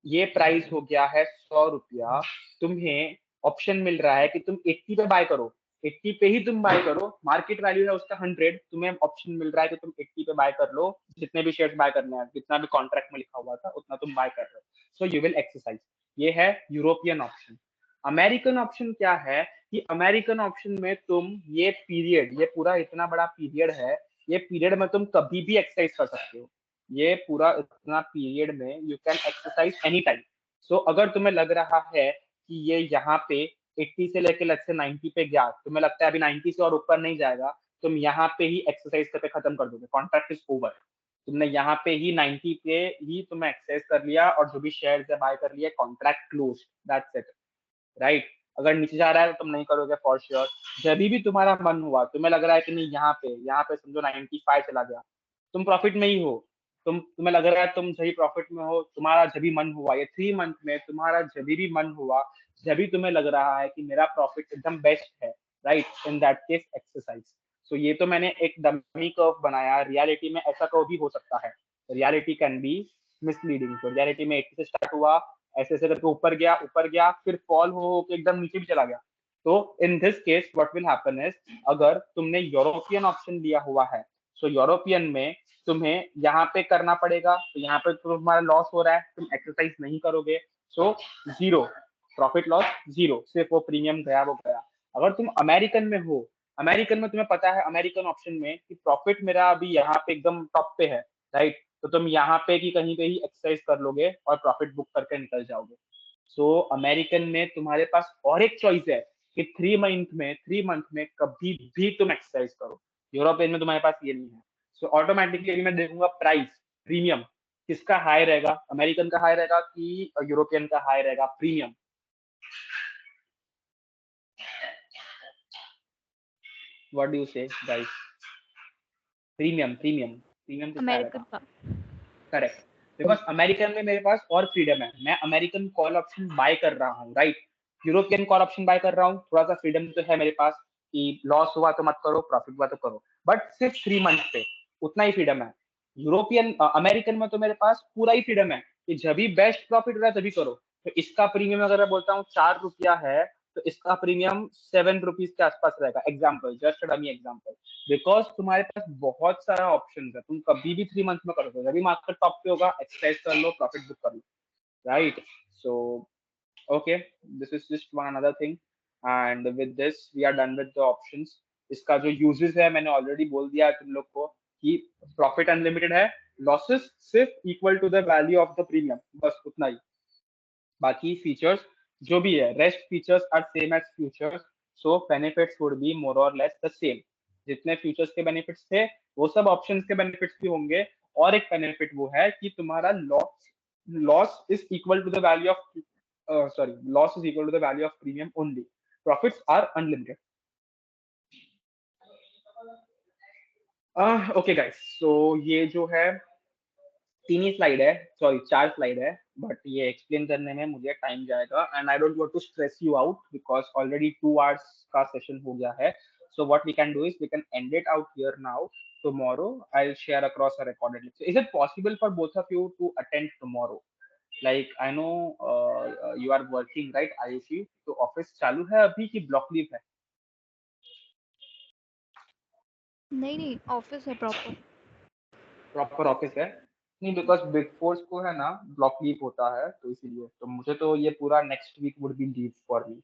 ये प्राइस हो गया है 100 रुपया, तुम्हें ऑप्शन मिल रहा है कि तुम 80 पे बाय करो, 80 पे ही तुम बाय करो, मार्केट वैल्यू है उसका 100, तुम्हें ऑप्शन मिल रहा है कि तुम 80 पे बाय कर लो, जितने भी शेयर्स बाय करने हैं, जितना भी कॉन्ट्रैक्ट में लिखा हुआ था उतना तुम बाय कर रहे हो, सो यू विल एक्सरसाइज. ये है यूरोपियन ऑप्शन. अमेरिकन ऑप्शन क्या है कि अमेरिकन ऑप्शन में तुम ये पीरियड, ये पूरा इतना बड़ा पीरियड है, ये पीरियड में तुम कभी भी एक्सरसाइज कर सकते हो, ये पूरा इतना पीरियड में you can exercise any time. So अगर तुम्हें लग रहा है कि ये यहाँ पे 80 से लेके लेट्स से 90 पे गया, तुम्हें लगता है अभी 90 से और ऊपर नहीं जाएगा, तुम यहाँ पे ही एक्सरसाइज करके खत्म कर दोगे, कॉन्ट्रैक्ट इज ओवर. तुमने यहाँ पे ही 90 पे ही तुमने एक्सरसाइज कर लिया और जो भी शेयर है बाय कर लिया, contract close, that's it, right. अगर नीचे जा रहा है तो तुम नहीं करोगे फॉर श्योर. जब भी तुम्हारा मन हुआ, तुम्हें लग रहा है कि नहीं यहाँ पे समझो 95 चला गया, तुम प्रॉफिट में ही हो, तुम्हें लग रहा है तुम सही प्रॉफिट में हो, तुम्हारा जब भी मन हुआ, ये 3 मंथ में तुम्हारा जब भी मन हुआ, जब भी तुम्हें लग रहा है कि मेरा प्रॉफिट एकदम बेस्ट है, right, in that case exercise. So ये तो मैंने एक डमी कर्व बनाया, रियलिटी में ऐसा कर्व भी हो सकता है, रियलिटी कैन बी मिसलीडिंग. तो रियलिटी में 80 से स्टार्ट हुआ, ऐसे ऐसे करके ऊपर गया, फिर फॉल हो के एकदम नीचे भी चला गया. तो in this case what will happen is, अगर तुमने यूरोपियन ऑप्शन लिया हुआ है, सो यूरोपियन में तुम्हें यहाँ पे करना पड़ेगा, तो यहाँ पे तुम्हारा लॉस हो रहा है, तुम एक्सरसाइज नहीं करोगे, so zero profit loss, zero, सिर्फ वो प्रीमियम गया वो गया. अगर तुम अमेरिकन में हो, अमेरिकन में तुम्हें पता है अमेरिकन ऑप्शन में कि प्रॉफिट मेरा अभी यहाँ पे एकदम टॉप पे है, राइट, तो तुम यहाँ पे की कहीं पे ही एक्सरसाइज कर लोगे और प्रॉफिट बुक करके निकल जाओगे. सो अमेरिकन में तुम्हारे पास और एक चॉइस है कि 3 मंथ में कभी भी तुम एक्सरसाइज करो. यूरोपियन में तुम्हारे पास ये नहीं है. सो ऑटोमेटिकली अभी मैं देखूंगा प्राइस, प्रीमियम किसका हाई रहेगा, अमेरिकन का हाई रहेगा कि यूरोपियन का हाई रहेगा प्रीमियम. व्हाट डू यू से गाइस? प्रीमियम किसका अमेरिकन रहेगा? का. करेक्ट, बिकॉज अमेरिकन में मेरे पास और फ्रीडम है, मैं अमेरिकन कॉल ऑप्शन बाय कर रहा हूँ, right. European call option buy कर रहा हूँ, थोड़ा सा फ्रीडम तो है मेरे पास कि लॉस हुआ तो मत करो, प्रॉफिट हुआ तो करो, बट सिर्फ 3 मंथ पे उतना ही फ्रीडम है. यूरोपियन अमेरिकन में तो मेरे पास पूरा ही फ्रीडम है कि जब भी बेस्ट प्रॉफिट हो रहा है तभी करो. तो इसका प्रीमियम अगर मैं बोलता हूँ 4 रुपया है, तो इसका प्रीमियम 7 रुपीज के आसपास रहेगा, example, just dummy example, because तुम्हारे पास बहुत सारा ऑप्शन है, तुम कभी भी 3 मंथ में कर सकते हो, जब मार्केट टॉप पे होगा एक्सरसाइज कर लो, प्रॉफिट बुक कर लो, right. So okay, this is just one another thing and with this we are done with the options. इसका जो यूजेस है मैंने ऑलरेडी बोल दिया है तुम लोग को कि प्रॉफिट अनलिमिटेड है, लॉसेस सिर्फ equal to the value of the premium, बस उतना ही. बाकी फीचर्स जो भी है, rest features are same as futures, so benefits would be more और लेस द सेम. जितने फ्यूचर्स के बेनिफिट्स थे वो सब ऑप्शंस के बेनिफिट्स भी होंगे। और एक बेनिफिट वो है कि तुम्हारा loss is equal to the value of loss is equal to the value of premium only, profits are unlimited. Okay guys, so ये जो है 3 ही स्लाइड है, सॉरी 4 स्लाइड है, बट ये एक्सप्लेन करने में मुझे टाइम जाएगा and I don't want to stress you out because already 2 hours का सेशन हो गया है। So what we can do is we can and it out here now. Tomorrow I'll share across a recorded lecture. Is it possible for both of you to attend tomorrow? Like I know you are working, right? ISU, तो office चालू है अभी कि block leave है? नहीं office है proper. Proper office है? नहीं, बिकॉज बिग फोर्स को है ना ब्लॉक लीव होता है, तो इसीलिए तो मुझे तो ये पूरा next week would be leave for me.